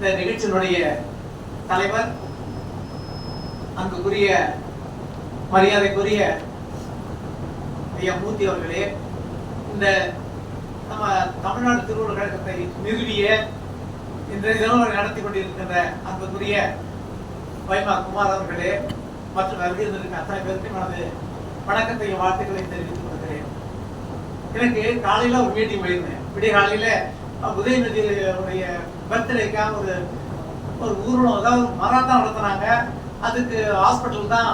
இந்த நிகழ்ச்சியினுடைய தலைவர், அன்புக்குரிய மரியாதைக்குரிய ஐயா மூர்த்தி அவர்களே, இந்த நம்ம தமிழ்நாடு திருவள்ளுவர் கழகத்தை நிறுவிய இன்றைய தினம் நடத்தி கொண்டிருக்கின்ற அன்புக்குரிய வைமா குமார் அவர்களே மற்றும் வருகின்ற அத்தனை பேருக்கும் எனது வணக்கத்தையும் வாழ்த்துக்களை தெரிவித்துக் கொள்கிறேன். எனக்கு காலையில ஒரு மீட்டிங் போயிருந்தேன். விடிய காலையில உதயநிதியுடைய பர்த்டேக்காக ஒரு ஊர்வலம், அதாவது மராத்தான் நடத்தினாங்க. அதுக்கு ஹாஸ்பிட்டல் தான்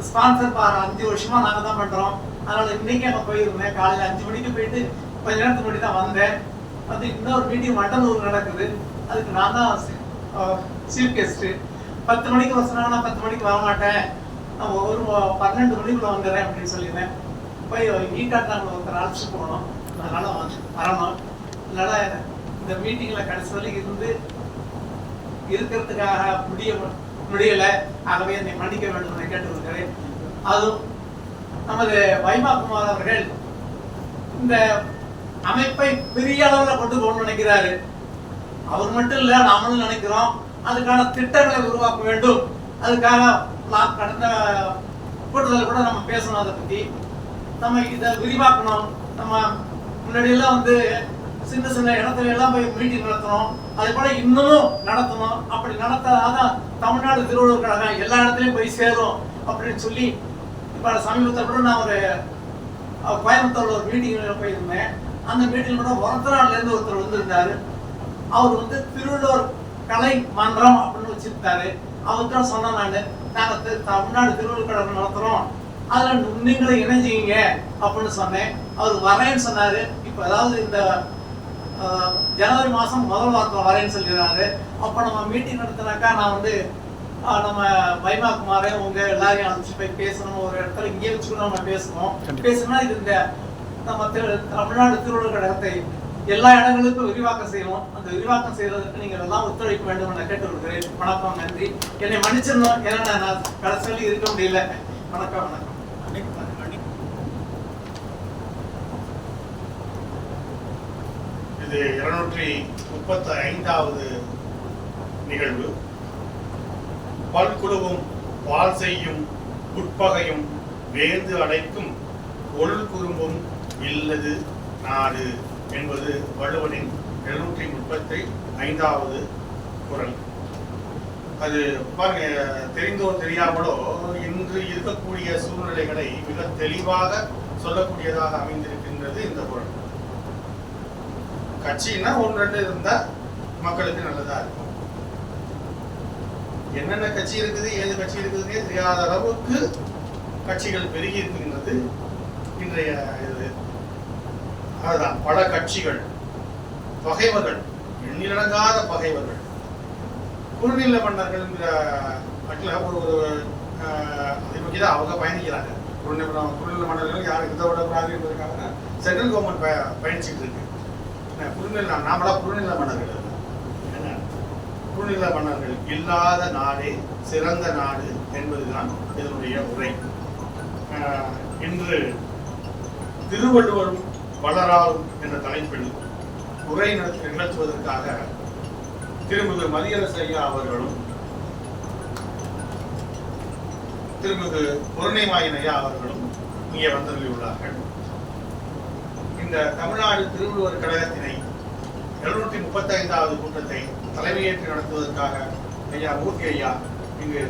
ஸ்பான்சர். 5 வருஷமா நாங்க தான் பண்றோம். அதனால இன்னைக்கு அங்க போயிருந்தேன். காலையில 5 மணிக்கு போயிட்டு கொஞ்ச நேரத்துக்கு முன்னாடி தான் வந்தேன். வந்து இன்னொரு மீட்டிங் மண்டலூர் நடக்குது. அதுக்கு நான் தான் சீஃப் கெஸ்ட். 10 மணிக்கு வர சொன்னாங்க. நான் 10 மணிக்கு வர மாட்டேன், நான் ஒரு 12 மணிக்குள்ள வந்துடுறேன் அப்படின்னு சொல்லியிருந்தேன். போய் ஈகாட்டாங்க ஒருத்தர் அழைச்சிட்டு போகணும், அதனால வரணும். அதனால இந்த மீட்டிங்ல கடைசி வரைக்கும் இருந்து இருக்கிறதுக்காக முடியல. ஆகவே என்னை மன்னிக்க வேண்டும் என கேட்டுக்கொள்கிறேன். அதுவும் நமது வைமா குமார் அவர்கள் இந்த அமைப்பை பெரிய அளவில் கொண்டு போகணும்னு நினைக்கிறாரு. அவர் மட்டும் இல்ல, நாமளும் நினைக்கிறோம். அதுக்கான திட்டங்களை உருவாக்க வேண்டும். அதுக்காக கடந்த கூட்டத்தில் கூட நம்ம பேசணும். அதை பத்தி நம்ம இதை விரிவாக்கணும். நம்ம முன்னாடி எல்லாம் சின்ன சின்ன இடத்துல எல்லாம் போய் மீட்டிங் நடத்தணும். அதே போல இன்னமும் நடத்தணும். அப்படி நடத்தாதான் தமிழ்நாடு திருவள்ளுவர் கழகம் எல்லா இடத்துலயும் போய் சேரும் அப்படின்னு சொல்லி இப்ப சமீபத்தில் கூட நான் ஒரு கோயம்புத்தூர்ல ஒரு மீட்டிங்ல போயிருந்தேன். அந்த மீட்டிங் கூட ஒரத்தநாடுல இருந்து ஒருத்தர் வந்திருந்தாரு. அவர் திருவள்ளுவர் கலை மன்றம் அப்படின்னு வச்சிருந்தாரு. அவர்கிட்ட சொன்னேன், நாங்க தமிழ்நாடு திருவள்ளுவர் கழகம் நடத்துறோம், அதுல நீங்களும் இணைஞ்சிங்க அப்படின்னு சொன்னேன். அவர் வரேன்னு சொன்னாரு. இப்ப அதாவது இந்த ஜனவரி மாசம் முதல் வாரத்தில் வரேன்னு சொல்லிடுறாரு. அப்ப நம்ம மீட்டிங் நடத்தினாக்கா நான் நம்ம வைமா குமாரே உங்க எல்லாரையும் அழைச்சிட்டு போய் பேசணும். ஒரு இடத்துல இங்கே வச்சுக்கணும், நம்ம பேசணும். பேசணும்னா இது இந்த நம்ம தமிழ்நாடு திருவள்ளுவர் கழகத்தை எல்லா இடங்களுக்கும் விரிவாக்கம் செய்யணும். அந்த விரிவாக்கம் செய்வதற்கு நீங்கள் எல்லாம் ஒத்துழைக்க வேண்டும் என கேட்டுக்கொள்கிறேன். வணக்கம், நன்றி. என்னை மன்னிச்சிடணும், ஏன்னா நான் கடைசி இருக்க முடியல. வணக்கம் வணக்கம். இது 235வது நிகழ்வு. பல்குழுவும் பால் செய்யும் உட்பகையும் வேந்து அடைக்கும் ஒள் குறும்பும் இல்லது நாடு என்பது வள்ளுவனின் 735வது குறள். அது பாருங்க, தெரிந்தோ தெரியாமலோ இன்று இருக்கக்கூடிய சூழ்நிலைகளை மிக தெளிவாக சொல்லக்கூடியதாக அமைந்திருக்கின்றது இந்த குறள். கட்சின்னா 1-2 இருந்தா மக்களுக்கு நல்லதா இருக்கும். என்னென்ன கட்சி இருக்குது, ஏது கட்சி இருக்குதுன்னே தெரியாத அளவுக்கு கட்சிகள் பெருகி இருக்கின்றது இன்றைய இது. அதுதான் பல கட்சிகள், பகைவர்கள், எண்ணிலடங்காத பகைவர்கள். குறுநில மன்னர்கள் ஒரு அதை நோக்கி தான் அவங்க பயணிக்கிறாங்க. குறுநில மன்னர்கள் யாரும் இதை விடக்கூடாது என்பதற்காக சென்ட்ரல் கவர்மெண்ட் பயணிச்சுட்டு இருக்கு. நாமளா குறுநில மன்னர்கள், குறுநில மன்னர்கள் இல்லாத நாடே சிறந்த நாடு என்பதுதான் இதனுடைய உரை. இன்று திருவள்ளுவரும் வளராலும் என்ற தலைப்பில் உரை நிகழ்த்துவதற்காக திருமிகு மதியரசு ஐயா அவர்களும் திருமிகு பொருணைமாயன் ஐயா அவர்களும் இங்கே வந்துள்ளார்கள். இந்த தமிழ்நாடு திருவள்ளுவர் கழகத்தினை 735வது கூட்டத்தை தலைமையேற்று நடத்துவதற்காக ஐயா மூர்த்தி ஐயா இங்கு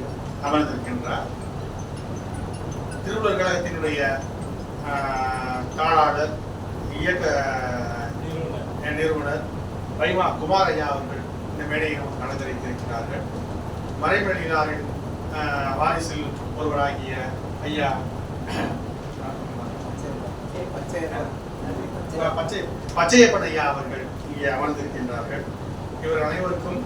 அமர்ந்திருக்கின்றார். திருவள்ளுவர் கழகத்தினுடைய தாளாளர், இயக்க நிறுவனர் வைமா குமார் ஐயா அவர்கள் இந்த மேடையை நமக்கு அலங்கரித்திருக்கிறார்கள். மறைமொழியாரின் வாரிசில் ஒருவராகிய ஐயா பச்சையப்பன் ஐயா அவர்கள் இங்கே அமர்ந்திருக்கின்றார்கள். இவர் அனைவருக்கும்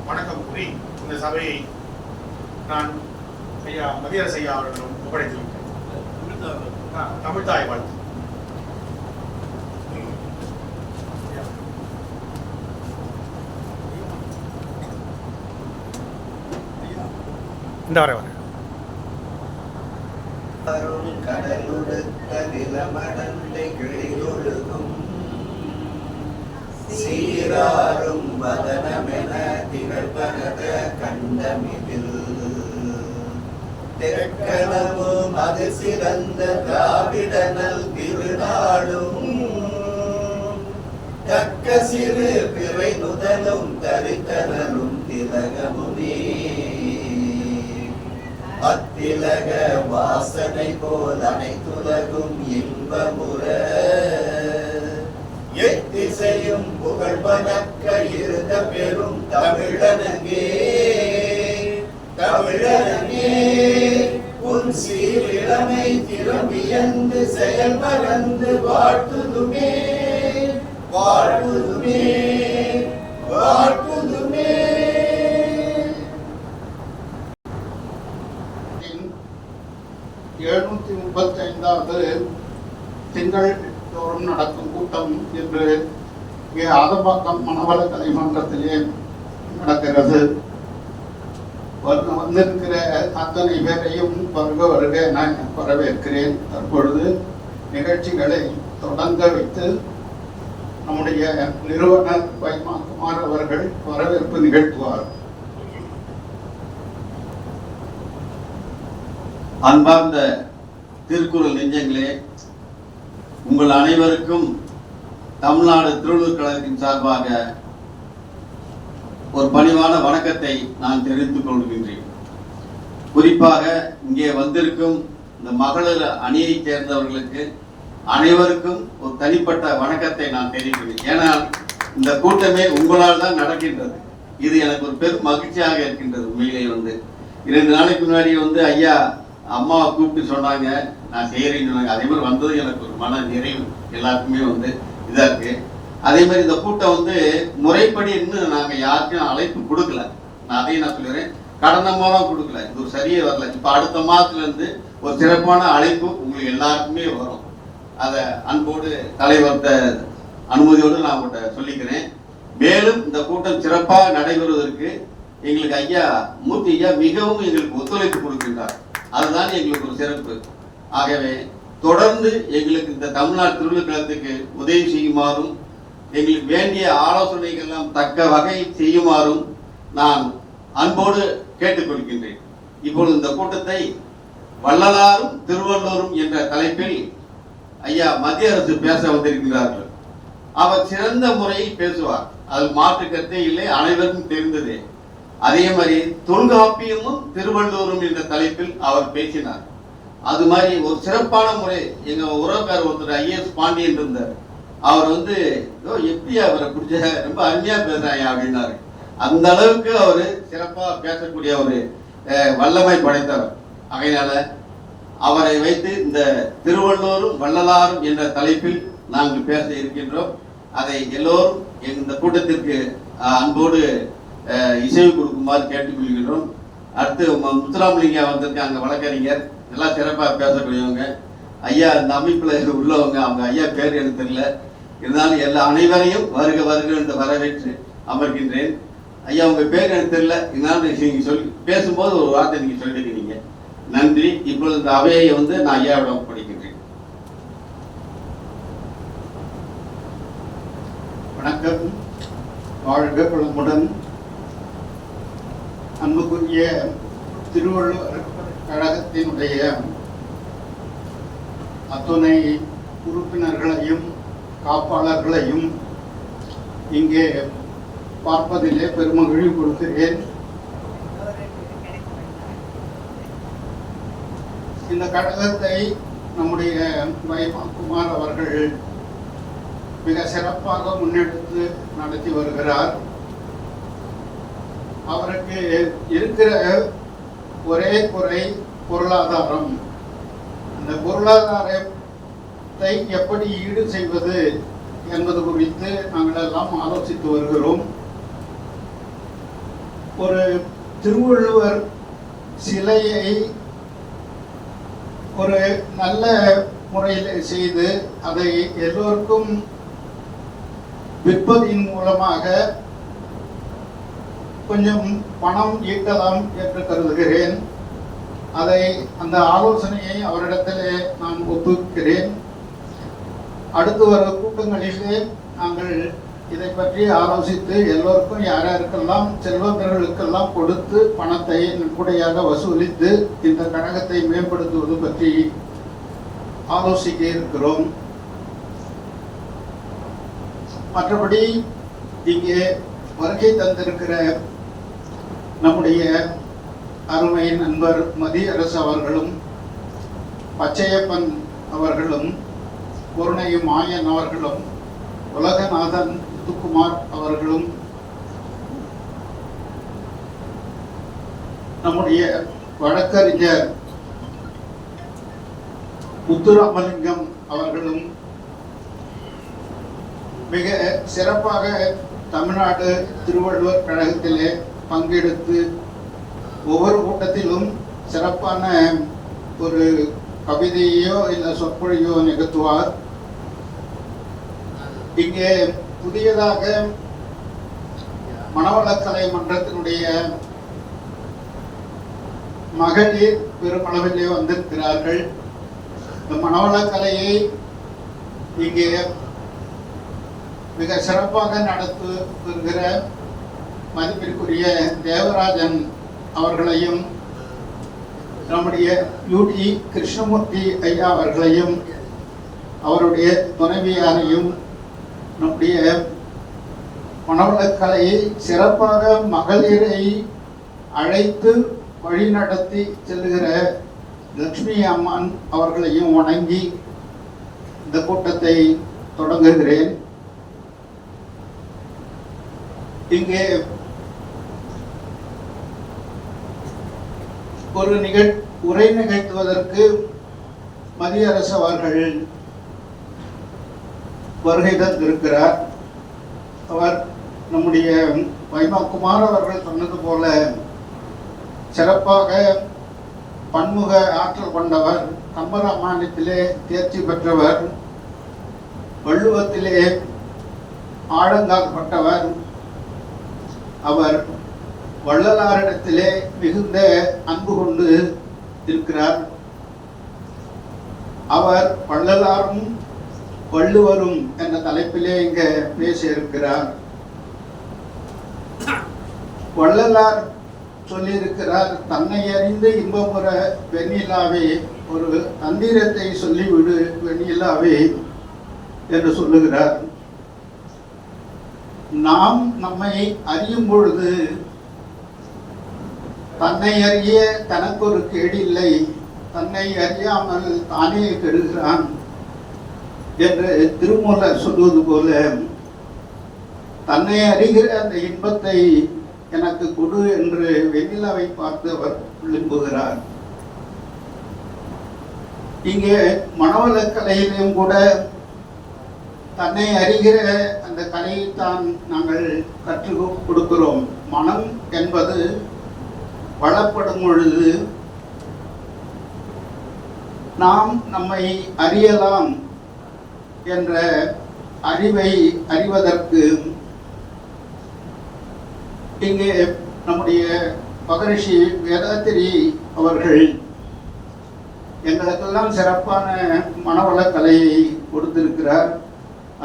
வணக்கம் கூறி இந்த சபையை நான் ஐயா மதியரசு ஐயா அவர்களும் ஒப்படைத்திருக்கிறேன். தமிழ்தாய் வாழ்த்து. இந்த வரை கடலுடுத்த நிலமடந்தை கிளியொழுகும் சீராரும் வதனமென திகழ்பனத கண்டமிதில் தெற்கனவும் அது சிறந்த திராவிடனல் திருநாளும் தக்க சிறு பிறை நுதலும் தரித்தனரும் திலகமுமே அத்திலக வாசனை போல் அனைத்துலகும் இன்பமுற எத்திசையும் புகழ் பணக்க இருந்த பெரும் தமிழனங்கே தமிழனங்கே உன் சீரிழமை திரும்பியந்து செயல் மறந்து வாழ்த்துதுமே வாழ்த்துதுமே வாழ்த்துதுமே. 735வது திங்கள் தோறும் நடக்கும் கூட்டம் என்று இங்கே ஆதம்பாக்கம் மனவள கலை மன்றத்திலே நடக்கிறது. வந்திருக்கிற அத்தனை பேரையும் வருக வருக நான் வரவேற்கிறேன். தற்பொழுது நிகழ்ச்சிகளை தொடங்க வைத்து நம்முடைய நிறுவனர் வைமா குமார் அவர்கள் வரவேற்பு நிகழ்த்துவார். அன்பார்ந்த திருக்குறள் நெஞ்சங்களே, உங்கள் அனைவருக்கும் தமிழ்நாடு திருவள்ளுவர் கழகத்தின் சார்பாக ஒரு பணிவான வணக்கத்தை நான் தெரிவித்துக் கொள்கின்றேன். குறிப்பாக இங்கே வந்திருக்கும் இந்த மகளிர் அணியைச் சேர்ந்தவர்களுக்கு அனைவருக்கும் ஒரு தனிப்பட்ட வணக்கத்தை நான் தெரிவிக்கிறேன். ஏனால் இந்த கூட்டமே உங்களால் தான் நடக்கின்றது. இது எனக்கு ஒரு பெரும் மகிழ்ச்சியாக இருக்கின்றது. உண்மையிலே 2 நாளைக்கு முன்னாடி ஐயா அம்மாவை கூப்பிட்டு சொன்னாங்க, நான் செய்கிறேன்னு சொன்னாங்க. அதே மாதிரி வந்தது எனக்கு ஒரு மன நிறைவு. எல்லாருக்குமே இதாக இருக்கு. அதே மாதிரி இந்த கூட்டம் முறைப்படி இன்னும் நாங்கள் யாருக்கும் அழைப்பு கொடுக்கல. அதையும் நான் சொல்லிடுறேன், கடந்த மாதம் கொடுக்கல, இது ஒரு சரியே வரல. இப்போ அடுத்த மாதத்துலேருந்து ஒரு சிறப்பான அழைப்பு உங்களுக்கு எல்லாருக்குமே வரும். அதை அன்போடு தலைவர்கிட்ட அனுமதியோடு நான் உங்கள்கிட்ட சொல்லிக்கிறேன். மேலும் இந்த கூட்டம் சிறப்பாக நடைபெறுவதற்கு எங்களுக்கு ஐயா மூர்த்தி ஐயா மிகவும் எங்களுக்கு ஒத்துழைப்பு கொடுக்கின்றார். அதுதான் எங்களுக்கு ஒரு சிறப்பு. ஆகவே தொடர்ந்து எங்களுக்கு இந்த தமிழ்நாடு திருவள்ளுவர் கழகத்துக்கு உதவி செய்யுமாறும் எங்களுக்கு வேண்டிய ஆலோசனைகள்லாம் தக்க வகை செய்யுமாறும் நான் அன்போடு கேட்டுக்கொள்கின்றேன். இப்பொழுது இந்த கூட்டத்தை வள்ளலாரும் திருவள்ளுவரும் என்ற தலைப்பில் ஐயா மத்திய அரசு பேச வந்திருக்கிறார்கள். அவர் சிறந்த முறையில் பேசுவார், அதில் மாற்று கருத்தே இல்லை, அனைவருக்கும் தெரிந்ததே. அதே மாதிரி தொல்காப்பியமும் திருவள்ளுவரும் என்ற தலைப்பில் அவர் பேசினார். அது மாதிரி ஒரு சிறப்பான முறை எங்க உறவுக்காரர் ஒருத்தர் ஐஎஸ் பாண்டியன் இருந்தார். அவர் எப்படி அவரை பிடிச்ச ரொம்ப அருமையா பேசுறாங்க அப்படின்னாரு. அந்த அளவுக்கு அவர் சிறப்பாக பேசக்கூடிய ஒரு வல்லமை படைத்தவர். ஆகையினால அவரை வைத்து இந்த திருவள்ளுவரும் வள்ளலாரும் என்ற தலைப்பில் நாங்கள் பேச இருக்கின்றோம். அதை எல்லோரும் இந்த கூட்டத்திற்கு அன்போடு இசைவு கொடுக்குமாறு கேட்டுக்கொள்கின்றோம். அடுத்து முத்துராமலிங்கா வந்திருக்காங்க, வழக்கறிஞர், நல்லா சிறப்பாக பேசக்கூடியவங்க. ஐயா இந்த அமைப்பில் உள்ளவங்க, அவங்க ஐயா பேர் எனக்கு தெரியல, இருந்தாலும் எல்லா அனைவரையும் வருக வருக என்று வரவேற்று அமர்கின்றேன். ஐயா உங்க பேர் எனக்கு தெரியல, இருந்தாலும் நீங்க சொல்லி பேசும்போது ஒரு வார்த்தை நீங்க சொல்லியிருக்கிறீங்க. நன்றி. இப்பொழுது இந்த அவையை நான் ஐயாவிடம் படிக்கின்றேன். வணக்கம். வாழ்க வளமுடன். அன்புக்குரிய திருவள்ளுவர் கழகத்தினுடைய அத்துணை உறுப்பினர்களையும் காப்பாளர்களையும் இங்கே பார்ப்பதிலே பெருமகிழ்ச்சி கொள்கிறேன். இந்த கழகத்தை நம்முடைய வைமா குமார் அவர்கள் மிக சிறப்பாக முன்னெடுத்து நடத்தி வருகிறார். அவருக்கு இருக்கிற ஒரே குறை பொருளாதாரம். அந்த பொருளாதாரத்தை எப்படி ஈடு செய்வது என்பது குறித்து நாங்கள் எல்லாம் ஆலோசித்து வருகிறோம். ஒரு திருவள்ளுவர் சிலையை ஒரு நல்ல முறையில் செய்து அதை எல்லோருக்கும் விற்பதின் மூலமாக கொஞ்சம் பணம் ஈட்டலாம் என்று கருதுகிறேன். அந்த ஆலோசனையை அவரிடத்திலே நான் ஒப்புக்கிறேன். அடுத்து வர கூட்டங்களிலே நாங்கள் இதை பற்றி ஆலோசித்து எல்லோருக்கும் யார் யாருக்கெல்லாம் செல்வந்தர்களுக்கெல்லாம் கொடுத்து பணத்தை நன்கொடையாக வசூலித்து இந்த கழகத்தை மேம்படுத்துவது பற்றி ஆலோசிக்க இருக்கிறோம். மற்றபடி இங்கே வருகை தந்திருக்கிற நம்முடைய அருமை நண்பர் மதியரசு அவர்களும், பச்சையப்பன் அவர்களும், பொருணை மாயன் அவர்களும், உலகநாதன் முத்துக்குமார் அவர்களும், நம்முடைய வழக்கறிஞர் முத்துராமலிங்கம் அவர்களும் மிக சிறப்பாக தமிழ்நாடு திருவள்ளுவர் கழகத்திலே பங்கெடுத்து ஒவ்வொரு கூட்டத்திலும் சிறப்பான ஒரு கவிதையோ இல்லை சொற்பொழியோ நிகழ்த்துவார். இங்கே புதியதாக மனவளக்கலை மன்றத்தினுடைய மகளிர் பெருமளவிலே வந்திருக்கிறார்கள். இந்த மனவளக்கலையை இங்கே மிக சிறப்பாக நடத்து வருகிற மதிப்பிற்குரிய தேவராஜன் அவர்களையும், நம்முடைய யூடி கிருஷ்ணமூர்த்தி ஐயா அவர்களையும், அவருடைய துணைவியாரையும், நம்முடைய மனவளக்கலையை சிறப்பாக மகளிரை அழைத்து வழிநடத்தி செல்லுகிற லக்ஷ்மி அம்மன் அவர்களையும் வணங்கி இந்த கூட்டத்தை தொடங்குகிறேன். இங்கே ஒரு உரை நிகழ்த்துவதற்கு மதியரசு அவர்கள் வருகை தந்திருக்கிறார். அவர் நம்முடைய வைமாகுமார் அவர்கள் சொன்னது போல சிறப்பாக பன்முக ஆற்றல் கொண்டவர், கம்பராமாயணத்திலே தேர்ச்சி பெற்றவர், வள்ளுவத்திலே ஆழங்கால் பட்டவர். அவர் வள்ளலாரிடத்திலே மிகுந்த அன்பு கொண்டு இருக்கிறார். அவர் வள்ளலாரும் வள்ளுவரும் என்ற தலைப்பிலே இங்க பேச இருக்கிறார். வள்ளலார் சொல்லியிருக்கிறார், தன்னை அறிந்து இன்பமுற வெண்ணிலாவே, ஒரு தந்திரத்தை சொல்லிவிடு வெண்ணிலாவே என்று சொல்லுகிறார். நாம் நம்மை அறியும் பொழுது தன்னை அறிய தனக்கொரு கேடில்லை, தன்னை அறியாமல் தானே கெடுகிறான் என்று திருமூலர் சொல்வது போல தன்னை அறிகிற அந்த இன்பத்தை எனக்கு கொடு என்று வெண்ணிலாவை பார்த்து அவர் விரும்புகிறார். இங்கே மனவளக்கலையிலும் கூட தன்னை அறிகிற அந்த கலையைத்தான் நாங்கள் கற்றுக் கொடுக்கிறோம். மனம் என்பது வளப்படும் பொழுது நாம் நம்மை அறியலாம் என்ற அறிவை அறிவதற்கு இங்கே நம்முடைய மகரிஷி வேதாத்திரி அவர்கள் எங்களுக்கெல்லாம் சிறப்பான மனவளக்கலையை கொடுத்திருக்கிறார்.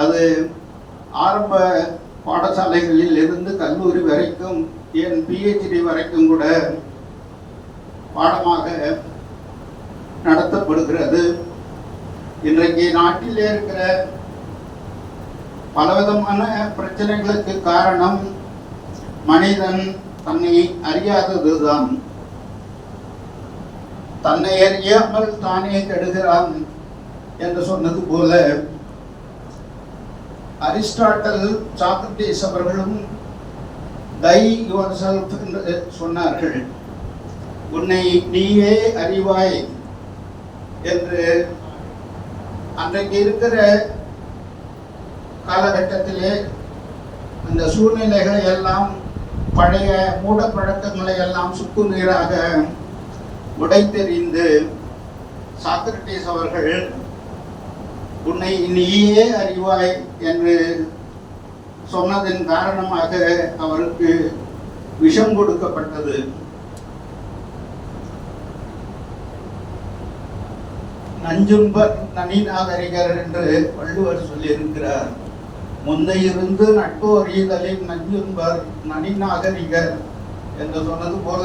அது ஆரம்ப பாடசாலைகளில் இருந்து கல்லூரி வரைக்கும், என் PhD வரைக்கும் கூட பாடமாக நடத்தப்படுகிறது. இன்றைக்கு நாட்டிலே இருக்கிற பலவிதமான பிரச்சனைகளுக்கு காரணம் மனிதன் தன்னை அறியாததுதான். தன்னை அறியாமல் தானே கெடுகிறான் என்று சொன்னது போல அரிஸ்டாட்டல், சாக்ரட்டிஸ் அவர்களும் தை யுவர் செல்ஃப் என்று சொன்னார்கள். உன்னை நீயே அறிவாய் என்று. அன்றைக்கு இருக்கிற காலகட்டத்திலே அந்த சூழ்நிலைகளை எல்லாம், பழைய மூட பழக்கங்களை எல்லாம் சுக்கு நீராக உடைத்தெறிந்து சாக்ரட்டிஸ் அவர்கள் உன்னை நீயே அறிவாய் என்று சொன்னதன் காரணமாக அவருக்கு விஷம் கொடுக்கப்பட்டது. நஞ்சுண்பர் நனி நாகரிகர் என்று வள்ளுவர் சொல்லியிருக்கிறார். முந்தையிருந்து நட்பு அறிதலின் நஞ்சுன்பர் நனிநாகரிகர் என்று சொன்னது போல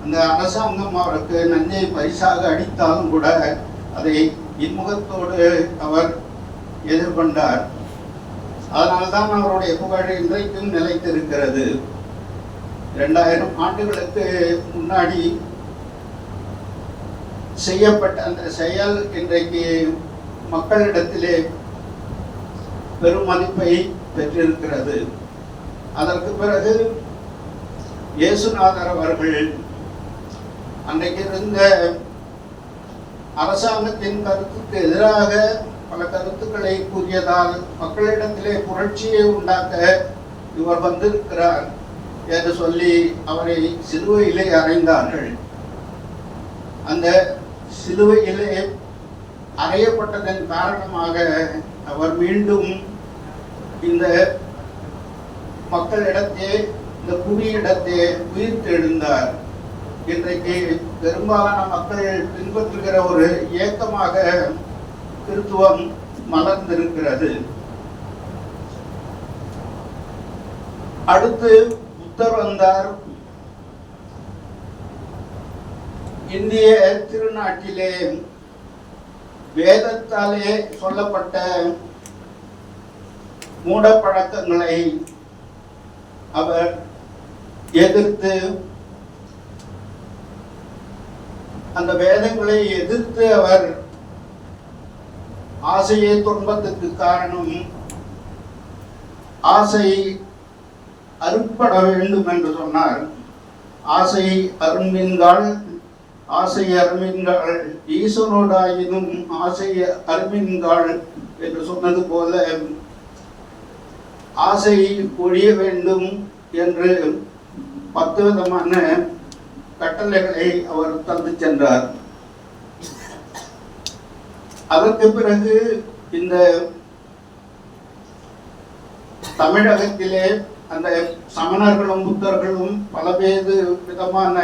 அந்த அரசாங்கம் அவருக்கு நஞ்சை பரிசாக அளித்தாலும் கூட அதை இன்முகத்தோடு அவர் எதிர்கொண்டார். அதனால்தான் அவருடைய புகழ் இன்றைக்கும் நிலைத்திருக்கிறது. 2000 ஆண்டுகளுக்கு முன்னாடி செய்யப்பட்ட அந்த செயல் இன்றைக்கு மக்களிடத்திலே பெரும் மதிப்பை பெற்றிருக்கிறது. அதற்கு பிறகு இயேசுநாதர் அவர்கள் அன்றைக்கு இருந்த அரசாங்கத்தின் கருத்துக்கு எதிராக பல கருத்துக்களை கூறியதால் மக்களிடத்திலே புரட்சியை உண்டாக்க இவர் வந்திருக்கிறார் என்று சொல்லி அவரை சிலுவையிலே அறைந்தார்கள். அந்த சிலுவையிலே அறையப்பட்டதன் காரணமாக அவர் மீண்டும் இந்த மக்களிடத்தே, இந்த புவியிடத்தே உயிர் தெழுந்தார். இன்றைக்கு பெரும்பாலான மக்கள் பின்பற்றுகிற ஒரு இயக்கமாக கிறித்துவம் மலர்ந்திருக்கிறது. அடுத்து புத்தர் வந்தார். இந்திய திருநாட்டிலே வேதத்தாலே சொல்லப்பட்ட மூட பழக்கங்களை அவர் எதிர்த்து, அந்த வேதங்களை எதிர்த்து அவர் ஆசையே துன்பத்துக்கு காரணம், ஆசை அறுப்பட வேண்டும் என்று சொன்னார். ஆசை அரும்பின்கால், ஆசை அரும்பின்கால் ஈசனோடாயினும் ஆசை அரும்பின்கால் என்று சொன்னது போல ஆசை ஒழிய வேண்டும் என்று 10 விதமான கட்டளைகளை அவர் தந்து சென்றார். அதற்கு பிறகு இந்த தமிழகத்திலே அந்த சமணர்களும் புத்தர்களும் பலவேறு விதமான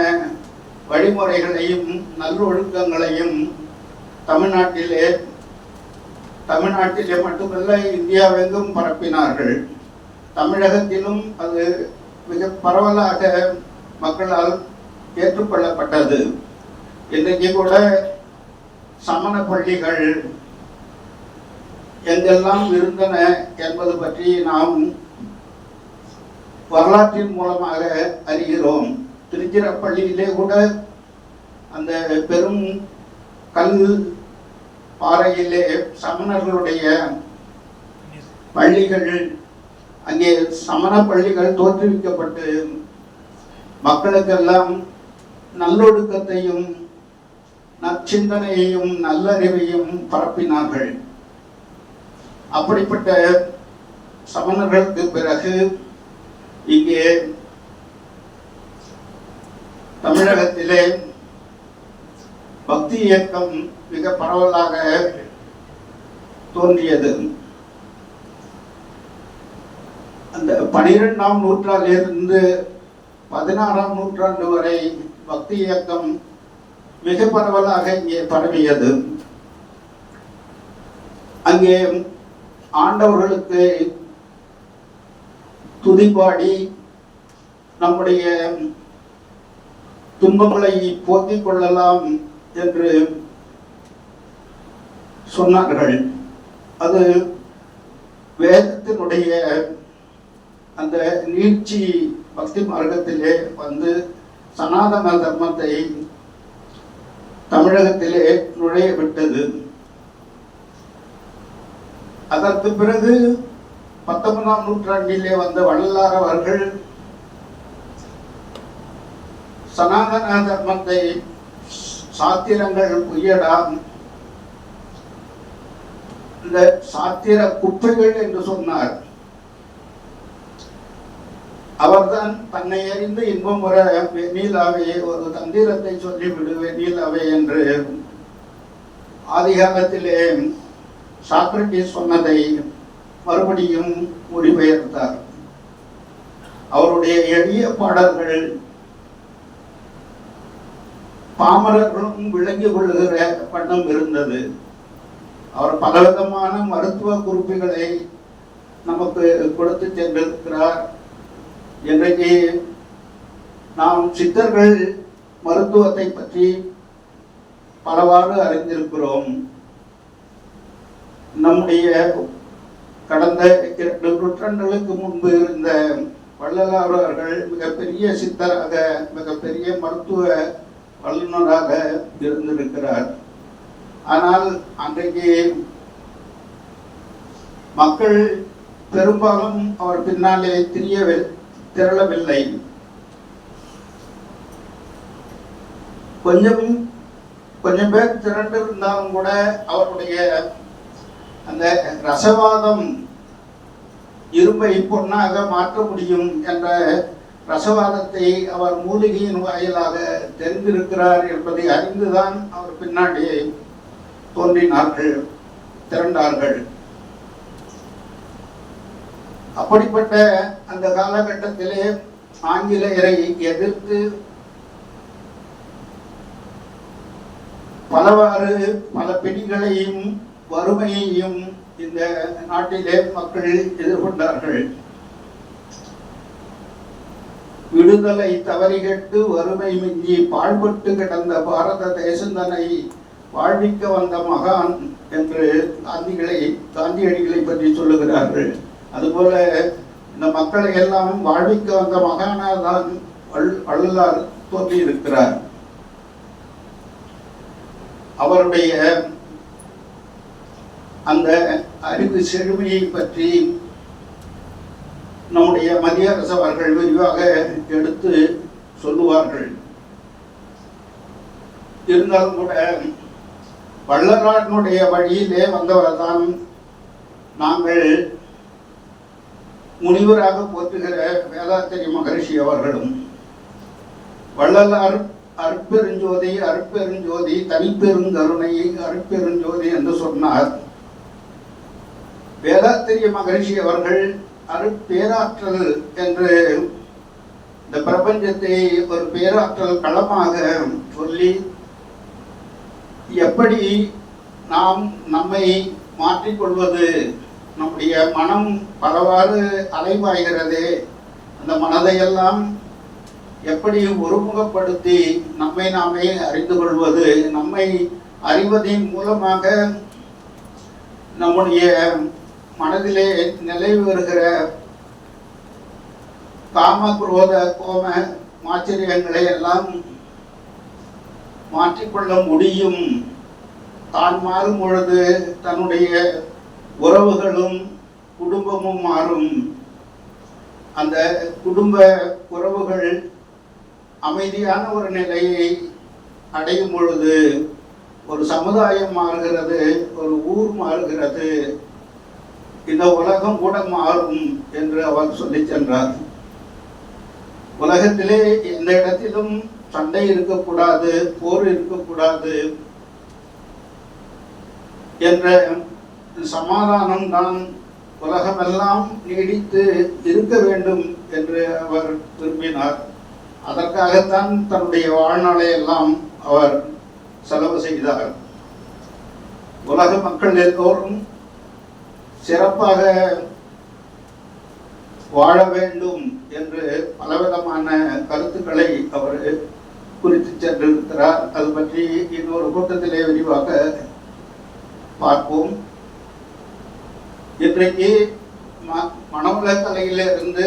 வழிமுறைகளையும் நல்லொழுக்கங்களையும் தமிழ்நாட்டிலே மட்டுமல்ல இந்தியாவெங்கும் பரப்பினார்கள். தமிழகத்திலும் அது மிக பரவலாக மக்களால் ஏற்றுக்கொள்ளப்பட்டது. இன்றைக்கு கூட சமண பள்ளிகள் எங்கெல்லாம் இருந்தன என்பது பற்றி நாம் வரலாற்றின் மூலமாக அறிகிறோம். திருச்சிராப்பள்ளியிலே கூட அந்த பெரும் கல் பாறையிலே சமணர்களுடைய பள்ளிகள், அங்கே சமண பள்ளிகள் தோற்றுவிக்கப்பட்டு மக்களுக்கெல்லாம் நல்லொழுக்கத்தையும் நற்சிந்தனையையும் நல்லறிவையும் பரப்பினார்கள். அப்படிப்பட்ட சமணர்களுக்கு பிறகு இங்கே தமிழகத்திலே பக்தி இயக்கம் மிக பரவலாக தோன்றியது. அந்த 12ஆம் நூற்றாண்டிலிருந்து 16ஆம் நூற்றாண்டு வரை பக்தி இயக்கம் மிக பரவலாக இங்கே பரவியது. அங்கே ஆண்டவர்களுக்கு துதிபாடி நம்முடைய துன்பங்களை போக்கிக் கொள்ளலாம் என்று சொன்னார்கள். அது வேதத்தினுடைய அந்த நீட்சி பக்தி மார்க்கத்திலே வந்து சனாதன தர்மத்தை தமிழகத்திலே நுழைய விட்டது. அதற்கு பிறகு 19ஆம் நூற்றாண்டிலே வந்த வள்ளலார் அவர்கள் சனாதன தர்மத்தை சாத்திரங்கள் பொய்யடாம், இந்த சாத்திர குப்பைகள் என்று சொன்னார். அவர்தான் தன்னை அறிந்து இன்பம் வர வெண்ணிலாவே ஒரு தந்திரத்தை சொல்லிவிடு வெண்ணிலாவே என்று ஆதிகாலத்திலே சாக்ரட்டிஸ் சொன்னதை மறுபடியும் மொழிபெயர்த்தார். அவருடைய எளிய பாடல்கள் பாமரர்களும் விளங்கிக் கொள்ளுகிற வண்ணம் இருந்தது. அவர் பலவிதமான மருத்துவ குறிப்புகளை நமக்கு கொடுத்து சென்றிருக்கிறார். இன்றைக்கு நாம் சித்தர்கள் மருத்துவத்தை பற்றி பலவாறு அறிந்திருக்கிறோம். நம்முடைய கடந்த 2 நூற்றாண்டுகளுக்கு முன்பு இருந்த வள்ளலார் அவர்கள் மிகப்பெரிய சித்தராக, மிகப்பெரிய மருத்துவ வல்லுநராக இருந்திருக்கிறார். ஆனால் அன்றைக்கு மக்கள் பெரும்பாலும் அவர் பின்னாலே திரளவில்லை. கொஞ்சம் பேர் திரண்டு இருந்தாலும் கூட அவருடைய அந்த ரசவாதம் இரும்பை பொன்னாக மாற்ற முடியும் என்ற ரசவாதத்தை அவர் மூலிகையின் வாயிலாக தெரிந்திருக்கிறார் என்பதை அறிந்துதான் அவர் பின்னாடி தோன்றினார்கள், திரண்டார்கள். அப்படிப்பட்ட அந்த காலகட்டத்திலே ஆங்கிலேயரை எதிர்த்து பல பிடிகளையும் வறுமையையும் இந்த நாட்டிலே மக்கள் எதிர்கொண்டார்கள். விடுதலை தவறிகட்டு வறுமை மிஞ்சி பாழ்பட்டு கிடந்த பாரத தேசந்தனை வாழ்விக்க வந்த மகான் என்று காந்தியடிகளை பற்றி சொல்லுகிறார்கள். அதுபோல இந்த மக்களை எல்லாம் வாழ்விக்க வந்த மகானால் தான் வள்ளலார் தோன்றியிருக்கிறார். அவருடைய அந்த அறிவு செழுமையை பற்றி நம்முடைய மத்திய அரசு அவர்கள் விரிவாக எடுத்து சொல்லுவார்கள். இருந்தாலும் கூட வள்ளலாரினுடைய வழியிலே வந்தவர்தான் நாங்கள் முனிவராக போற்றுகிற வேதாத்திரி மகரிஷி அவர்களும். வள்ளலார் அருட்பெருஞ்சோதி அருட்பெருஞ்சோதி தனிப்பெருங்கருணை அருட்பெருஞ்சோதி என்று சொன்னார். வேதாத்திரிய மகரிஷி அவர்கள் அருட்பேராற்றல் என்று இந்த பிரபஞ்சத்தை ஒரு பேராற்றல் களமாக சொல்லி எப்படி நாம் நம்மை மாற்றிக்கொள்வது, நம்முடைய மனம் பலவாறு அலைவாய்கிறது, அந்த மனதையெல்லாம் எப்படி ஒருமுகப்படுத்தி நம்மை நாமே அறிந்து கொள்வது, நம்மை அறிவதின் மூலமாக நம்முடைய மனதிலே நிலை வருகிற காம குரோத கோம மாச்சரியங்களை எல்லாம் மாற்றிக்கொள்ள முடியும். தான் மாறும் பொழுது தன்னுடைய உறவுகளும் குடும்பமும் மாறும். அந்த குடும்ப உறவுகள் அமைதியான ஒரு நிலையை அடையும் பொழுது ஒரு சமுதாயம் மாறுகிறது, ஒரு ஊர் மாறுகிறது, இந்த உலகம் கூட மாறும் என்று அவர் சொல்லி சென்றார். உலகத்திலே எந்த இடத்திலும் சண்டை இருக்கக்கூடாது, போர் இருக்கக்கூடாது என்ற சமாதானம் தான் உலகமெல்லாம் நீடித்து இருக்க வேண்டும் என்று அவர் விரும்பினார். அதற்காகத்தான் தன்னுடைய வாழ்நாளை எல்லாம் அவர் செலவு செய்தார். உலக மக்கள் எல்லோரும் சிறப்பாக வாழ வேண்டும் என்று பலவிதமான கருத்துக்களை அவர் குறித்து சென்றிருக்கிறார். அது பற்றி இன்னொரு கூட்டத்திலே விரிவாக பார்ப்போம். இன்றைக்கு மனவளக்கலையிலிருந்து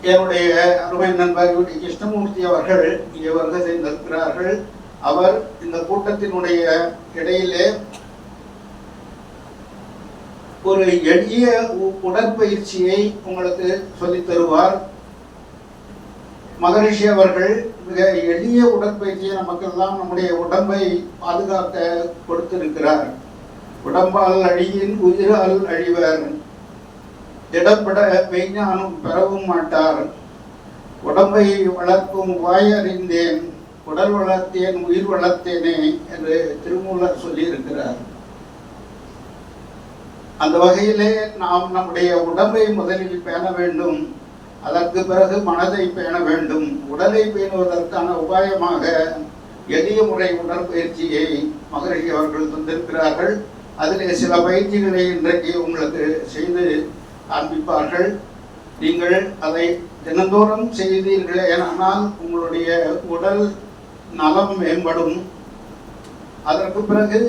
என்னுடைய அருமை நண்பர் கிருஷ்ணமூர்த்தி அவர்கள் இங்கே வருகை செய்திருக்கிறார்கள். அவர் இந்த கூட்டத்தினுடைய இடையிலே ஒரு எளிய உடற்பயிற்சியை உங்களுக்கு சொல்லித் தருவார். மகரிஷி அவர்கள் மிக எளிய உடற்பயிற்சியை நமக்கெல்லாம் நம்முடைய உடம்பை பாதுகாக்க கொடுத்திருக்கிறார். உடம்பால் அழியின் உயிரால் அழிவர், திடப்பட மெய்ஞானம் பெறவும் மாட்டார். உடம்பை வளர்க்கும் வாய் அறிந்தேன், உடல் வளர்த்தேன் உயிர் வளர்த்தேனே என்று திருமூலர் சொல்லியிருக்கிறார். அந்த வகையிலே நாம் நம்முடைய உடம்பை முதலில் பேண வேண்டும், அதற்கு பிறகு மனதை பேண வேண்டும். உடலை பேணுவதற்கான உபாயமாக எளிய முறை உடற்பயிற்சியை மகரிஷி அவர்கள் தந்திருக்கிறார்கள். அதில் சில பயிற்சிகளை இன்றைக்கு உங்களுக்கு செய்து காண்பிப்பார்கள். நீங்கள் அதை தினந்தோறும் செய்தீர்களே ஆனால் உங்களுடைய உடல் நலம் மேம்படும். அதற்கு பிறகு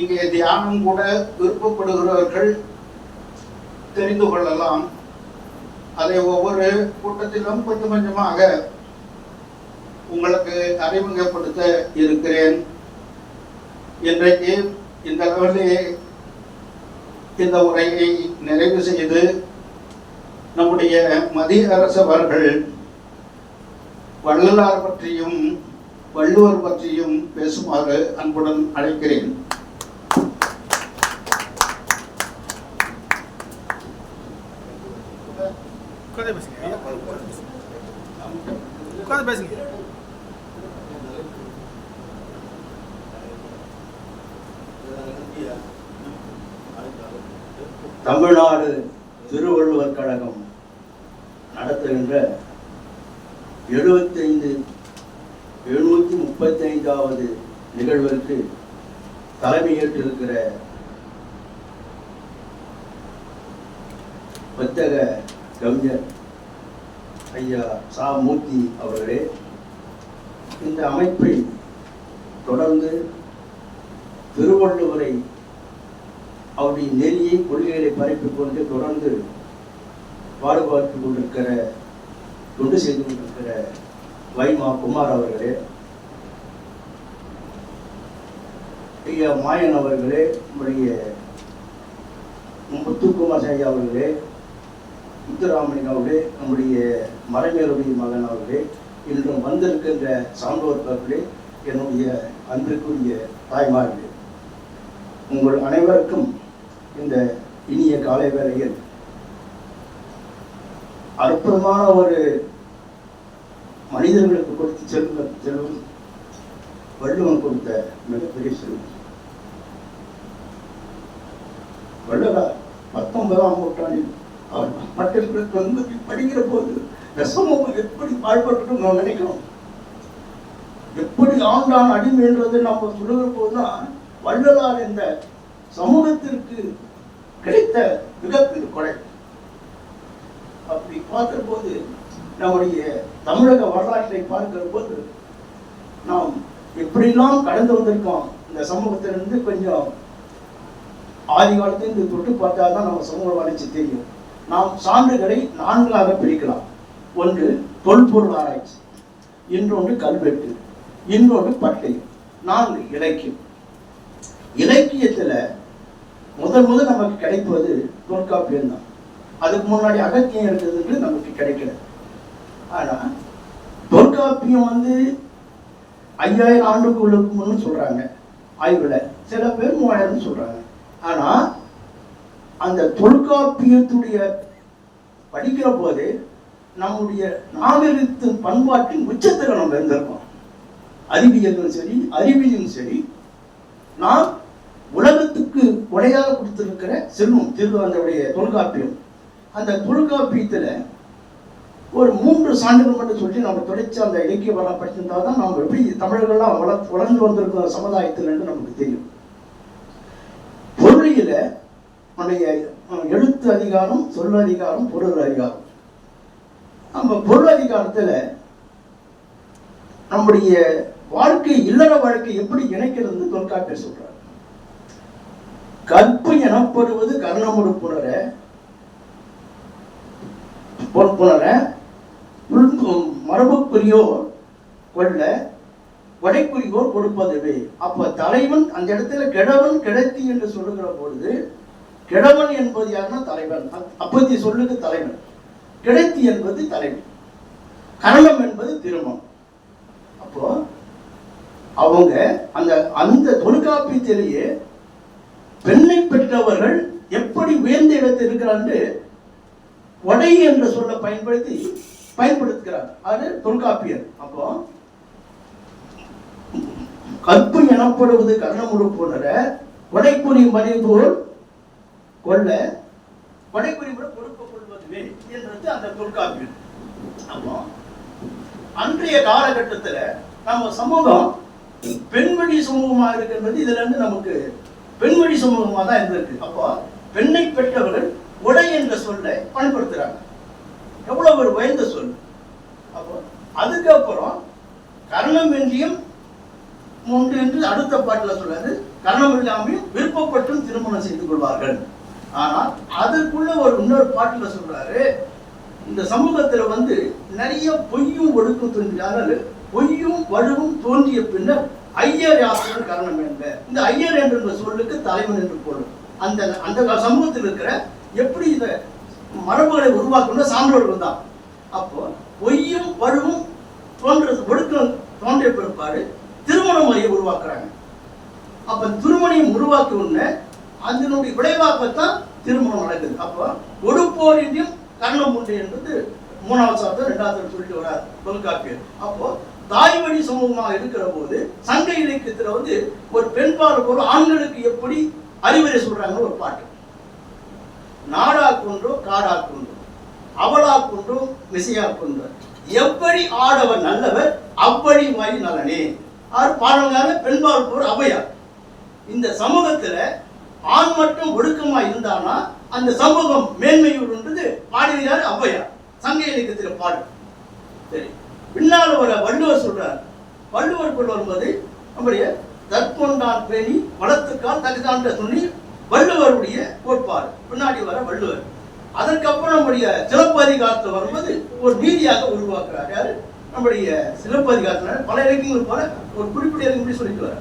இங்கே தியானம் கூட விருப்பப்படுகிறவர்கள் தெரிந்து கொள்ளலாம். அதை ஒவ்வொரு கூட்டத்திலும் கொஞ்சம் கொஞ்சமாக உங்களுக்கு அறிமுகப்படுத்த இருக்கிறேன். இன்றைக்கு இந்த அளவிலே இந்த உரையை நிறைவு செய்து நம்முடைய மத்திய அரசு அவர்கள் வள்ளலார் பற்றியும் வள்ளுவர் பற்றியும் பேசுமாறு அன்புடன் அழைக்கிறேன். தமிழ்நாடு திருவள்ளுவர் கழகம் நடத்துகின்ற 735வது நிகழ்விற்கு தலைமையேற்றிருக்கிற புத்தக கவிஞர் ஐயா சா மூர்த்தி அவர்களே, இந்த அமைப்பை தொடர்ந்து திருவள்ளுவரை அவருடைய நெறியை கொள்கைகளை பரப்பிக் கொண்டு தொடர்ந்து பாடுபாட்டு கொண்டிருக்கிற தொண்டு செய்து கொண்டிருக்கிற வைமா குமார் அவர்களே, ஐயா மாயன் அவர்களே, நம்முடைய முத்துக்குமார் ஐயா அவர்களே, முத்துராமலிங்க அவர்களே, நம்முடைய மறைமேலுடைய மகன் அவர்களே, இன்றும் வந்திருக்கின்ற சான்றோர்களே, என்னுடைய அன்பிற்குரிய தாய்மார்களே, உங்கள் அனைவருக்கும் இந்த இனிய காலை வேளையில் அற்புதமான ஒரு மனிதர்களுக்கு கொடுத்து செல்வம் வள்ளுவன் கொடுத்த மிகப்பெரிய செல்வம். வள்ளலார் 19ஆம் நூற்றாண்டில் அவர் மக்களுக்கு வந்து படிக்கிற போது இந்த சமூகம் எப்படி பாழ்பட்டு நாம் நினைக்கிறோம், எப்படி ஆண்டான் அடிமைன்றது நம்ம சொல்லுகிற போதுதான் வள்ளலார் இந்த சமூகத்திற்கு கிடைத்த மிகப்பெரிய கொடை. அப்படி பார்க்கிற போது நம்முடைய தமிழக வரலாற்றை பார்க்கிற போது நாம் எப்படிலாம் கடந்து வந்திருக்கோம். இந்த சமூகத்திலிருந்து கொஞ்சம் ஆதி காலத்திலிருந்து தொட்டு பார்த்தால்தான் நம்ம சமூக வளர்ச்சி தெரியும். நாம் சான்றுகளை 4ஆக பிரிக்கலாம். ஒன்று தொல்பொருள் ஆராய்ச்சி, இன்னொன்று கல்வெட்டு, இன்னொன்று பட்டை, 4 இலக்கியம். இலக்கியத்துல முதல் நமக்கு கிடைப்பது தொல்காப்பியம் தான். அதுக்கு முன்னாடி அகத்தியம் இருக்கிறது நமக்கு கிடைக்கல. ஆனா தொல்காப்பியம் 5000 ஆண்டுகளுக்கு முன்னு சொல்றாங்க ஆய்வுல, சில பேர் 3000 சொல்றாங்க. ஆனா அந்த தொல்காப்பியத்துடைய படிக்கிற போது நம்முடைய நாகரிகத்தின் பண்பாட்டின் உச்சத்தில் நம்ம இருந்திருக்கோம். அறிவியலும் சரி, அறிவியலும் சரி, நாம் உலகத்துக்கு கொடையாக கொடுத்திருக்கிற செல்வம் அந்த தொல்காப்பியம். அந்த தொல்காப்பியத்துல ஒரு 3 சான்றுகள் மட்டும் சொல்லி நம்ம தொடர்ச்சி அந்த இலக்கிய வரலாறு படிச்சிருந்தா தான் நம்ம எப்படி தமிழர்கள்லாம் வளர்ந்து வந்திருக்கிற சமுதாயத்தில் என்று நமக்கு தெரியும். பொருளியல எழுத்து அதிகாரம், சொல் அதிகாரம், பொருள் அதிகாரம். நம்ம பொருள் அதிகாரத்துல நம்முடைய வாழ்க்கை, இல்லற வாழ்க்கை எப்படி இணைக்கிறது தொல்காப்பியர் சொல்றார். கற்பு எனப்படுவது கர்ணமுடு புணர மரபுக்குரியோர் கொள்ள கொடைக்குரியோர் கொடுப்பதுவே. அப்ப தலைவன் அந்த இடத்துல கிழவன் கிழத்தி என்று சொல்லுகிற பொழுது கிழவன் என்பது யாருன்னா தலைவன், அப்பத்தி சொல்லுக்கு தலைவன். கிழத்தி என்பது தலைவன், கரணம் என்பது திருமணம். அப்போ அவங்க அந்த தொல்காப்பியத்திலேயே பெண்ணை பெற்றவர்கள் எப்படி உயர்ந்த இடத்தில் இருக்கிறான்னு கொடை என்ற சொல்ல பயன்படுத்துகிறார். அது தொல்காப்பியர். அப்போ கற்பு எனப்படுவது கர்ணமுடு போன்ற கொடைக்குறி மணிபோல் கொள்ள கொடைக்குறி கொடுக்க கொள்வதுவே என்றது அந்த தொல்காப்பியர். அப்போ அன்றைய காலகட்டத்தில் நம்ம சமூகம் பெண்மணி சமூகமா இருக்கின்றது இதுல இருந்து நமக்கு பெண்மொழி சமூகமாக தான் இருந்திருக்கு. அப்போ பெண்ணை பெற்றவர்கள் உடை என்ற சொல்லை பயன்படுத்துறாங்க. எவ்வளவு ஒரு உயர்ந்த சொல். அப்போ அதுக்கப்புறம் கர்ணமின்றியும் ஒன்று என்று அடுத்த பாட்டில் சொல்றாரு, கர்ணம் இல்லாமையும் விருப்பப்பட்டும் திருமணம் செய்து கொள்வார்கள். ஆனால் அதற்குள்ள ஒரு இன்னொரு பாட்டுல சொல்றாரு, இந்த சமூகத்துல வந்து நிறைய பொய்யும் ஒடுக்கும் தோன்றினால பொய்யும் வலுவும் தோன்றிய பின்னர் ஐயர் யாத்திரன் காரணம் என்ன. இந்த ஐயர் என்ற சொல்லுக்கு தலைவன் என்று பொருள். அந்த அந்த சமூகத்தில் இருக்கிற எப்படி இந்த மரபுகளை உருவாக்கணும் சான்றோர்கள் தான். அப்போ பொய்யும் வலுவும் ஒடுக்கம் தோன்றிய பிற்பாடு திருமண முறையை உருவாக்குறாங்க. அப்ப திருமணம் உருவாக்கி உடனே அதனுடைய விளைவாகத்தான் திருமணம் நடக்குது. அப்போ ஒடுப்போரின்றும் கர்ணம் உண்டு என்பது 3வது சாதம் 2வது சொல்லிட்டு வரார் தொல்காப்பியர். அப்போ தாய் வழி சமூகமாக இருக்கிற போது சங்க இலக்கியத்துல வந்து ஒரு பெண் பார்ப்போர் ஆண்களுக்கு எப்படி அறிவுரை சொல்றாங்க ஒரு பாட்டு. நாடா கொன்றோ காடா கொன்றோ அவளா கொன்றோ மிசையா கொன்றோ எப்படி ஆடவர் நல்லவர் அப்படி வாய் நலனே. ஆறு பாடங்காக பெண் பார்ப்போர் அவையார். இந்த சமூகத்துல ஆண் மட்டும் ஒடுக்கமா இருந்தானா அந்த சமூகம் மேன்மையுன்றது பாடுகிறார் ஔவையார் சங்க இலக்கியத்துல பாடு. சரி, பின்னால் வர வள்ளுவர் சொல்றார். வள்ளுவர் வரும்போது நம்முடைய தற்கொண்டான் பேணி வளத்துக்கால் தகுதான்ற சொல்லி வள்ளுவருடைய கோட்பாடு. பின்னாடி வர வள்ளுவர். அதற்கப்புறம் நம்முடைய சிலப்பதிகாரத்தில் வரும்போது ஒரு நீதியாக உருவாக்குறார். யாரு? நம்முடைய சிலப்பதிகாரத்துல பல இலக்கியங்கள் போல ஒரு குறிப்பிட்ட இலக்கியம் சொல்லிட்டு வர.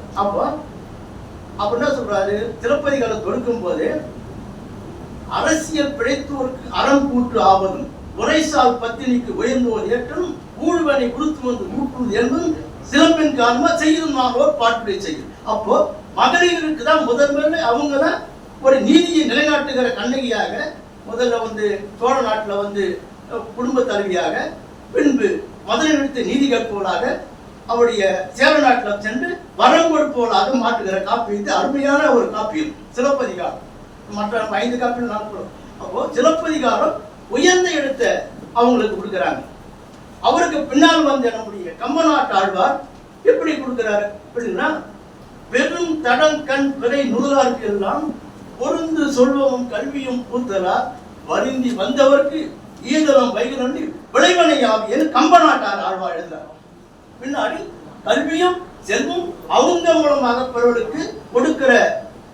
அப்ப என்ன சொல்றாரு, சிலப்பதிகாரம் தொடுக்கும் போது அரசியல் பிழைத்தோருக்கு அறம் கூற்று ஆவதும் உரைசால் பத்தினிக்கு உயர்ந்தோர் ஏற்றலும் ஊழ்வனை குறுத்து வந்து ஊற்றுவது என்பதும் சிலம்பின் காரணமா செய்யும் நாளோர் பாட்டுடைய செய்யும். அப்போ மகளிருக்கு தான் முதல்ல அவங்க தான் ஒரு நீதியை நிலைநாட்டுகிற கண்ணகியாக முதல்ல வந்து சோழ நாட்டுல வந்து குடும்ப தலைவியாக, பின்பு மதுரை எடுத்து நீதி கேட்பவளாக, அவருடைய சேர நாட்டில் சென்று வரம் கொடுப்பவளாக மாற்றுகிற காப்பியத்தை அருமையான ஒரு காப்பியம் சிலப்பதிகாரம். மற்ற 5 காப்பியம் நாட்களும். அப்போ சிலப்பதிகாரம் உயர்ந்த இடத்தை அவங்களுக்கு கொடுக்குறாங்க. அவருக்கு பின்னால் வந்த நம்முடைய கம்பநாட்டு ஆழ்வார் எப்படி கொடுக்கிறாரு அப்படின்னா, பெரும் தடங்கண் பிறை நூலாருக்கு எல்லாம் பொருந்து சொல்வமும் கல்வியும் பூத்தலா வருந்தி வந்தவருக்கு ஈதலம் வைகுண்டி விளைவனையாவியன்னு கம்பநாட்டார் ஆழ்வார் எழுதுறார். பின்னாடி கல்வியும் செல்வம் அவங்க மூலமாக பிறர்களுக்கு கொடுக்கிற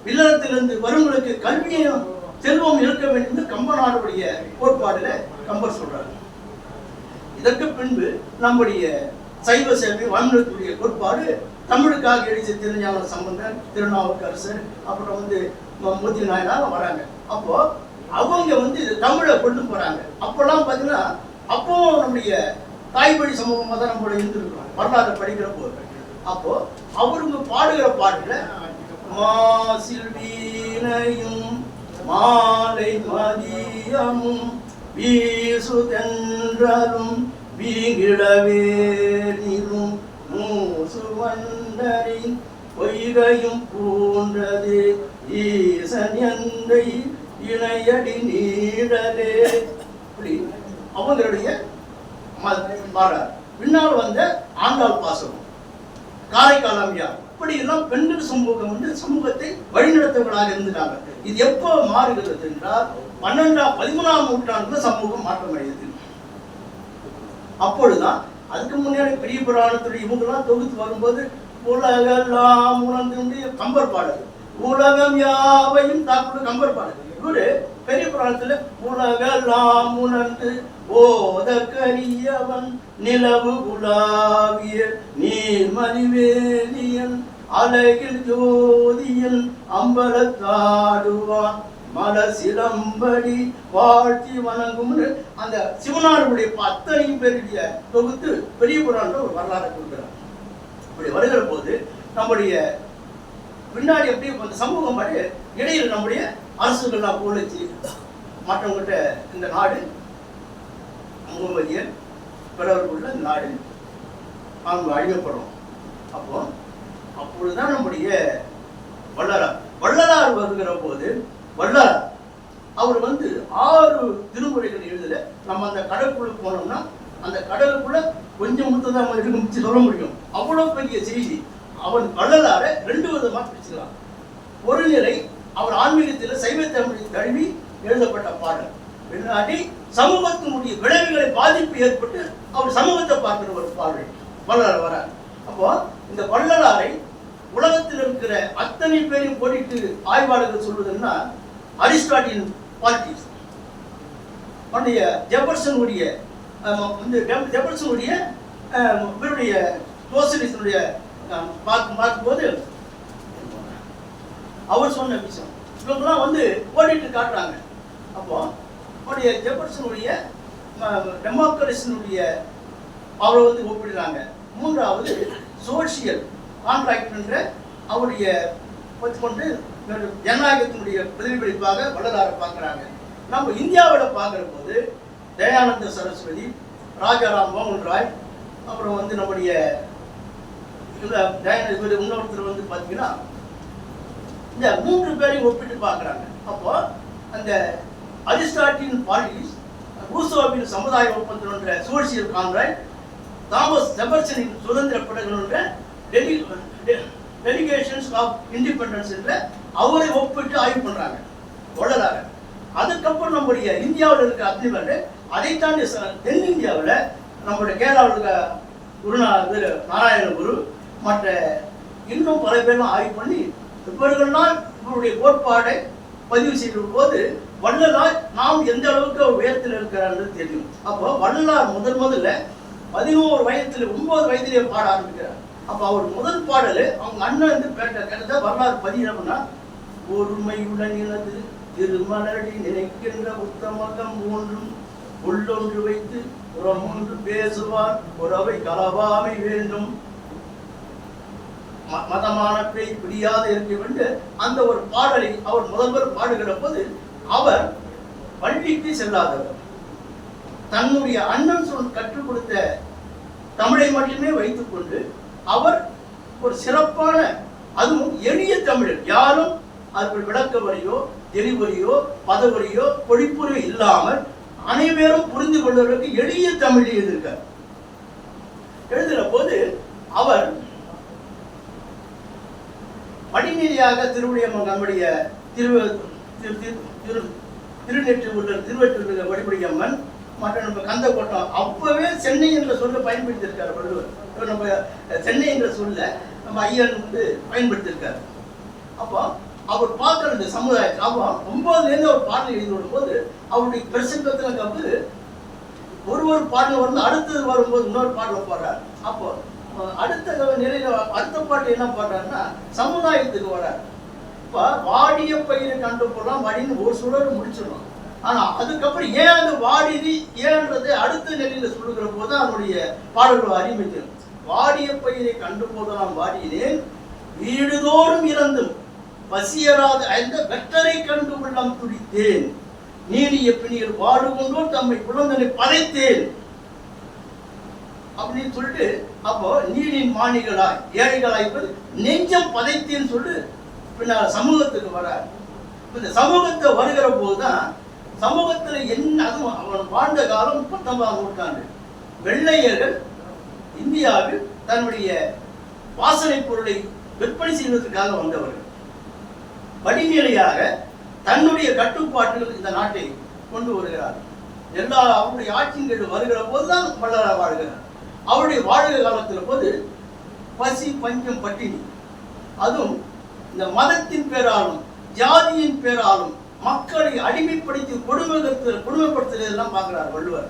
இல்லறத்திலிருந்து வருங்களுக்கு கல்வியையும் செல்வம் இருக்க வேண்டும் கம்பநாடுடைய கோட்பாடுல கம்பர் சொல்றாரு. இதற்கு பின்பு நம்முடைய சைவ சேவை வாழ்நிலத்துடைய கோட்பாடு தமிழுக்காக எழுதிய திருஞான சம்பந்தர், திருநாவுக்கரசர், அப்புறம் வந்து மூர்த்தி நாயனார் வராங்க. அப்போ அவங்க வந்து தமிழை கொண்டு போறாங்க. அப்பெல்லாம் பார்த்தீங்கன்னா அப்போ நம்முடைய தாய்மொழி சமூகமாக தான் நம்மளோட இருந்திருக்கிறோம் வரலாறு படிக்கிற போது. அப்போ அவருங்க பாடுகிற பாட்டுல மாசில் வீணையும் மாலை மதியமும் வீசுதென்றலும் வீங்கிடவேலும் மூசு வண்டரின் பொய்கையும் பூண்டது ஈசன் எந்தை இணையடி நீடலே. அவங்களுடைய பின்னால் வந்த ஆண்டாள் பாசனம், காரைக்கால் அம்மையார், இப்படி எல்லாம் பெண்கள் சமூகம் வந்து சமூகத்தை வழிநடத்தவர்களாக இருந்துட்டாங்க. இது எப்போ மாறுகிறது என்றால் 13ஆம் நூற்றாண்டுல சமூகம் மாற்றமடைகிறது. அப்பொழுதுதான் அதுக்கு முன்னாடி பெரிய புராணத்துடைய இவங்கெல்லாம் தொகுத்து வரும்போது உலகெல்லாம் உணர்ந்து கம்பர் பாடல், உலகம் யாவையும் தாக்குள்ள கம்பர் பாடல். இவரு பெரிய புராணத்துல உலகெல்லாம் உணர்ந்து ஓதக்கரியவன் நிலவு உலாவிய நீர்மதிவேலியன் அழகில் ஜோதியன் அம்பலத்தாடுவான் மல சிலம்படி வாழ்த்தி வணங்கும் அந்த சிவனாருடைய அத்தனையும் பேருடைய தொகுத்து பெரிய புராணம் ஒரு வரலாறு கொடுக்கிறார். இப்படி வருகிற போது நம்முடைய பின்னாடி எப்படி அந்த சமூகம் மாதிரி இடையில் நம்முடைய அரசுகள்லாம் போலச்சு மற்றவங்கிட்ட இந்த நாடு முகமதியர் பிறவர்களுள்ள நாடு அவங்க அழிக்கப்படும். அப்பொழுதுதான் நம்முடைய வள்ளலார் வருகிற போது வள்ளலார் அவர் வந்து 6 திருமுறைகள் எழுதல. நம்ம அந்த கடலுக்குள்ள போனோம்னா அந்த கடலுக்குள்ள கொஞ்சம் முத்ததான் இருக்க சொல்ல முடியும். அவ்வளவு பெரிய செய்தி. அவன் வள்ளலார 2 விதமா பிரிச்சுக்கலாம். ஒரு நிலை அவர் ஆன்மீகத்தில் சைவ தமிழை தழுவி எழுதப்பட்ட பாடல். பின்னாடி சமூகத்தினுடைய விளைவுகளை பாதிப்பு ஏற்பட்டு அவர் சமூகத்தை பார்க்கிற ஒரு பாடல் வள்ளலார் வரார். அப்போ இந்த வள்ளலாரை உலகத்தில் இருக்கிற அத்தனை பேரையும் போட்டிட்டு ஆய்வாளர்கள் சொல்வதுன்னா அரிஸ்டாட்டில் பாலிட்டிக்ஸ் ஜெபர்சனுடைய ஜெபர்சனுடைய இவருடைய சோசியலிஸ்டுடைய பார்க்கும்போது அவர் சொன்ன விஷயம் இவங்கெல்லாம் ஓடிட்டு காட்டுறாங்க. அப்போ அவருடைய ஜெபர்சனுடைய டெமோக்ரஸினுடைய அவரை ஒப்பிடுறாங்க. மூன்றாவது சோசியல் கான்ட்ராக்ட் என்ற அவருடைய வச்சுக்கொண்டு ஜனநாயகத்தினுடைய பிரதிபலிப்பாக வள்ளலாரை பார்க்குறாங்க. நம்ம இந்தியாவில் பார்க்குற போது தயானந்த சரஸ்வதி, ராஜாராம் மோகன் ராய், அப்புறம் நம்முடைய இன்னொருத்தர் பார்த்தீங்கன்னா இந்த 3 பேரையும் ஒப்பிட்டு பார்க்குறாங்க. அப்போ அந்த அரிஸ்டாட்டில் பாலிடிக்ஸ், ரூசோவின் சமுதாய ஒப்பந்தம் என்ற சோசியல் கான்ட்ராக்ட், தாமஸ் ஜெபர்சனின் சுதந்திர படங்கள் என்ற டெலிகேஷன்ஸ் ஆஃப் இண்டிபெண்டன்ஸ் என்ற அவரை ஒப்பிட்டு ஆய்வு பண்றாங்க வள்ளலார். அதுக்கப்புறம் நம்முடைய இந்தியாவில் இருக்கிற அத்தனை அதை தாண்டி தென்னிந்தியாவில் நம்முடைய கேரளாவில் இருக்க குருநாதர் நாராயண குரு மற்ற இன்னும் பல பேரும் ஆய்வு பண்ணி இவர்கள்னால் இவருடைய கோட்பாடை பதிவு செய்த போது வள்ளலார் நாம் எந்த அளவுக்கு உயரத்தில் இருக்கிறார் தெரியும். அப்போ வள்ளலார் முதல்ல 11 வயதில் 9 வயதிலே பாட ஆரம்பிக்கிறார். அப்ப அவர் முதல் பாடல் அவங்க அண்ணன் கேட்டத வரலாறு பதினா ஒருமையுடன் இனது திருமலடி நினைக்கின்ற உத்தமகம் ஒன்றும் உள்ளொன்று வைத்து புறமொன்று பேசுவார் உறவை கலவாமை வேண்டும் மதமான பேய் பிரியாத இருக்க வேண்டும். அந்த ஒரு பாடலை அவர் முதல்வர் பாடுகிற போது அவர் பள்ளிக்கு செல்லாதவர், தன்னுடைய அண்ணன் கற்றுக் கொடுத்த தமிழை மட்டுமே வைத்துக் கொண்டு அவர் ஒரு சிறப்பான, அதுவும் எளிய தமிழர், யாரும் அதற்கு விளக்க வரியோ தெளிவரியோ பதவரியோ பொழிப்புரையோ இல்லாமல் அனைவரும் புரிந்து கொள்வதற்கு எளிய தமிழ் எழுதியிருக்கார். எழுதுகிற போது அவர் படிநிலையாக நம்முடைய திருவெற்றூர் வடிபடியம்மன் மற்றும் நம்ம கந்தக்கோட்டம் அப்பவே சென்னை என்ற சொல்ல பயன்படுத்தியிருக்காரு வள்ளுவர். நம்ம சென்னை என்ற சொல்ல நம்ம ஐயன் பயன்படுத்தியிருக்காரு. அப்போ அவர் பார்க்கிற இந்த சமுதாயத்தில் அப்போ 9லேருந்து அவர் பாடல் எழுதி வரும்போது அவருடைய பிரசங்கத்தில் ஒரு பாடல் அடுத்தது வரும்போது இன்னொரு பாடல் பாடுறார். அப்போ அடுத்த நிலையில அடுத்த பாட்டு என்ன பாடுறாருன்னா சமுதாயத்துக்கு வர்றார். இப்போ வாடிய பயிரை கண்டு போடலாம் வாடின்னு ஒரு சுழல் முடிச்சிடலாம். ஆனா அதுக்கப்புறம் ஏன் அது வாடிது ஏன்றது அடுத்த நிலையில சொல்லுகிற போது அதனுடைய பாடல்கள் அறிவிக்கும். வாடிய பயிரை கண்டு போதெல்லாம் வாடினேன் வீடுதோறும் இறந்தும் பசியராத அந்த வெற்றரை கண்டு உள்ளம் துடித்தேன் நீடிய பிணியில் வாடு கொண்டோ தம்மை குழந்தனை பதைத்தேன் அப்படின்னு சொல்லிட்டு அப்போ நீரின் மாணிகளாய் ஏழைகளாய் நெஞ்சம் பதைத்தேன்னு சொல்லி பின்னால் சமூகத்துக்கு வரார். இந்த சமூகத்தை வருகிற போதுதான் சமூகத்துல என்ன, அதுவும் அவன் வாழ்ந்த காலம் 19ஆம் நூற்றாண்டு. வெள்ளையர்கள் இந்தியாவில் தன்னுடைய வாசனை பொருளை விற்பனை செய்வதற்காக வந்தவர்கள் படிநிலையாக தன்னுடைய கட்டுப்பாட்டுகள் இந்த நாட்டை கொண்டு வருகிறார். எல்லா அவருடைய ஆட்சிகள் வருகிற போதுதான் வள்ளலார் வாழ்கிறார். அவருடைய வாழ்கிற காலத்தில் போது பசி பஞ்சம் பட்டினி, அதுவும் இந்த மதத்தின் பேராலும் ஜாதியின் பேராலும் மக்களை அடிமைப்படுத்தி கொடுமைப்படுத்துறதெல்லாம் பார்க்கிறார் வள்ளுவர்.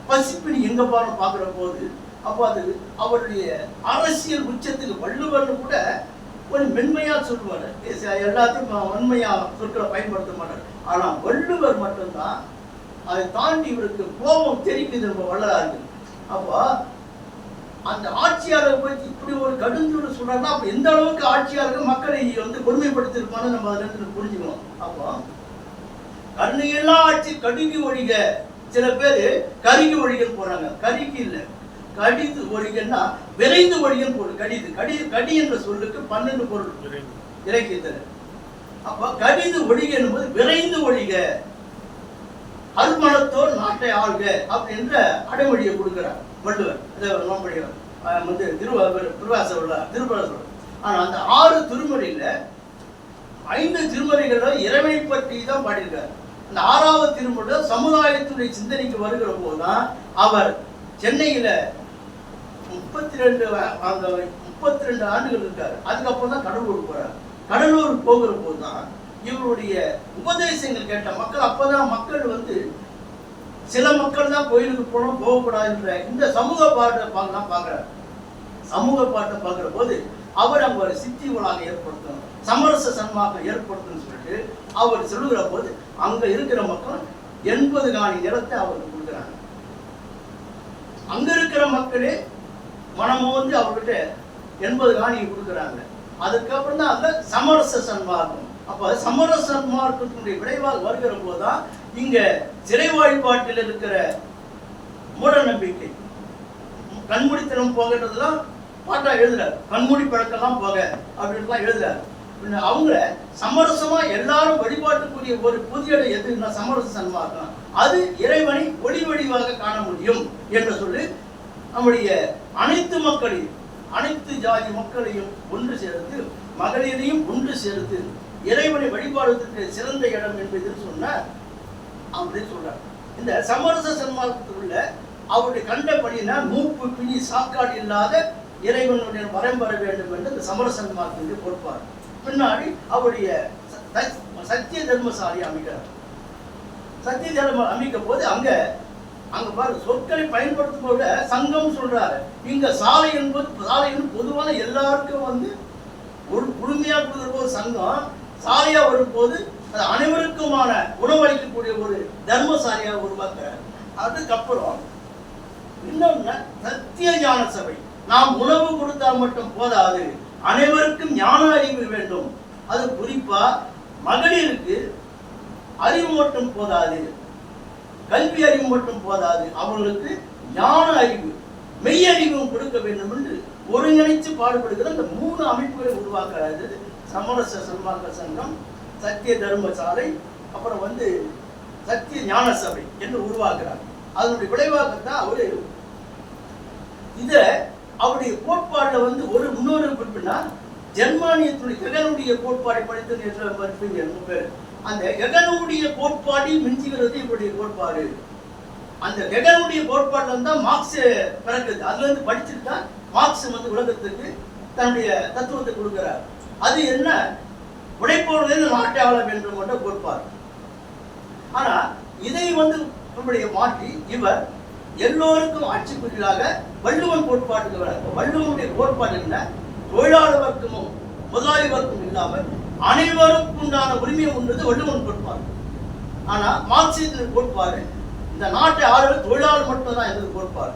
பசிப்பினி எங்க பார்க்கிற போது அப்போ அது அவருடைய அரசியல் உச்சத்துக்கு வள்ளுவர்னு கூட ஒரு மென்மையா சொல்லுவார். எல்லாத்தையும் வன்மையா சொற்களை பயன்படுத்த மாட்டார். ஆனா வள்ளுவர் மட்டும்தான் அதை தாண்டி இவருக்கு கோபம் தெரிக்குது நம்ம வள்ளலாருக்கு. அப்போ அந்த ஆட்சியாளர் போய் இப்படி ஒரு கடுஞ்சொல் சொல்றாருன்னா அப்ப எந்த அளவுக்கு ஆட்சியாளர்கள் மக்களை கொடுமைப்படுத்திருப்பான்னு நம்ம அதுல இருந்து புரிஞ்சுக்கணும். அப்போ கண்ணையெல்லாம் ஆட்சி கடுகி ஒழிக, சில பேரு கருகி ஒழிகன்னு போறாங்க. கருகி இல்ல, கடிது ஒழிகன்னா விரைந்து ஒழிகன்னு போடு. கடி என்ற சொல்லுக்கு 12 பொருள் இலக்கியத்தில். அப்ப கடிது ஒழிக என்பது விரைந்து ஒழிக, அல்மனத்தோர் நாட்டை ஆள்க அப்படின்ற அடைமொழியை கொடுக்கிறார் வள்ளுவர். நம்முடைய திருவாச. ஆனா அந்த 6 திருமுறையில 5 திருமுறைகளில் இறைவனை பற்றி தான் பாடியிருக்கார். இந்த 6வது திருமுறை சமுதாயத்துடைய சிந்தனைக்கு வருகிற போதுதான் அவர் சென்னையில 32 ஆண்டுகள் இருக்காரு. அதுக்கப்புறம் தான் கடலூர் போறார். கடலூர் போகிற போதுதான் இவருடைய உபதேசங்கள் கேட்ட மக்கள், அப்பதான் மக்கள் வந்து சில மக்கள் தான் கோயிலுக்கு போகணும் போகக்கூடாதுன்ற இந்த சமூக பாட்டை பார்க்குறாரு. சமூக பாட்டை பார்க்குற போது அவர் அங்க ஒரு சித்தி உலாக ஏற்படுத்தணும், சமரச சன்மார்க்கம் ஏற்படுத்தணும்னு சொல்லிட்டு அவர் சொல்லுகிற போது அங்க இருக்கிற மக்கள் 80 காணி நிலத்தை அவருக்கு கொடுக்குறாங்க. அங்க இருக்கிற மக்களே மனமும் வந்து அவர்கிட்ட 80 காணியை கொடுக்குறாங்க. அதுக்கப்புறம் தான் அந்த சமரச சன்மார்க்கம். அப்ப சமரச சன்மார்க்கத்தினுடைய விளைவாக வருகிற போதுதான் இங்க சிறை வழிபாட்டில் இருக்கிற மூட நம்பிக்கை, கண்மூடித்தனம் போகிறதுலாம் பாட்டா எழுதுறாரு. கண்மூடி பழக்கெல்லாம் போக அப்படின்லாம் எழுதுறாரு. அவங்க சமரசமா எல்லாரும் வழிபாட்டுக்குரிய ஒரு புதிய எதுன்னா சமரச சன்மார்க்கம். அது இறைவனை ஒளி வடிவாக காண முடியும் என்று சொல்லி நம்முடைய அனைத்து மக்களையும், அனைத்து ஜாதி மக்களையும் ஒன்று சேர்த்து, மகளிரையும் ஒன்று சேர்த்து இறைவனை வழிபாடுவதற்கு சிறந்த இடம் என்பது சொன்ன அப்படின்னு சொல்றார். இந்த சமரச சன்மார்க்கத்துக்குள்ள அவருடைய கண்டபடினா மூப்பு பிணி சாக்காடு இல்லாத இறைவனுடைய வரம் பெற வேண்டும் என்று இந்த சமரச சன்மார்க்கத்தை கொடுப்பார். பின்னாடி அவருடைய சத்திய தர்மசாலை அமைக்கிறார். சத்திய தர்மம் அமைக்கும் போது அங்க பாரு சொற்களை பயன்படுத்தும் போது சங்கம் சொல்றாரு. இங்க சாலை என்பது பொதுவான எல்லாருக்கும் வந்து ஒரு குழுமையா கொடுக்கிற ஒரு சங்கம் சாலையா வரும்போது அது அனைவருக்குமான உணவளிக்கக்கூடிய ஒரு தர்மசாலையா உருவாக்குறாரு. அதுக்கப்புறம் இன்னொன்னு சத்திய ஞான சபை. நாம் உணவு கொடுத்தால் மட்டும் போதாது, அனைவருக்கும் ஞான அறிவு வேண்டும். அது குறிப்பா மகளிருக்கு அறிவு மட்டும் போதாது, கல்வி அறிவு மட்டும் போதாது, அவர்களுக்கு ஞான அறிவு மெய்யறிவும் கொடுக்க வேண்டும் என்று ஒருங்கிணைத்து பாடுபடுகிற இந்த 3 அமைப்புகளை உருவாக்குறது சமரச சன்மார்க்க சங்கம், சத்திய தர்மசாலை, அப்புறம் வந்து சத்திய ஞான சபை என்று உருவாக்குறார். அதனுடைய விளைவாகத்தான் அவரு இத அவருடைய கோட்பாடுல வந்து இன்னொரு குறிப்பிட்டா ஜெர்மானியத்துடைய ஹெகனுடைய கோட்பாடை படித்து பேர். அந்த ஹெகனுடைய கோட்பாடு மிஞ்சுகிறது இவருடைய கோட்பாடு. அந்த ஹெகனுடைய கோட்பாடுல இருந்தா மார்க்ஸ் பிறகுது. அதுல இருந்து படிச்சுட்டு தான் மார்க்ஸ் வந்து உலகத்துக்கு தன்னுடைய தத்துவத்தை கொடுக்கிறார். அது என்ன, உழைப்பவர்களே நாட்டை ஆள வேண்டும் என்ற கோட்பாடு. ஆனா இதை வந்து நம்முடைய மாற்றி இவர் எல்லோருக்கும் ஆட்சிக்குரியலாக வள்ளுவன் கோட்பாட்டுக்கு வர. வள்ளுவனுடைய கோட்பாடு என்ன, தொழிலாளர் வர்க்கமும் முதலாளி வர்க்கம் இல்லாமல் அனைவருக்கும் உண்டான உரிமை உண்டது வள்ளுவன் கோட்பாடு. ஆனா மார்க்சியத்தின் கோட்பாடு இந்த நாட்டை ஆளுநர் தொழிலாளர் மட்டும் தான் எனது கோட்பாடு.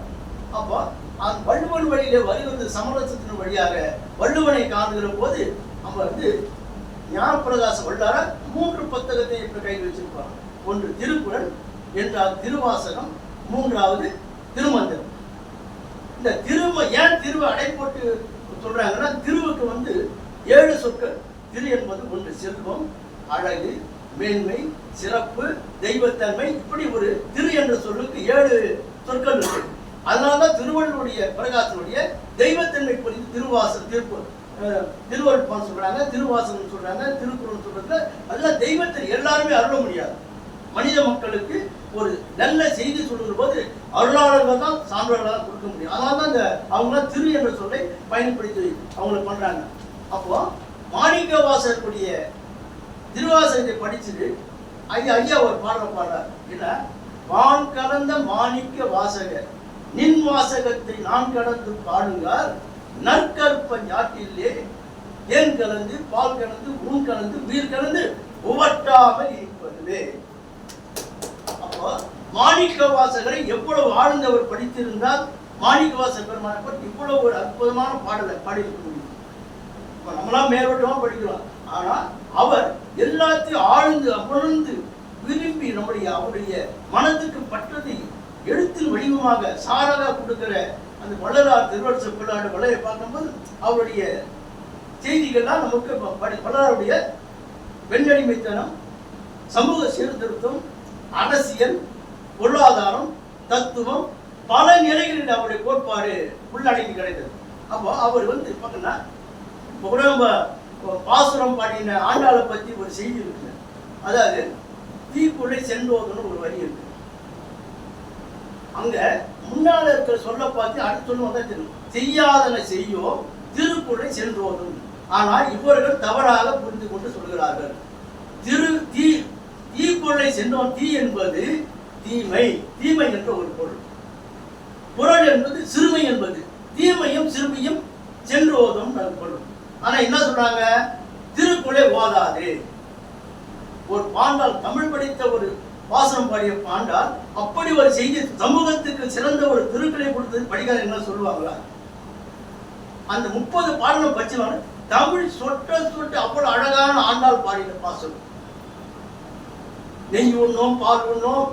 அப்போ அந்த வள்ளுவன் வழியிலே வருகிறது சமரசத்தின் வழியாக வள்ளுவனை காணுகிற போது நம்ம வந்து ஞானப்பிரகாச வல்லார 3 புத்தகத்தை இப்ப கையில் வச்சிருப்பாங்க. ஒன்று திருக்குறள், என்றால் திருவாசகம், 3வது திருமந்திரம். இந்த ஏன் திருவை அடைப்போட்டு சொல்றாங்கன்னா, திருவுக்கு வந்து 7 சொற்கள். திரு என்பது ஒன்று செல்வம், அழகு, மேன்மை, சிறப்பு, தெய்வத்தன்மை. இப்படி ஒரு திரு என்ற சொல்லுக்கு 7 சொற்கள் இருக்கு. அதனாலதான் திருவள்ளுடைய பிரகாசனுடைய தெய்வத்தன்மை குறித்து திருவள்ளுவர் சொல்றாங்க, திருவாசகம் சொல்றாங்க, திருக்குறள் சொல்றாங்க. அதெல்லாம் தெய்வத்தை எல்லாருமே அருள முடியாது. மனித மக்களுக்கு ஒரு நல்ல செய்தி சொல்லுகிற போது அருளாளர்கள் தான் சான்றோர்களாக கொடுக்க முடியும். அதனால தான் இந்த அவங்களாம் திரு என்ற சொல்லை பயன்படுத்தி அவங்களை பண்றாங்க. அப்போ மாணிக்க வாசகருடைய திருவாசகத்தை படிச்சுட்டு ஐயா ஒரு பாடுறார். என்ன, வான் கலந்த மாணிக்க வாசகர் நின் வாசகத்தை நான் கடந்து பாடுங்கார், நற்கற்ப ஞாட்டிலே ஏன் கலந்து பால் கலந்து ஊன் கலந்து உயிர் கலந்து உவட்டாமல் இருப்பதுவே. அப்போ மாணிக்க வாசகரை எவ்வளவு ஆழ்ந்தவர் படித்திருந்தால் மாணிக்க வாசகர் பெருமானை பற்றி இவ்வளவு ஒரு அற்புதமான பாடலை பாடியிருக்க முடியும். நம்மளாம் மேலோட்டமா படிக்கலாம். ஆனா அவர் எல்லாத்தையும் ஆழ்ந்து அமர்ந்து விரும்பி அவருடைய மனதுக்கு பற்றதை எழுத்தில் வடிவமாக சாராக கொடுக்கிற அந்த வள்ளலார் திருவள்ளுவ பிள்ளாடு வளையை பார்க்கும்போது அவருடைய செய்திகள்லாம் நமக்கு வள்ளலாருடைய பெண்ணடிமைத்தனம், சமூக சீர்திருத்தம், அரசியல், பொருளாதாரம், தத்துவம், பல நிலைகளில் அவருடைய கோட்பாடு உள்ளடங்கி கிடைத்தது. அப்போ அவர் வந்து பார்த்தீங்கன்னா பாசுரம் பாடின ஆண்டாளை பத்தி ஒரு செய்தி இருக்கு. அதாவது தீக்குள்ளே சென்றோதுன்னு ஒரு வரி இருக்கு. அங்க முன்னால இருக்கிற சொல்ல பார்த்து அடுத்த சொல்ல வந்தா தெரியும். செய்யாதன செய்யோ திருக்குள்ளே சென்றோதும். ஆனால் இவர்கள் தவறாக புரிந்து கொண்டு சொல்கிறார்கள். தீக்குள்ளே சென்றோம். தீ என்பது தீமை, தீமை என்ற ஒரு பொருள். குறள் என்பது சிறுமை என்பது. தீமையும் சிறுமையும் சென்று ஓதும் பொருள். ஆனா என்ன சொல்றாங்க? திருக்குள்ளே ஓதாது. ஒரு பாண்டால், தமிழ் படித்த ஒரு வாசனம் பாடிய பாண்டால் அப்படி ஒரு செய்தி சமூகத்துக்கு சிறந்த ஒரு திருக்குறளை கொடுத்தது படிக்காத என்ன சொல்லுவாங்களா? அந்த 30 பாடலும் பச்சுவாங்க. தமிழ் சொட்ட சொட்டு அவ்வளவு அழகான ஆண்டாள் பாடின பாசனம். நெய் உண்ணோம் பால் உண்ணோம்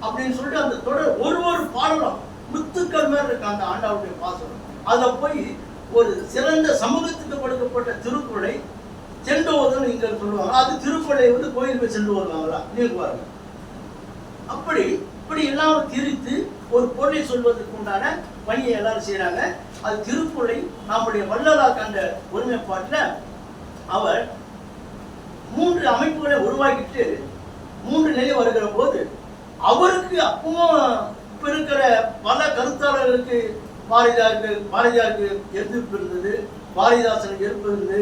அப்படின்னு சொல்லிட்டு அந்த தொடர் ஒரு பாடலும் முத்துக்கள் மேல இருக்க அந்த ஆண்டாளுடைய பாசனம். அதை போய் ஒரு சிறந்த சமூகத்துக்கு கொடுக்கப்பட்ட திருக்குறளை சென்று ஓதுன்னு இங்க சொல்லுவாங்க. அது திருக்குறளை வந்து கோயிலுக்கு சென்று வருவாங்களா? நீக்குவாங்க. அப்படி இப்படி எல்லாம் திரித்து ஒரு பொருளை சொல்வதற்கு உண்டான பணியை எல்லாரும் செய்யறாங்க. அது திருக்குறளை நம்முடைய வள்ளலார் கண்ட ஒருமைப்பாட்டில் அவர் 3 அமைப்புகளை உருவாக்கிட்டு 3 நிலை வருகிற போது அவருக்கு அப்பவும் இப்ப இருக்கிற பல கருத்தாளர்களுக்கு பாரதியாருக்கு எதிர்ப்பு இருந்தது, பாரதிதாசனுக்கு எதிர்ப்பு இருந்தது,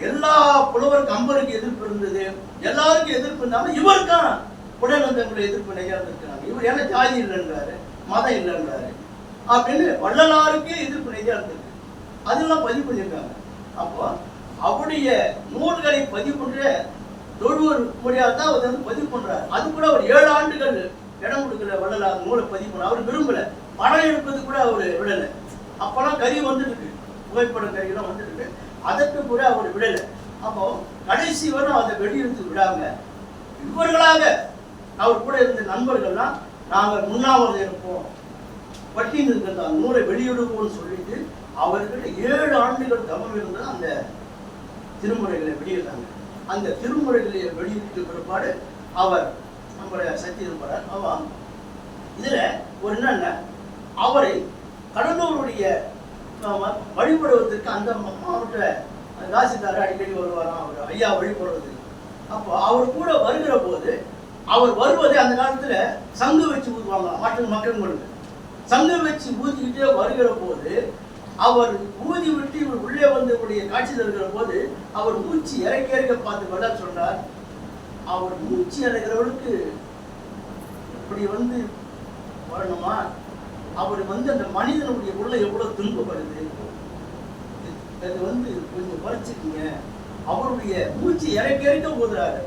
எல்லா புலவருக்கு அம்பருக்கு எதிர்ப்பு இருந்தது, எல்லாருக்கும் எதிர்ப்பு இருந்தாலும் இவருக்கான புலநந்தங்களை எதிர்ப்பு நெய்யாந்திருக்கிறாங்க. இவர் ஏன்னா ஜாதி இல்லைன்றாரு, மதம் இல்லைன்றாரு அப்படின்னு வள்ளலாருக்கே எதிர்ப்பு நெய்யா இருந்திருக்கு. அதெல்லாம் பதிவு பண்ணியிருக்காங்க. அப்போ அவருடைய நூல்களை பதிவு பண்ற தொழுவர் முறையாக தான் அவர் வந்து பதிவு பண்றாரு. அது கூட அவர் 7 ஆண்டுகள் இடம் கொடுக்கல. வள்ளலார் நூலை பதிவு பண்ண அவர் விரும்பல. படம் எடுப்பது கூட அவர் விடலை. அப்பெல்லாம் கறி வந்துட்டு இருக்கு, புகைப்படம் கறியெல்லாம் வந்துட்டு இருக்கு. அதற்கு கூட அவர் விடலை. அப்போ கடைசி வரை அதை வெளியிட்டு விடாம இவர்களாக அவர் கூட இருந்த நண்பர்கள்லாம் நாங்கள் முன்னாவது இருப்போம், பட்டியல் இருக்கிற நூலை வெளியிடுவோம்னு சொல்லிட்டு அவர்கிட்ட 7 ஆண்டுகள் தவம் இருந்தது அந்த திருமுறைகளை வெளியிட்டாங்க. அந்த திருமுறைகளை வெளியிட்டு பிற்பாடு அவர் நம்முடைய சத்தியன்பரார் அவன் இதுல ஒரு என்னன்னா அவரை கடலூருடைய வழிபடுவதற்கு அந்த மாவட்ட தாசில்தார் அடிக்கடி வருவாராம். அவர் ஐயா வழிபடுவதற்கு. அப்போ அவர் கூட வருகிற போது அவர் வருவதை அந்த காலத்துல சங்கு வச்சு ஊதுவாங்க. மற்ற மக்களுக்கு சங்கு வச்சு ஊதிக்கிட்டே வருகிற போது அவர் ஊதி விட்டு இவர் உள்ளே வந்து காட்சி தருகிற போது அவர் மூச்சு இறக்க பார்த்து வளர் சொன்னார். அவர் மூச்சு இறக்கிறவருக்கு இப்படி வந்து வரணுமா? அவர் வந்து அந்த மனிதனுடைய உள்ள எவ்வளவு துன்பப்படுது, அது வந்து கொஞ்சம் குறைச்சிக்கீங்க. அவருடைய மூச்சு இறக்க போதுறாரு.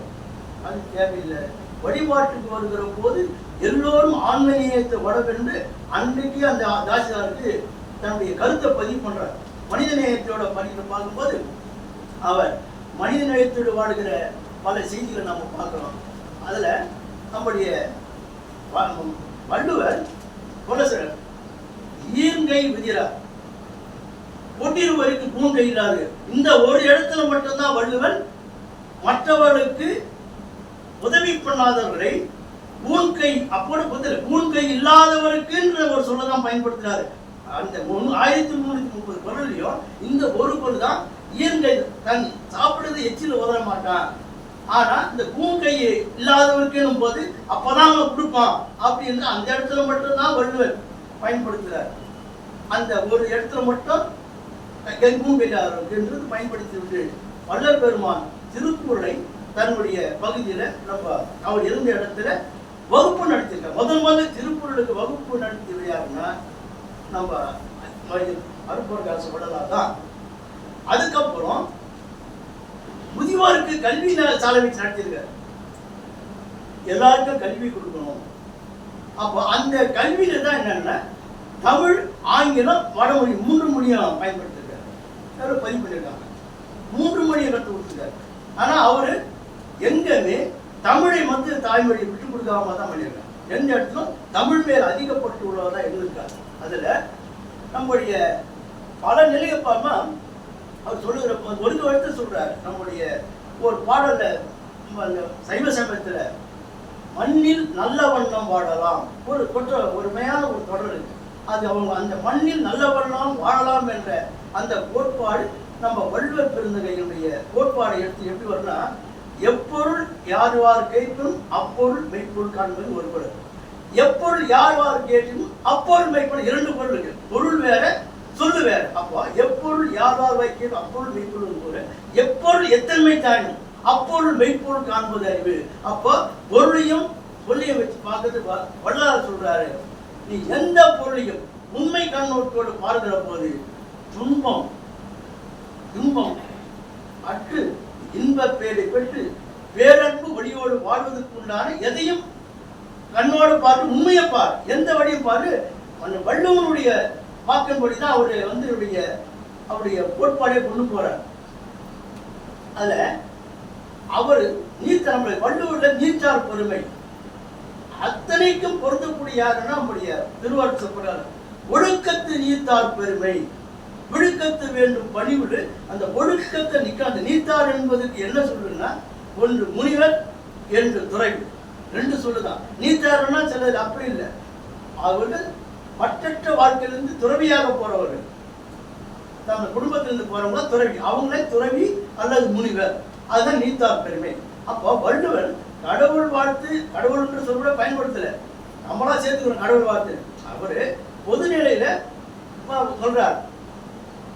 அது தேவையில்லை. வழிபாட்டுக்கு வருகிற போது எல்லோரும் ஆன்மீகத்தை வடவென்று அன்றைக்கு அந்த தாசிதாருக்கு தன்னுடைய கருத்தை பதிவு பண்றார். மனித நேயத்தோட பதிவு பார்க்கும்போது அவர் மனித நேயத்தோடு வாழ்கிற பல செய்திகளை நாம பார்க்கிறோம். அதுல நம்முடைய வள்ளுவர் கொலசர் ஈர்கை விதிரார், கொட்டிருவருக்கு பூங்கை இல்லாது. இந்த ஒரு இடத்துல மட்டும்தான் வள்ளுவன் மற்றவர்களுக்கு உதவி பண்ணாதவர்களை ஊன்கை அப்போது ஊன்கை இல்லாதவருக்குன்ற ஒரு சொல்லதான் பயன்படுத்துறாரு. அந்த 1330 குரல்லையும் இந்த ஒரு பொருள் தான் இயற்கை. தன் சாப்பிடுறது எச்சில் உதற மாட்டான், ஆனா இந்த பூங்கை இல்லாதவருக்குன்னும் போது அப்பதான் அவன் கொடுப்பான் அப்படின்னு அந்த இடத்துல மட்டும்தான் வள்ளுவர் பயன்படுத்துறார். அந்த ஒரு இடத்துல மட்டும் பூங்கை இல்லாதவருக்கு பயன்படுத்தி விட்டு வள்ளல் பெருமான் திருக்குறளை தன்னுடைய பகுதியில நம்ம அவர் இருந்த இடத்துல வகுப்பு நடத்திருக்கார். முதல் திருக்குறளுக்கு வகுப்பு நடத்தி யாருன்னா நம்ம அருட்பொருட்காசு வள்ளலார் தான். அதுக்கப்புறம் முதியோருக்கு கல்வி சாலை வச்சு நடத்திருக்காரு. எல்லாருக்கும் கல்வி கொடுக்கணும். அப்போ அந்த கல்வியில தான் என்னன்னா தமிழ், ஆங்கிலம், வடமொழி 3 மொழியும் பயன்படுத்திருக்காரு. பதிவு பண்ணியிருக்காங்க. 3 மொழியை கற்றுக் கொடுத்துருக்காரு. ஆனா அவரு எங்கவே தமிழை வந்து தாய்மொழியை விட்டு கொடுக்காம தான் பண்ணியிருக்காங்க. எந்த இடத்துலும் தமிழ் மேல் அதிகப்பட்டு உள்ளவதா இருந்திருக்காரு. அதுல நம்முடைய பல நிலையை பார்மா அவர் சொல்லுகிற ஒரு வருத்த சொல்றாரு. நம்முடைய ஒரு பாடல்ல சைவ சமயத்துல மண்ணில் நல்ல வண்ணம் வாழலாம் ஒரு மேயான ஒரு தொடர் இருக்கு. அது அவங்க அந்த மண்ணில் நல்ல வண்ணம் வாழலாம் என்ற அந்த கோட்பாடு நம்ம வள்ளுவர் பெருந்தகையினுடைய கோட்பாடை எடுத்து எப்படி வரும்னா, எப்பொருள் யார் யார் கேட்டும் அப்பொருள் மெய்ப்பொருள் காண்பது ஒரு பொருள். எப்பொருள் யார் யார் கேட்டும் அப்பொருள் மெய்ப்பொருள், இரண்டு பொருள் இருக்கு. பொருள் வேற, சொல்லு வேற. அப்போ எப்பொருள் யார் யார் வைக்கணும் அப்பொருள் மெய்ப்பொருள் போல, எப்பொருள் எத்தன்மை தாயும் அப்பொருள் மெய்ப்பொருள் காண்பது அறிவு. அப்போ பொருளையும் சொல்லியும் வச்சு பார்க்கறது வள்ளலார் சொல்றாரு, நீ எந்த பொருளையும் உண்மை கண்ணோட்டோடு பார்க்கிற போது துன்பம் துன்பம் அற்று இன்ப பேரை பெற்று பேரன்பு வழியோடு வாழ்வதற்கு உண்டான எதையும் கண்ணோடு பார்த்து உண்மையை பார், எந்த வழியும் பாரு. அந்த வள்ளுவனுடைய வாக்கின்படிதான் அவருடைய கோட்பாடை கொண்டு போறார். அதுல அவரு நீர்த்தமிழ் வள்ளுவர்ல நீர்ச்சார் பெருமை அத்தனைக்கும் பொருந்தக்கூடிய யாருன்னா நம்முடைய திருவாரூர் சொல்றாரு, ஒழுக்கத்து நீர்த்தார் பெருமை, ஒழுக்கத்து வேண்டும் பணிவுடு. அந்த ஒழுக்கத்தை நிக்க அந்த நீர்த்தார் என்பதற்கு என்ன சொல்லுன்னா, ஒன்று முனிவர் என்று துறைவு, ரெண்டு சொல்லுதான். நீர்த்தாருன்னா சிலர் அப்படி இல்லை, அவர்கள் மற்றற்ற வாழ்க்கையிலிருந்து துறவியாக போறவர்கள், நம்ம குடும்பத்திலிருந்து போறவங்க துறவி, அவங்களே துறவி அல்லது முனிவர், அதுதான் நீர்த்தார் பெருமை. அப்போ வள்ளுவர் கடவுள் வாழ்த்து, கடவுள் என்று சொல்ல பயன்படுத்தல, நம்மளா சேர்த்துக்கிறோம் கடவுள் வாழ்த்து. அவரு பொதுநிலையில சொல்றார்,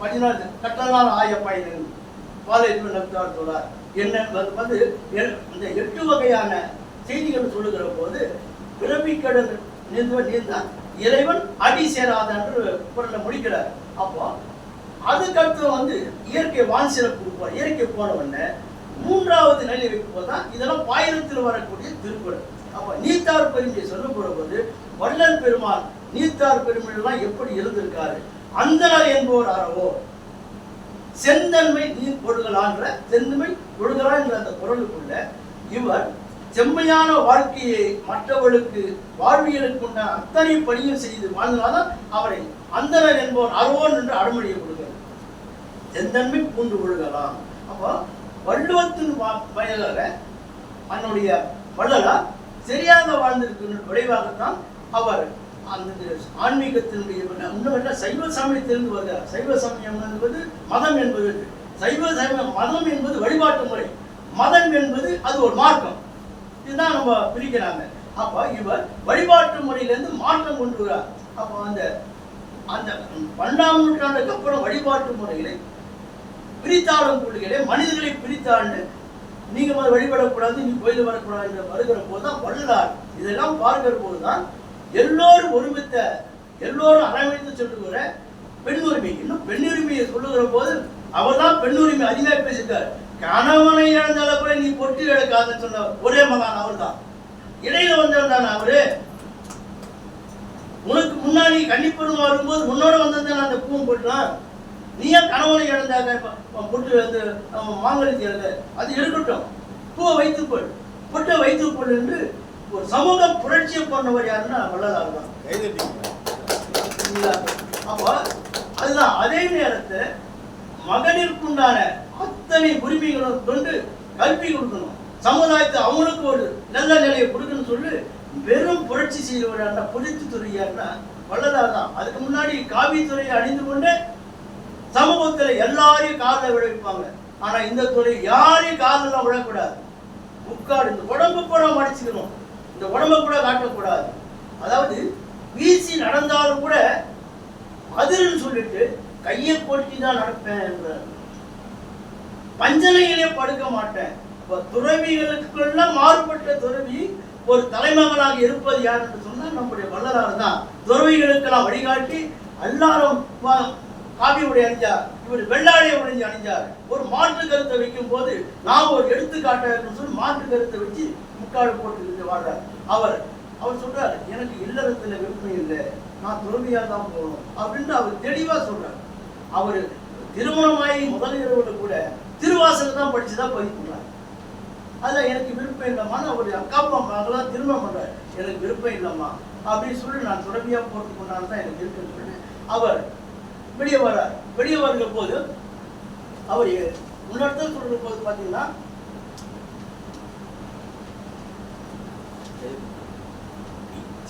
14 கட்டளால் ஆயப்பாயின் பாலை நத்தார் சொல்றார். என்ன வந்து இந்த 8 வகையான செய்திகள் சொல்லுகிற போது, பிறவிக்கடல் நீந்தான் இறைவன் அடி சேராத என்று குரலை முடிக்கிறார். அப்போ அதுக்கடுத்து வந்து இயற்கை வான் சிறப்பு கொடுப்பார். இயற்கை போன உடனே 3வது நிலை வைக்கும் போதுதான் இதெல்லாம் பாயிரத்தில் வரக்கூடிய திருக்குறள். அப்ப நீத்தார் பெருமையை சொல்ல போற போது வள்ளல் பெருமான் நீத்தார் பெருமையெல்லாம் எப்படி இருந்திருக்காரு. அந்தனர் என்பவர் அறவோ செந்தன்மை நீர் கொடுகலான்ற செந்தன்மை கொடுகலா என்ற அந்த குரலுக்குள்ள இவர் செம்மையான வாழ்க்கையை மற்றவர்களுக்கு வாழ்வியலுக்கு உண்டான அத்தனை பணியும் செய்து வாழ்ந்தனால்தான் அவரை அந்தனர் என்பவர் அறவோன் என்று அடமொழியை கொடுக்கிறார். செந்தன்மை பூண்டு கொள்கலாம். அப்போ வள்ளுவத்தின் வயலாக அவனுடைய வள்ளலார் சரியாக வாழ்ந்திருக்கின்ற விளைவாகத்தான் அவர் அந்த ஆன்மீகத்தினுடைய இன்னும் சைவ சமயத்திலிருந்து வருகிறார். சைவ சமயம் என்பது மதம் என்பது, சைவ சமயம் மதம் என்பது வழிபாட்டு முறை, மதம் என்பது அது ஒரு மார்க்கம். இதுதான் நம்ம பிரிக்கிறாங்க. அப்ப இவர் வழிபாட்டு முறையிலிருந்து மாற்றம் கொண்டு வரார். அப்போ அந்த அந்த 12ஆம் நூற்றாண்டுக்கு அப்புறம் வழிபாட்டு முறைகளை பிரித்தாளும் கொள்கைகளை மனிதர்களை பிரித்தாண்டு நீங்க வழிபடக்கூடாது, நீ கோயில் வரக்கூடாது என்று வருகிற போதுதான் வள்ளலார் இதெல்லாம் பார்க்கிற போதுதான் எல்லோரும் ஒருமித்த எல்லோரும் அரவணைத்து சொல்லுகிற பெண்ணுரிமை. இன்னும் பெண்ணுரிமையை சொல்லுகிற போது அவர் தான் பெண்ணுரிமை அதிகமாக பேசிட்டார். கணவனை இழந்தால கூட நீ பொட்டி எடுக்காதுன்னு சொன்ன ஒரே மகான் அவர் தான். இடையில வந்தவர் தானே அவரு. உனக்கு முன்னாடி கன்னிப்பெருமா வரும்போது உன்னோட வந்தது அந்த பூவும் போட்டுலாம், நீ ஏன் கணவனை இழந்தாக பொட்டு வந்து மாங்கலிக்கு எழுத, அது இருக்கட்டும், பூவை வைத்துக்கொள், பொட்டை வைத்துக்கொள் என்று ஒரு சமூக புரட்சியை பண்ணவர் யாருன்னா வள்ளலார் தான். அப்போ அதுதான். அதே நேரத்தில் மகளிருக்குண்டான அத்தனை உரிமைகளும் கொண்டு கல்வி கொடுக்கணும், சமுதாயத்தை அவங்களுக்கு ஒரு நல்ல நிலையை கொடுக்கணும்னு சொல்லி வெறும் புரட்சி செய்தவர் புரட்சி துறையாருன்னா வள்ளலார் தான். அதுக்கு முன்னாடி காவித்துறையை அணிந்து கொண்டு சமூகத்தில் எல்லாரையும் காலில் விழ வைப்பாங்க. ஆனா இந்த துறை யாரையும் காலெல்லாம் விழக்கூடாது. முக்காடு இந்த உடம்பு கூட மடிச்சுக்கணும், இந்த உடம்பை கூட காட்டக்கூடாது. அதாவது வீசி நடந்தாலும் கூட அதிர்ன்னு சொல்லிட்டு கையை கொட்டி தான் நடப்பேன் என்றார். பஞ்சனையிலே படுக்க மாட்டேன். துறவிகளுக்கெல்லாம் மாறுபட்ட துறவி ஒரு தலைமகனாக இருப்பது யார் என்று சொன்னால் நம்முடைய வள்ளலார் தான். துறவிகளுக்கெல்லாம் வழிகாட்டி எல்லாரும் காவி உடை அணிஞ்சார், இவர் வெள்ளாடைய உடைஞ்சு அணிஞ்சார். ஒரு மாற்று கருத்தை வைக்கும் போது நான் ஒரு எடுத்துக்காட்டாக சொல்லி மாற்று கருத்தை வச்சு முக்காடு போட்டு வாழ்றார். அவர் சொல்றாரு, எனக்கு இல்லறத்துல விருப்பம் இல்லை, நான் துறவியா தான் போகணும் அப்படின்னு அவர் தெளிவா சொல்றார். அவர் திருமணமாகி முதல் இரவுல கூட திருவாசல் தான் படிச்சுதான் பதிவு பண்றாரு. அதுல எனக்கு விருப்பம் இல்லம்மான்னு அவருடைய அக்கா மகளாம் திருமணம் பண்றாரு. எனக்கு விருப்பம் இல்லம்மா அப்படின்னு சொல்லி நான் துறவியா போட்டு கொண்டான்னு தான் எனக்கு இருக்குன்னு சொல்லி அவர் வெளியே வர்றார். வெளியே வருகிற போது அவர் முன்னெடுத்து சொல்ற போது பாத்தீங்கன்னா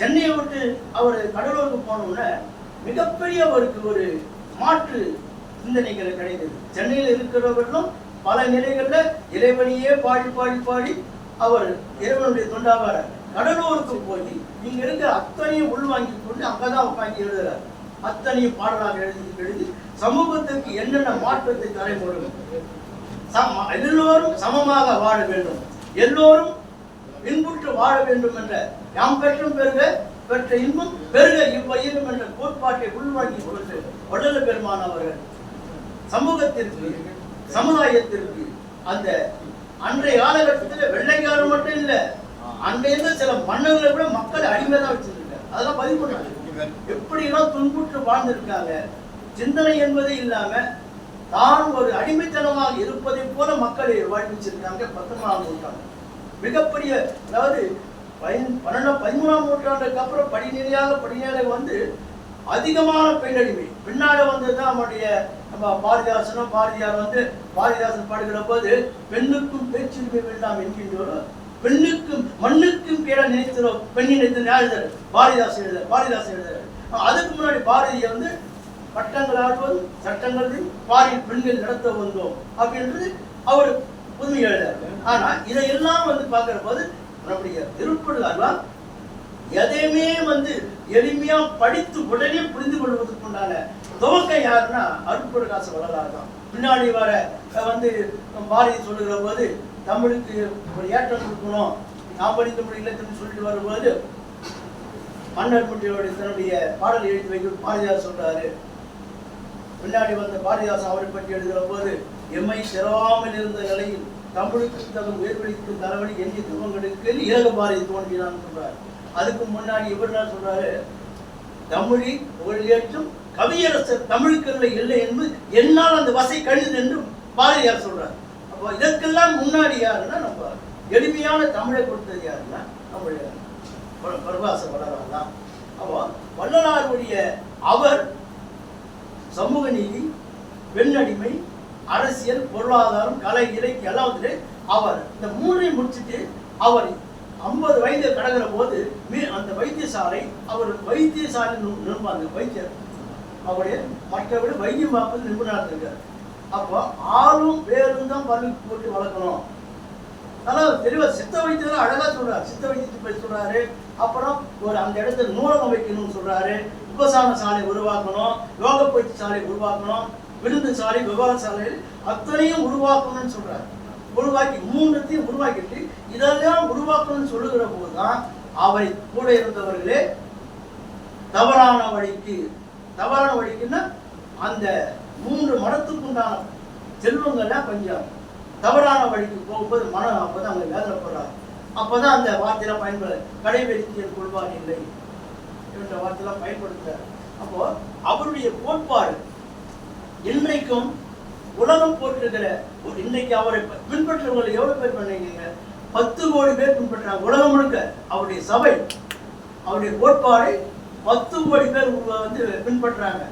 சென்னையை விட்டு அவர் கடலூருக்கு போனோம்னா மிகப்பெரிய அவருக்கு ஒரு மாற்று சிந்தனைகளை கிடைத்தது. சென்னையில் இருக்கிறவர்களும் பல நிலைகளில் இறைவனையே பாடி பாடி பாடி அவர் இறைவனுடைய தொண்டாவார். கடலூருக்கு போய் இங்க இருக்கிற அத்தனையும் உள்வாங்கி கொண்டு அங்கதான் உட்காந்து எழுதுறார். அத்தனையும் பாடலாக எழுதி சமூகத்துக்கு என்னென்ன மாற்றத்தை தலைமுறை எல்லோரும் சமமாக வாழ வேண்டும், எல்லோரும் இன்புற்று வாழ வேண்டும் என்ற யாம் பெற்றும் பெருக பெற்ற இன்பம் பெருக இவ்வையிலும் என்ற கோட்பாட்டை உள்வாங்கி கொண்டு வள்ளல் பெருமான் அவர்கள் சமூகத்திற்கு சமுதாயத்திற்கு அந்த அன்றைய காலகட்டத்தில் வெள்ளைக்காரர் மட்டும் இல்ல, அன்றைய சில மன்னர்களை கூட மக்களை அடிமைதான் வச்சிருக்காங்க. அதெல்லாம் பதிவு பண்ணாங்க. எப்படி எல்லாம் துன்புற்று வாழ்ந்திருக்காங்க. சிந்தனை என்பதே இல்லாம தான் ஒரு அடிமைத்தனமாக இருப்பதை போல மக்களை வாழ்விச்சிருக்காங்க 19ஆம் நூற்றாண்டு. மிகப்பெரிய, அதாவது 13ஆம் நூற்றாண்டுக்கு அப்புறம் படிநிலையாக வந்து அதிகமான பெண்ணடிமை பின்னாடி வந்ததுதான் நம்முடைய பாரதியார் வந்து பாரதிதாசன் பாடுகிற போது பெண்ணுக்கும் பேச்சுரிமை வேண்டாம் என்கின்றோம், பெண்ணுக்கும் மண்ணுக்கும் கீழே நினைக்கிறோம் பெண்ணினை எழுதுறாரு பாரதிதாசன் எழுதுறாரு. அதுக்கு முன்னாடி பாரதியை வந்து பட்டங்கள் ஆடுவது சட்டங்களில் பாரில் பெண்கள் நடத்த வந்தோம் அப்படின்றது அவர் புதுமை எழுதாரு. ஆனா இதையெல்லாம் வந்து பார்க்கிற போது நம்முடைய திருக்குறள் எதையுமே வந்து எளிமையா படித்து உடனே புரிந்து கொள்வதற்குண்டான துவக்கம் யாருன்னா அருட்பிரகாச வள்ளலார் தான். பின்னாடி வர வந்து பாரதி சொல்லுகிற போது தமிழுக்கு ஒரு ஏற்றம் கொடுக்கணும், நாம் படித்த மொழி இல்லைன்னு சொல்லிட்டு வரும்போது மன்னர் முட்டியோடைய தன்னுடைய பாடல் எழுதி வைக்க பாரதியார் சொல்றாரு. பின்னாடி வந்த பாரதிதாசன் அவரை பற்றி எழுதுகிற போது எம்மை செலவாமல் இருந்த நிலையில் தமிழுக்கு தகும் உயர்வளிக்கும் தலைவலி எஞ்சிய துவங்களுக்கு இலக பாரதி தோன்றினான்னு சொல்றாரு. அதுக்கு முன்னாடி இவர் என்ன சொல்றாரு, தமிழி புகழேற்றும் கவியரசர் தமிழுக்கு இல்லை என்பது என்னால் அந்த வசை கழுது என்று பாரதியார் சொல்றாரு. அப்போ இதற்கெல்லாம் முன்னாடி யாருன்னா நம்ம எளிமையான தமிழை கொடுத்தது யாருன்னா நம்முடைய பிரகாச வள்ளலார் தான். அப்போ வள்ளலாருடைய அவர் சமூக நீதி, பெண்ணடிமை, அரசியல், பொருளாதாரம், கலை, இலக்கியம் எல்லாத்திலே அவர் இந்த மூன்றையும் முடிச்சுட்டு அவர் 50 வயது கடக்கிற போது அந்த வைத்தியசாலை அவர் வைத்தியசாலை நிர்வாங்க வைத்தியர் அவருடைய மற்றபடி வைத்தியம் பார்ப்பது நிபுணராக இருக்கார். அப்போ ஆளும் வேரும் தான் பல்லுக்கு போட்டு வளர்க்கணும். அதனால் தெளிவாக சித்த வைத்தியர்கள் அழகா சொல்றாரு. சித்த வைத்தியத்தை பற்றி சொல்றாரு. அப்புறம் ஒரு அந்த இடத்துல நூலகம் வைக்கணும்னு சொல்றாரு. உபசார சாலை உருவாக்கணும், யோக பயிற்சி சாலை உருவாக்கணும், விருந்து சாலை, விவாத சாலை அத்தனையும் உருவாக்கணும்னு சொல்றாரு. உருவாக்கி 3த்தையும் உருவாக்கிட்டு இதெல்லாம் உருவாக்கணும்னு சொல்லுகிற போதுதான் அவை கூட இருந்தவர்களே தவறான வழிக்குன்னா அந்த 3 மடத்துக்குண்டான செல்வங்கள்லாம் கொஞ்சம் தவறான வழிக்கு போகும்போது மனம் அப்பதான் அவங்க வேதனைப்படுறாரு. அப்பதான் அந்த வார்த்தையெல்லாம் பயன்படுத்த கடைவெறித்தியல் கொள்வார் இல்லை என்ற வார்த்தையெல்லாம் பயன்படுத்துறாரு. அப்போ அவருடைய கோட்பாடு இன்றைக்கும் உலகம் போற்றுகிற இன்னைக்கு அவரை பின்பற்றவங்களை எவ்வளவு பேர் பண்ணீங்க? 10 கோடி பேர் பின்பற்றாங்க உலகம் முழுக்க. அவருடைய சபை, அவருடைய கோட்பாடை 10 கோடி பேர் வந்து பின்பற்றாங்க.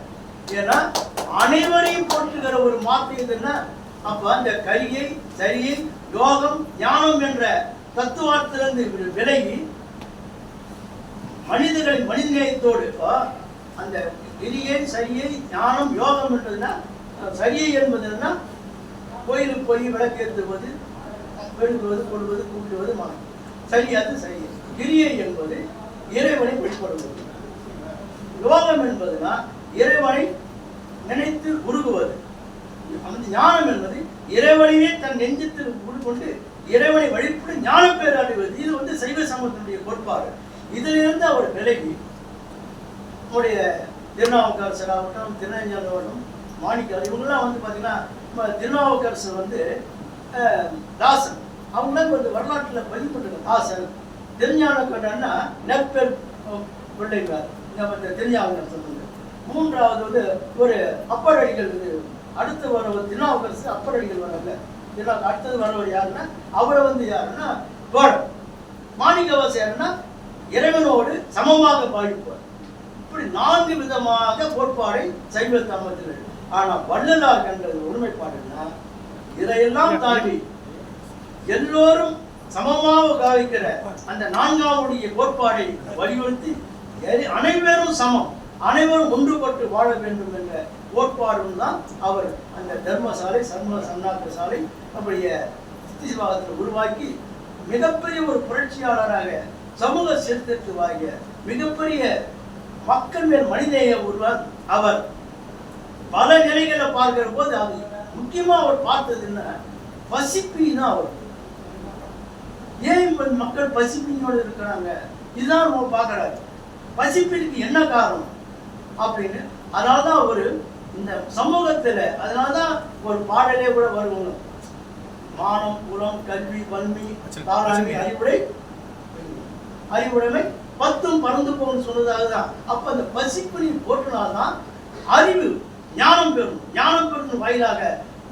ஏன்னா அனைவரையும் போற்றுகிற ஒரு மாற்றம் எதுன்னா அப்ப அந்த கரியை சரியை யோகம் ஞானம் என்ற தத்துவத்திலிருந்து விலகி மனிதர்களின் மனிதநேயத்தோடு அந்த கிரியை சரியை ஞானம் யோகம் என்றதுன்னா சரியை என்பதுன்னா கோயிலுக்கு போய் விளக்கேற்றுவது, பெருகுவது, கொள்வது, கூட்டுவது மாறும். சரியாது சரியை. கிரியை என்பது இறைவனை வெளிப்படுவது. யோகம் என்பதுனா இறைவனை நினைத்து உருகுவது. அந்த ஞானம் என்பது இறைவனையே தன் நெஞ்சத்தில் உட்கொண்டு இறைவனை வழிபட்டு ஞானம் பேர் அடைவது. இது வந்து சைவ சமூகத்தினுடைய கோட்பாடு. இதிலிருந்து அவர் விலகி நம்முடைய திருநாவுக்கரசர் ஆகட்டும், திருஞானவரும், மாணிக்கர் இவங்கெல்லாம் வந்து பார்த்தீங்கன்னா திருநாவுக்கரசர் வந்து தாசன் அவங்களாம் வந்து வரலாற்றில் பதிவு பண்ணுறாங்க. தாசன் திருஞானக்கண்ணன்னா நெப்பெர் பிள்ளைங்கார் இந்த திருஞானக்கரசர் வந்து. 3வது வந்து ஒரு அப்பரடிகள் இது அடுத்து வர ஒரு திருநாவுக்கரசு அப்பரடிகள் வராங்க. அடுத்தது வரவர் யாருன்னா அவரை வந்து யாருன்னா தோழர். மாணிக்கவாசர் யாருன்னா இறைவனோடு சமமாக பாதிப்பார். இப்படி 4 விதமாக கோட்பாடை சைவ சமயத்தில். ஆனா வள்ளலார் கண்டது ஒருமைப்பாடுன்னா இதையெல்லாம் தாண்டி எல்லோரும் சமமாக காவிக்கிற அந்த 4வது கோட்பாடை வலியுறுத்தி அனைவரும் சமம், அனைவரும் ஒன்றுபட்டு வாழ வேண்டும் என்ற கோட்பாடும் தான் அவர் அந்த தர்மசாலை சன்னாக்க சாலை நம்முடைய சித்திசிவாகத்தில் உருவாக்கி மிகப்பெரிய ஒரு புரட்சியாளராக சமூக சீர்திருத்தவாகிய மிகப்பெரிய மக்கள் மேல் மனிதநேய ஒருவர் அவர். பல நிலைகளை பார்க்கிற போது அது முக்கியமா அவர் பார்த்தது என்ன, பசிப்பினி தான் அவர். ஏன் மக்கள் பசிப்பினியோடு இருக்கிறாங்க, இதுதான் நம்ம பார்க்கறாரு. பசிப்பினிக்கு என்ன காரணம் அப்படின்னு. அதனாலதான் அவரு இந்த சமூகத்துல, அதனாலதான் ஒரு பாடலே கூட வருவாங்க, மானம் குலம் கல்வி வன்மை தாராண்மை அறிவுடைமை 10 பறந்து போகணும்னு சொன்னதாக தான். அப்ப அந்த பசிப்பினி போட்டுனால்தான் அறிவு ஞானம் பெறும். ஞானம் பெறும் வாயிலாக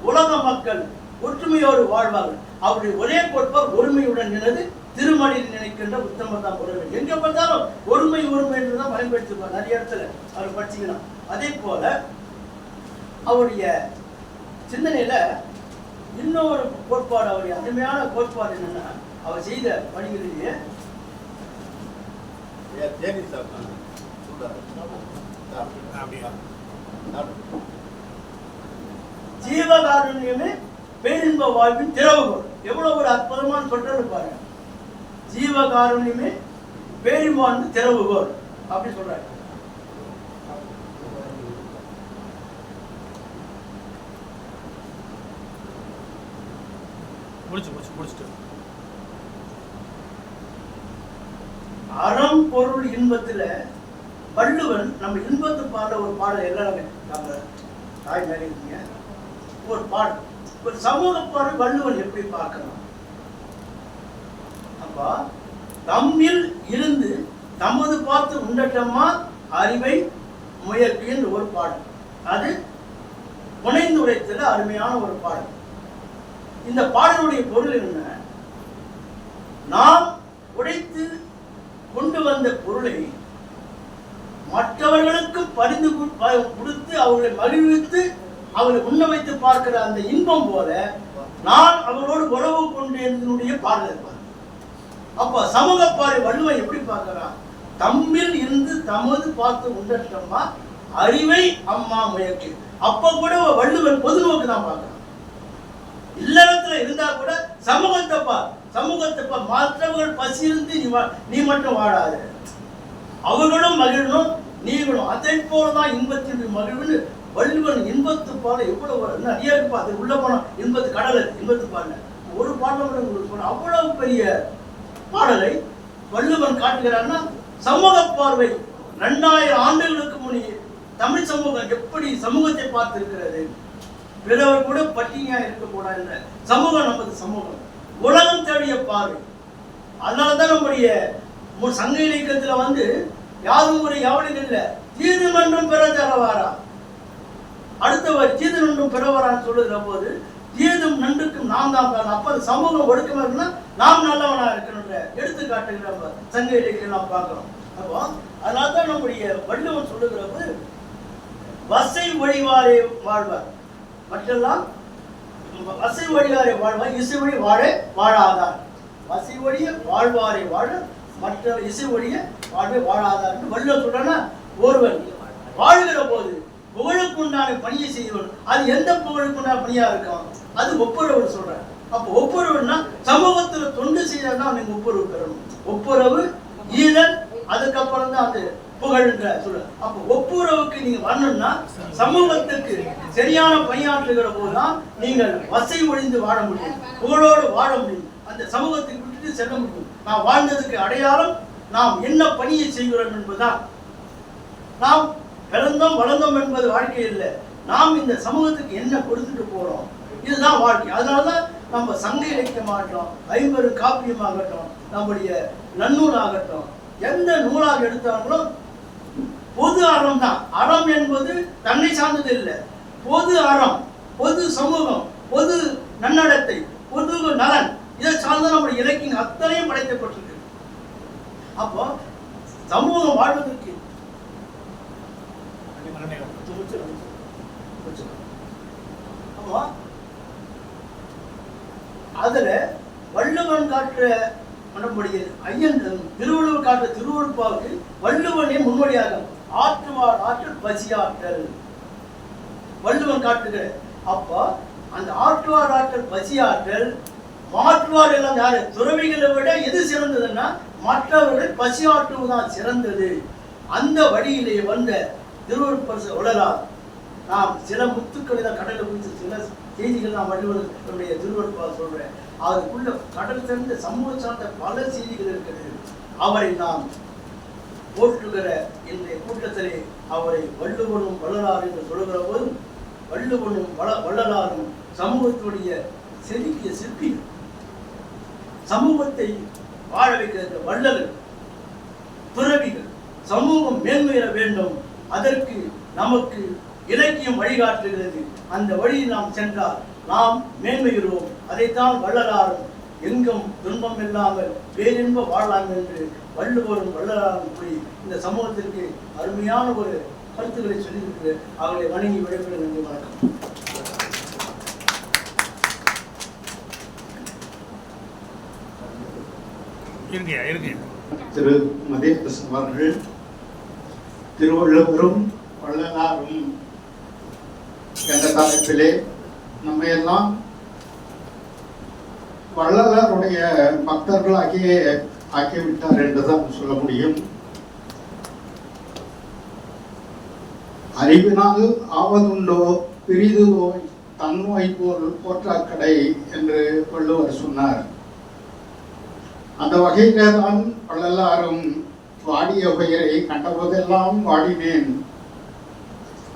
உலக மக்கள் ஒற்றுமையோடு வாழ்வார்கள். அவருடைய ஒரே கோட்பாடு ஒருமையுடன் நினைது திருமணியில் நினைக்கின்ற உத்தமர் தான் உறவு. எங்க பார்த்தாலும் ஒருமை என்றுதான் பயன்படுத்திருப்பார். நிறைய இடத்துல அவர் படிச்சுக்கலாம். அதே போல அவருடைய சிந்தனையில இன்னொரு கோட்பாடு, அவருடைய அருமையான கோட்பாடு என்னன்னா, அவர் செய்த பணிகளிலேயே ஜீவகாருண்யமே பேரின்ப வாழ்வின் திறவுகோல். எவ்வளவு ஒரு அற்புதமான சொல்றது பாருங்க. ஜீவகாருண்யமே பேரின்ப திறவுகோல் அப்படி சொல்றாரு. அறம் பொருள் இன்பத்துல வள்ளுவன் நம்ம இன்பத்து பாடல ஒரு பாடல் எல்லாருமே நம்ம தாய் மேலே இருக்கீங்க ஒரு பாடல், ஒரு சமூக பாடல் வள்ளுவன் எப்படி பார்க்கலாம். அப்பா தம்மில் இருந்து தமது பார்த்து உண்டட்டமா அறிவை முயற்கின்ற ஒரு பாடல். அது புனைந்துரைத்துல அருமையான ஒரு பாடல். இந்த பாடலுடைய பொருள் என்ன, நாம் உடைத்து கொண்டு வந்த பொருளை மற்றவர்களுக்கு பரிந்து கொடுத்து அவர்களை மகிழ்வித்து அவர்களை உண்ண வைத்து பார்க்கிற அந்த இன்பம் போல நான் அவரோடு உறவு கொண்டேனுடைய பாடல் இருப்பார். அப்ப சமூக பாறை வள்ளுவன் எப்படி பார்க்கிறான், தம்மில் இருந்து தமது பார்த்து உண்டட்டமா அறிவை அம்மா முயற்சி. அப்ப கூட வள்ளுவன் பொது நோக்கு தான் பார்க்கிறான். இல்லறத்துல இருந்தா கூட சமூகத்தை மற்றவர்கள் பசியிருந்து நீ மட்டும் வாழாது, அவர்களும் மகிழணும் நீங்களும். அதை போலதான் இன்பத்தினுடைய மகிழ்வுன்னு வள்ளுவன் இன்பத்து பால எவ்வளவு நிறைய இருப்பா. அது உள்ள போனா இன்பத்து கடல், இன்பத்து பாடல ஒரு பாடல உங்களுக்கு சொல்ல அவ்வளவு பெரிய பாடலை வள்ளுவன் காட்டுகிறான்னா, சமூக பார்வை 2000 ஆண்டுகளுக்கு முன்னே தமிழ் சமூகம் எப்படி சமூகத்தை பார்த்திருக்கிறது. பிறவர் கூட பட்டினியா இருக்கக்கூடாது சமூகம் நமது சமூகம், உலகம் தேடிய பார்வை. அதனாலதான் நம்முடைய சங்க இலக்கியத்துல யாரும் ஒரு யாவலும் இல்லை, தீது மன்றம் பெற தரவாரா, அடுத்தவர் தீது நன்றும் பெறவாரான்னு சொல்லுகிற போது தீதும் நன்றுக்கும் நாம் தான். அப்ப அது சமூகம் ஒடுக்கமா இருக்குன்னா நாம் நல்லவனா இருக்கணும்ன்ற எடுத்துக்காட்டுகிற சங்க இலக்கியம் நாம் பார்க்கிறோம். அப்போ அதனால்தான் நம்முடைய வள்ளுவன் சொல்லுகிற போது வசை வழிவாரே வாழ்வார், மற்றெல்லாம் வசை வழிவாரே வாழ்வார், இசை வழி வாழ வாழாதார். வசை வழிய வாழ்வாரே வாழ, மற்ற இசை வழிய வாழ்வே வாழாதார். வள்ளுவர் சொல்றனா, ஒருவன் வாழ்கிற போது புகழுக்குண்டான பணியை செய்வன். அது எந்த புகழுக்குண்டான பணியா இருக்கும், அது ஒப்புரவு சொல்ற. அப்ப ஒப்புரவுன்னா சமூகத்துல தொண்டு செய்யறதுதான் நீங்க ஒப்புரவு பெறணும். ஒப்புரவு ஈதல், அதுக்கப்புறம் தான் அந்த புகழ்ன்ற சொல்ல. அப்ப ஒப்புரவுக்கு நீங்க வரணும்னா சமூகத்துக்கு சரியான பணியாற்றுகிற போதுதான் நீங்கள் வசை ஒழிந்து வாழ முடியும், புகழோடு வாழ முடியும், அந்த சமூகத்தை விட்டுட்டு செல்ல முடியும். நாம் வாழ்ந்ததுக்கு அடையாளம் நாம் என்ன பணியை செய்கிறோம் என்பதுதான். நாம் பிறந்தோம் வளர்ந்தோம் என்பது வாழ்க்கை இல்லை, நாம் இந்த சமூகத்துக்கு என்ன கொடுத்துட்டு போறோம், இதுதான் வாழ்க்கை. அதனாலதான் நம்ம சங்க இலக்கியமாகட்டும், 50 காப்பியமாகட்டும், நம்முடைய நன்னூல் ஆகட்டும், எந்த நூலாக எடுத்தாலும் பொது அறம் தான். அறம் என்பது தன்னை சார்ந்தது இல்லை, பொது அறம், பொது சமூகம், பொது நன்னடத்தை, பொது நலன், இதை சார்ந்த நம்முடைய இலக்கியம் அத்தனையும் படைக்கப்பட்டிருக்கு. அப்போ சமூகம் வாழ்வதற்கு அதுல வள்ளுவன் காட்டுற நம்முடைய ஐயன் திருவள்ளுவர் காட்டுற திருவள்ளுவாவுக்கு வள்ளுவனே முன்னோடியாக ஆற்றுவார் ஆற்றல் பசியாற்றல் வள்ளுவன் காட்டுகிற. அப்ப அந்த ஆற்றுவார் ஆற்றல் பசியாற்றல், மாற்றுவார் எல்லாம் யாரு? துறவிகளை விட எது சிறந்ததுன்னா மற்றவர்கள் பசியாற்றுவதுதான் சிறந்தது. அந்த வழியிலே வந்த திருவள்ளுவர் உலரார். நாம் சில முத்துக்களை தான் கடலை குறித்து சில செய்திகள் நான் வள்ளுவருடைய திருவள்ளுவர் சொல்றேன். அதுக்குள்ள கடல் சார்ந்த சமூக சார்ந்த பல செய்திகள் இருக்கிறது. அவரை நாம் போற்றுகிற இந்த கூட்டத்திலே அவரை வள்ளுவனும் வள்ளலார் என்று சொல்லுகிற போது, வள்ளுவனும் வள்ளலாரும் சமூகத்துடைய செதுக்கிய சிற்பிகள், சமூகத்தை வாழ வைக்கிற வள்ளல்கள், துறவிகள். சமூகம் மேன்மையிட வேண்டும், அதற்கு நமக்கு இலக்கியம் வழிகாட்டுகிறது. அந்த வழியில் நாம் சென்றால் நாம் மேன்மையுறுவோம். அதைத்தான் வள்ளலாரும் எங்கும் துன்பம் இல்லாமல் பேரின்ப வாழலாம் என்று வள்ளுவரும் வள்ளலாரும் கூறி இந்த சமூகத்திற்கு அருமையான ஒரு கருத்துக்களை சொல்லியிருக்கிறது. அவர்களை வணங்கி விடைபெற நன்றி, வணக்கம். திரு மதியரசன் அவர்கள் திருவள்ளுவரும் வள்ளலாரும் என்ற தலைப்பிலே நம்ம எல்லாம் வள்ளலாருடைய ஆக்கிவிட்டார் என்றுதான் சொல்ல முடியும். அறிவினால் ஆவதுண்டோ பிரிது நோய் தன்னோய் போல் போற்றாக்கடை என்று வள்ளுவர் சொன்னார். அந்த வகையிலே தான் வள்ளலாரும் வாடிய பயிரை கண்டபோதெல்லாம் வாடினேன்,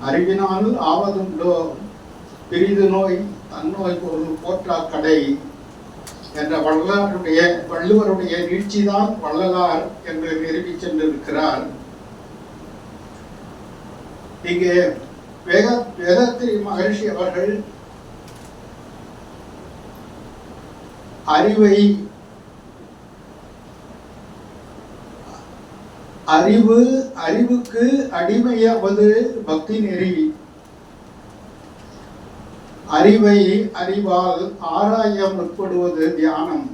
அறிவினால் ஆவதுண்டோ பிரிது நோய் தன்னோய் போல் போற்றாக்கடை என்ற வள்ளுவருடைய நீட்சிதான் வள்ளலார் என்று நிறுவி சென்றிருக்கிறார். இங்கே வேதாத்திரி மகரிஷி அவர்கள் அறிவுக்கு அடிமையாவது பக்தி நெறி, அறிவை அறிவால் ஆராய முற்படுவது தியானம்,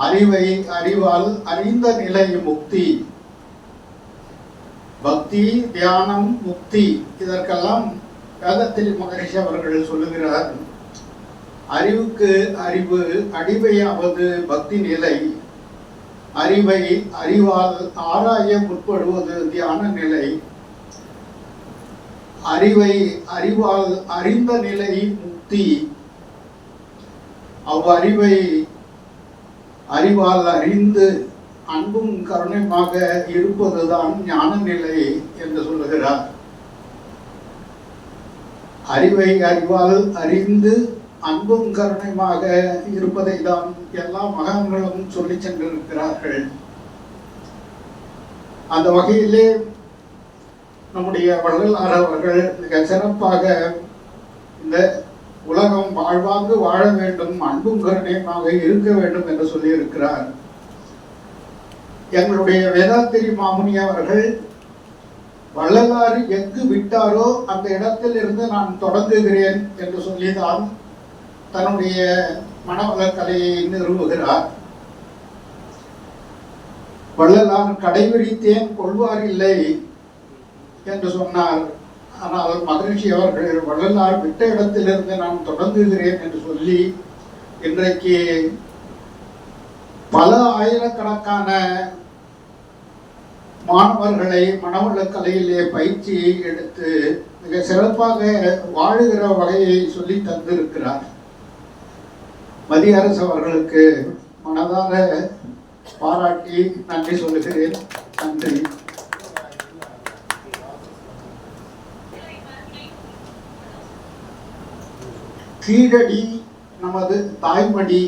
அறிவை அறிவால் அறிந்த நிலை முக்தி, பக்தி தியானம் முக்தி. இதற்கெல்லாம் வேதாத்திரி மகரிஷி அவர்கள் சொல்லுகிறார், அறிவுக்கு அறிவு அடிமையாவது பக்தி நிலை, அறிவை அறிவால் ஆராய முற்படுவது தியான நிலை, அறிவை அறிவால் அறிந்த நிலை முக்தி, அவ்வறிவை அறிவால் அறிந்து அன்பும் கருணையுமாக இருப்பதுதான் ஞான நிலை என்று சொல்லுகிறார். அறிவை அறிவால் அறிந்து அன்பும் கருணையுமாக இருப்பதை தான் எல்லா மகான்களும் சொல்லி சென்றிருக்கிறார்கள். அந்த வகையிலே நம்முடைய வள்ளலார் அவர்கள் மிக சிறப்பாக இந்த உலகம் வாழ்வாங்கு வாழ வேண்டும், அன்பும் கருணையுமாக இருக்க வேண்டும் என்று சொல்லி இருக்கிறார். எங்களுடைய வேதாத்திரி மாமுனி அவர்கள் வள்ளலார் எங்கு விட்டாரோ அந்த இடத்தில் இருந்து நான் தொடங்குகிறேன் என்று சொல்லிதான் தன்னுடைய மனவளக் கலையை நிறுவுகிறார். வள்ளலார் கடைபிடித்தேன் கொள்வார் இல்லை என்று சொன்னார். ஆனால் மகரிஷி அவர்கள் வள்ளலார் விட்ட இடத்திலிருந்து நான் தொடங்குகிறேன் என்று சொல்லி இன்றைக்கு பல ஆயிரக்கணக்கான மாணவர்களை மனவளக் கலையிலே பயிற்சி எடுத்து மிக சிறப்பாக வாழுகிற வகையை சொல்லி தந்திருக்கிறார். மதியரசு அவர்களுக்கு மனதார பாராட்டி நன்றி சொல்லுகிறேன். நன்றி. கீழடி நமது தாய்மடி,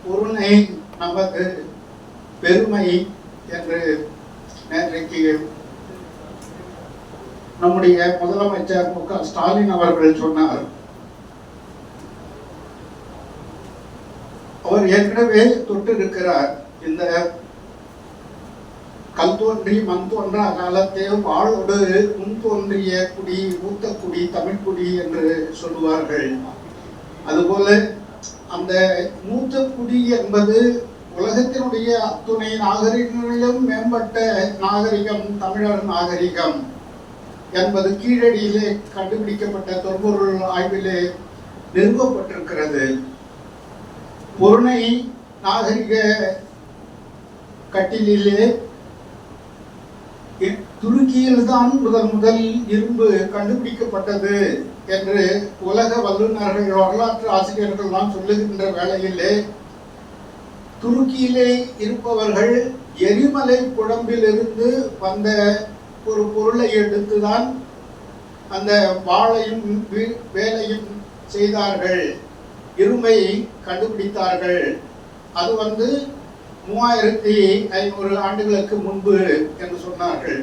பொருளை நமது பெருமை என்று நேற்றைக்கு நம்முடைய முதலமைச்சர் மு.க. ஸ்டாலின் அவர்கள் சொன்னார். அவர் ஏற்கனவே தொட்டிருக்கிறார். இந்த கல் தோன்றி மண் தோன்றா காலத்தே வாழோடு முன் தோன்றிய குடி மூத்த குடி தமிழ்குடி என்று சொல்லுவார்கள். அதுபோல அந்த மூத்த குடி என்பது உலகத்தினுடைய அத்துணை நாகரிகங்களிலும் மேம்பட்ட நாகரிகம் தமிழர் நாகரிகம் என்பது கீழடியிலே கண்டுபிடிக்கப்பட்ட தொல்பொருள் ஆய்விலே நிறுவப்பட்டிருக்கிறது. பொருணை நாகரிக கட்டிலே துருக்கியில்தான் முதல் இரும்பு கண்டுபிடிக்கப்பட்டது என்று உலக வல்லுநர்கள் வரலாற்று ஆசிரியர்கள் தான் சொல்லுகின்ற வேளையிலே துருக்கியிலே இருப்பவர்கள் எரிமலை குழம்பிலிருந்து வந்த ஒரு பொருளை எடுத்துதான் அந்த வாளையும் வேலையும் செய்தார்கள், இரும்பை கண்டுபிடித்தார்கள். அது 3500 ஆண்டுகளுக்கு முன்பு என்று சொன்னார்கள்.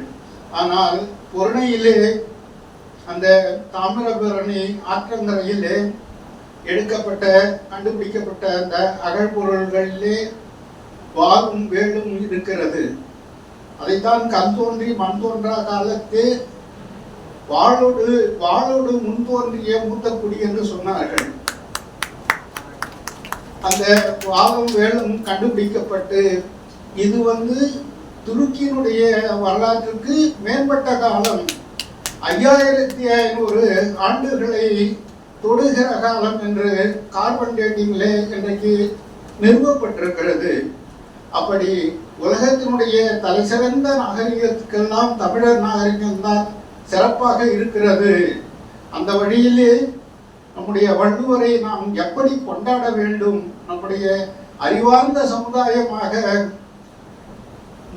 ஆனால் பொருணையிலே அந்த தாமிரபரணி ஆற்றங்கரையிலே கண்டுபிடிக்கப்பட்ட அந்த அகழ்பொருள்களிலே வாளும் வேலும் இருக்கிறது. அதைத்தான் கண் தோன்றி மண் தோன்றா காலத்தே வாளோடு முன் தோன்றிய மூத்த குடி என்று சொன்னார்கள். அந்த வாளும் வேலும் கண்டுபிடிக்கப்பட்டு இது துருக்கியினுடைய வரலாற்றுக்கு மேம்பட்ட காலம் 5500 ஆண்டுகளை தொடுகிற காலம் என்று கார்பன் டேட்டிங்லே இன்றைக்கு நிறுவப்பட்டிருக்கிறது. அப்படி உலகத்தினுடைய தலைசிறந்த நாகரிகத்துக்கெல்லாம் தமிழர் நாகரிகம்தான் சிறப்பாக இருக்கிறது. அந்த வழியிலே நம்முடைய வள்ளுவரை நாம் எப்படி கொண்டாட வேண்டும்? நம்முடைய அறிவார்ந்த சமுதாயமாக,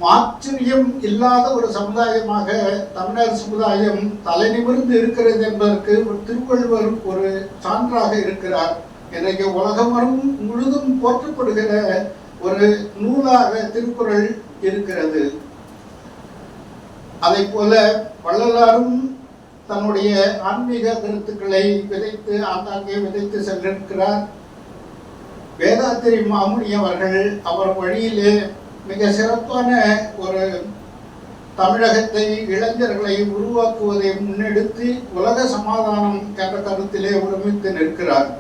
மாச்சரியம் இல்லாத ஒரு சமுதாயமாக தமிழர் சமுதாயம் தலைநிமிர்ந்து இருக்கிறது என்பதற்கு திருவள்ளுவர் ஒரு சான்றாக இருக்கிறார். இன்றைக்கு உலகம் முழுதும் போற்றப்படுகிற ஒரு நூலாக திருக்குறள் இருக்கிறது. அதை போல வள்ளலாரும் தன்னுடைய ஆன்மீக கருத்துக்களை ஆங்காங்கே விதைத்து சென்றிருக்கிறார். வேதாத்திரி மாமுனி அவர்கள் அவர் வழியிலே மிக சிறப்பான ஒரு தமிழகத்தை, இளைஞர்களை உருவாக்குவதை முன்னெடுத்து உலக சமாதானம் என்ற கருத்திலே ஒருமித்து நிற்கிறார்.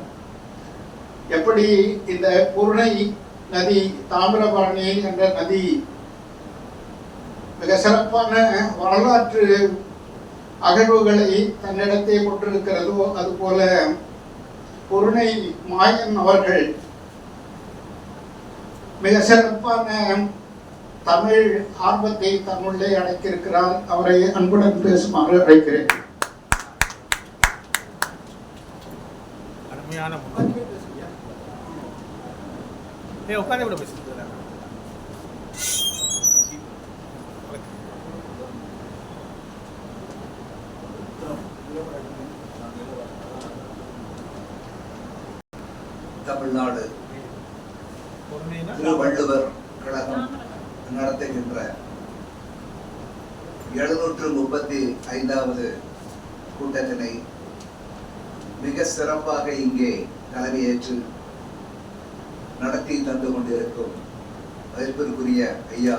எப்படி இந்த பொருணை நதி, தாமிரபரணி என்ற நதி மிக சிறப்பான வரலாற்று அகழ்வுகளை தன்னிடத்தை கொண்டிருக்கிறதோ, அதுபோல பொருணை மாயன் அவர்கள் மிக சிறப்பான தமிழ் ஆர்வத்தை தன்னுள்ளே அடக்கியிருக்கிறார். அவரை அன்புடன் பேசுமாறு அழைக்கிறேன். தமிழ்நாடு திருவள்ளுவர் கழகம் நடத்துகின்ற 735வது கூட்டத்தினை மிக சிறப்பாக இங்கே தலைமையேற்று நடத்தி தந்து கொண்டிருக்கும் மதிப்பிற்குரிய ஐயா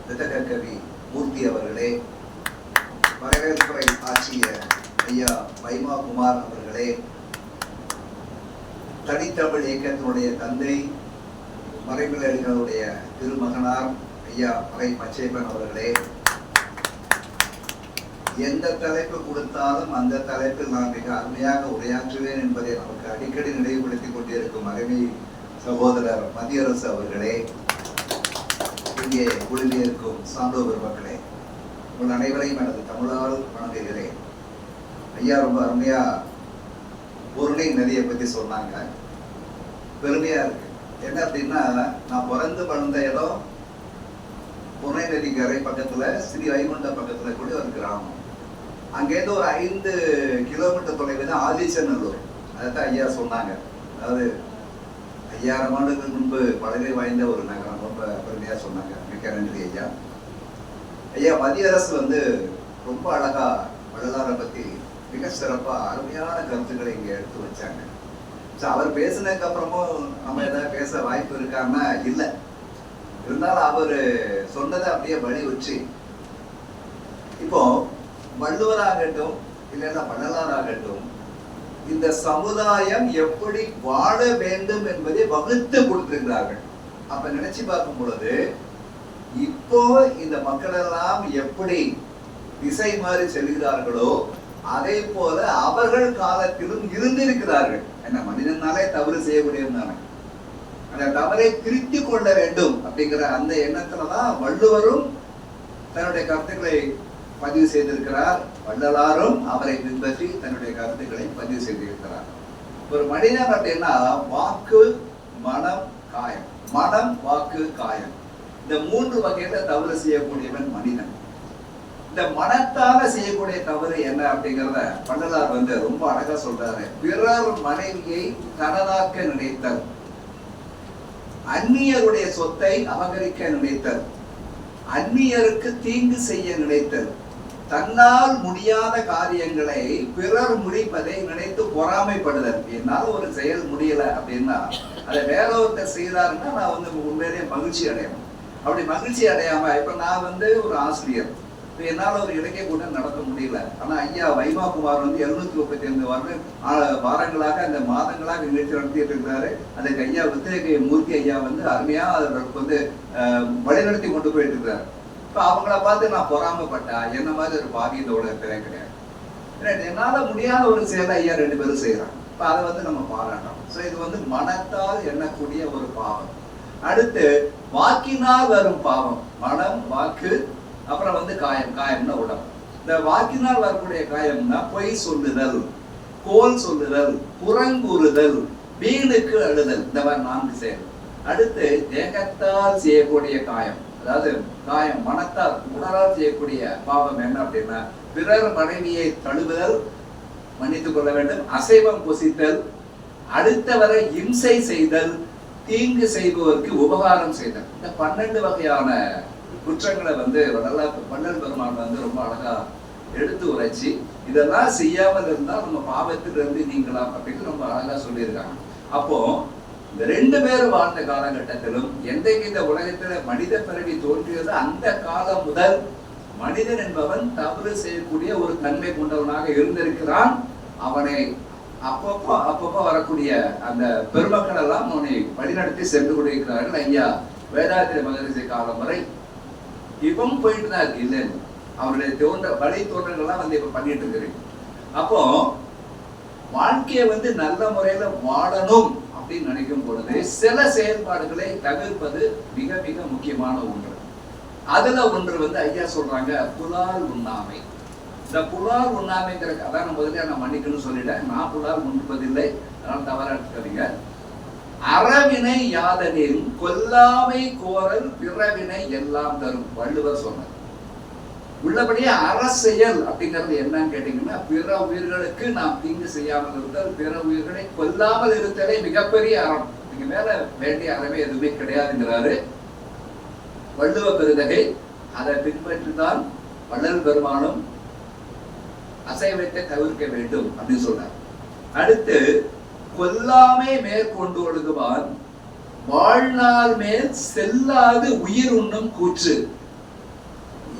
விதக கவி மூர்த்தி அவர்களே, வரவேற்புரை ஆற்றிய ஐயா வைமா குமார் அவர்களே, தனித்தமிழ் இயக்கத்தினுடைய தந்தை மறைமலையடிகளுடைய திருமகனார் ஐயா மறை பச்சைப்பன் அவர்களே, எந்த தலைப்பு கொடுத்தாலும் அந்த தலைப்பில் நான் மிக அருமையாக உரையாற்றுவேன் என்பதை நமக்கு அடிக்கடி நினைவுபடுத்திக் கொண்டிருக்கும் அருமை சகோதரர் மத்தியரசு அவர்களே, இங்கே குழுவியிருக்கும் சான்றோர் பெருமக்களே, உங்கள் அனைவரையும் எனது தமிழால் வணங்குகிறேன். ஐயா ரொம்ப அருமையா பொருணை நதியை பத்தி சொன்னாங்க. பெருமையா இருக்கு. என்ன அப்படின்னா, நான் பிறந்து வளர்ந்த இடம் பொருணை நதி கரை பக்கத்துல, ஸ்ரீ வைகுண்ட பக்கத்துல கூட ஒரு கிராமம். அங்கேருந்து ஒரு 5 கிலோமீட்டர் தொலைவு தான் ஆதிச்சநல்லூர். அதைத்தான் ஐயா சொன்னாங்க. அதாவது 5000 ஆண்டுகளுக்கு முன்பு பழமை வாய்ந்த ஒரு நகரம். ரொம்ப பெருமையா சொன்னாங்க. மிக்க நன்றி ஐயா. ஐயா மத்தியரசு ரொம்ப அழகா வள்ளலாரை பத்தி மிக சிறப்பா அருமையான கருத்துக்களை இங்க எடுத்து வச்சாங்க. அவர் பேசினதுக்கு அப்புறமும் நம்ம ஏதாவது பேச வாய்ப்பு இருக்கான்னா இல்லை. இருந்தாலும் அவர் சொன்னதை அப்படியே வழி வச்சு, இப்போ வள்ளுவராகட்டும் இல்லைன்னா வள்ளலாராகட்டும், இந்த சமுதாயம் எப்படி வாழ வேண்டும் என்பதை வகுத்து கொடுத்திருக்கிறார்கள். அப்ப நினைச்சு பார்க்கும் பொழுது இப்போ இந்த மக்கள் எல்லாம் எப்படி திசை மாறி செல்கிறார்களோ அதே போல அவர்கள் காலத்திலும் இருந்திருக்கிறார்கள். என்ன, மனிதனாலே தவறு செய்யக்கூடியவன் தானே, அந்த தவறை திருத்திக் கொள்ள வேண்டும் அப்படிங்கிற அந்த எண்ணத்துலதான் வள்ளுவரும் தன்னுடைய கருத்துக்களை பதிவு செய்திருக்கிறார். வள்ளலாரும் அவரை பின்பற்றி தன்னுடைய கருத்துக்களை பதிவு செய்திருக்கிறார். ஒரு மனிதன் அப்படின்னா வாக்கு, மனம், காயம். மனம், வாக்கு, காயம், இந்த 3 வகையில தவறு செய்யக்கூடியவன் மனிதன். இந்த மனத்தால செய்யக்கூடிய தவறு என்ன அப்படிங்கிறத வள்ளலார் ரொம்ப அழகா சொல்றாரு. பிறர் மனைவியை தனதாக்க நினைத்தல், அந்நியருடைய சொத்தை அபகரிக்க நினைத்தல், அந்நியருக்கு தீங்கு செய்ய நினைத்தல், தன்னால் முடியாத காரியங்களை பிறர் முடிப்பதை நினைத்து பொறாமைப்படுதல். என்னால ஒரு செயல் முடியல அப்படின்னா அதை வேற ஒருத்தர் செய்தாருன்னா நான் உண்மையிலேயே மகிழ்ச்சி அடையணும். அப்படி மகிழ்ச்சி அடையாம, இப்ப நான் ஒரு ஆசிரியர், இப்ப என்னால ஒரு இலக்கிய கூட்டம் நடத்த முடியல. ஆனா ஐயா வைமாகுமார் 735 வாரங்களாக அந்த மாதங்களாக நிகழ்ச்சி நடத்திட்டு இருக்கிறாரு. அதுக்கு ஐயா வித்தியகை மூர்த்தி ஐயா அருமையா அதற்கு வழிநடத்தி கொண்டு போயிட்டு இருக்கிறாரு. இப்ப அவங்கள பார்த்து நான் பொறாமப்பட்டா என்ன மாதிரி ஒரு பாவி இந்த உலகத்திலே கிடையாது. என்னால முடியாத ஒரு செயலை ஐயா 2 பேரும் செய்யறாங்க. இப்ப அதை நம்ம பாராட்டோம். சோ இது மனத்தால் எண்ணக்கூடிய ஒரு பாவம். அடுத்து வாக்கினால் வரும் பாவம், மனம், வாக்கு, அப்புறம் காயம். காயம்னா உடம்பு. இந்த வாக்கினால் வரக்கூடிய காயம்னா பொய் சொல்லுதல், கோல் சொல்லுதல், புறங்கூறுதல், வீணுக்கு அழுதல், இந்த மாதிரி 4 செயல். அடுத்து தேகத்தால் செய்யக்கூடிய காயம், அதாவது காயம் மனத்தால் உடலால் செய்யக்கூடிய பாவம் என்ன அப்படின்னா பிறர் மனைவியை தழுவுதல், மன்னித்துக் கொள்ள வேண்டும், அசைவம் புசித்தல், அடுத்தவரை இம்சை செய்தல், தீங்கு செய்பவருக்கு உபகாரம் செய்தல். இந்த 12 வகையான குற்றங்களை வள்ளல் பெருமான் ரொம்ப அழகா எடுத்து உரைச்சி இதெல்லாம் செய்யாமல் இருந்தால் நம்ம பாவத்திலிருந்து நீங்கலாம் அப்படின்னு ரொம்ப அழகா சொல்லியிருக்காங்க. அப்போ இந்த 2 பேரும் வாழ்ந்த காலகட்டத்திலும் என்றைக்கு இந்த உலகத்துல மனித பிறவி தோன்றியது அந்த காலம் முதல் மனிதன் என்பவன் தவறு செய்யக்கூடிய ஒரு தன்மை கொண்டவனாக இருந்திருக்கிறான். அவனை அப்பப்போ வரக்கூடிய அந்த பெருமக்கள் எல்லாம் அவனை வழிநடத்தி சென்று கொண்டிருக்கிறார்கள். ஐயா வேதாத்திரி மகரிஷி காலம் வரை இப்பவும் போயிட்டு தான் இருக்கு, இல்லை அவருடைய வழி தோன்றங்கள்லாம் இப்ப பண்ணிட்டு இருக்கிறீங்க. அப்போ வாழ்க்கையை நல்ல முறையில வாழணும் அப்படின்னு நினைக்கும் பொழுது சில செயல்பாடுகளை தவிர்ப்பது மிக மிக முக்கியமான ஒன்று. அதுல ஒன்று ஐயா சொல்றாங்க புலால் உண்ணாமை. இந்த புலால் உண்ணாமைங்கிற அதான் முதல்ல நான் மன்னிக்கணும்னு சொல்லிட்டேன். நான் புலால் உண்பதில்லை, அதனால தவறா எடுத்துக்காதீங்க. அறவினை யாதனில் கொல்லாமை கோரல் பிறவினை எல்லாம் தரும் வள்ளுவர் சொன்னார். உள்ளபடியே அரசியல் அப்படிங்கிறது என்னன்னு கேட்டீங்கன்னா பிற உயிர்களுக்கு நாம் தீங்கு செய்யாமல் இருத்தல், பிற உயிர்களை கொல்லாமல் இருத்தலே மிகப்பெரிய அறம். நீங்க மேல வேண்டிய அறவே எதுவுமே கிடையாதுங்கிறாரு வள்ளுவ பெருந்தகை. அதை பின்பற்றிதான் வள்ளல் பெருமானும் அசைவத்தை தவிர்க்க வேண்டும் அப்படின்னு சொல்றார். அடுத்து கொல்லாமை மேற்கொண்டு ஒழுகுவான் வாழ்நாள் மேல் செல்லாது உயிர் உண்ணும் கூற்று.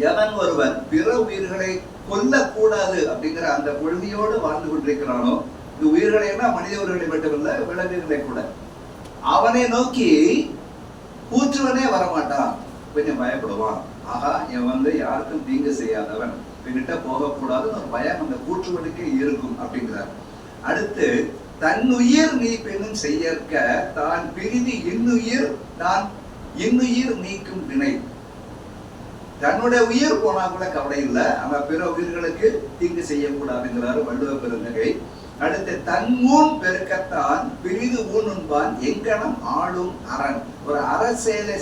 எவன் ஒருவன் பிற உயிர்களை கொல்லக்கூடாது அப்படிங்கிற அந்த கொள்கையோடு வாழ்ந்து கொண்டிருக்கிறானோ, இந்த உயிர்களை மனித உயிர்களை மட்டுமல்ல விலங்குகளை கூட, அவனை நோக்கி கூற்றுவனே வரமாட்டான், கொஞ்சம் பயப்படுவான். ஆகா இவன் யாருக்கும் தீங்கு செய்யாதவன், பின்னிட்ட போகக்கூடாது ஒரு பயம் அந்த கூற்றுவனுக்கு இருக்கும் அப்படிங்கிறார். அடுத்து தன்னுயிர் நீ பெண்ணும் செய்யற்க தான் பிரிதி இன்னுயிர் தான் இன்னுயிர் நீக்கும் வினை. தன்னுடைய உயிர் போனா கூட கவலை இல்லை, அவன் பிற உயிர்களுக்கு தீங்கு செய்யக்கூடாதுங்கிறாரு வள்ளுவ பெருந்தகை. அடுத்து தன்மூன் பெருக்கத்தான் பிரிது ஊனுண்பான் எங்கனம் ஆளும் அரண். ஒரு அரசியலை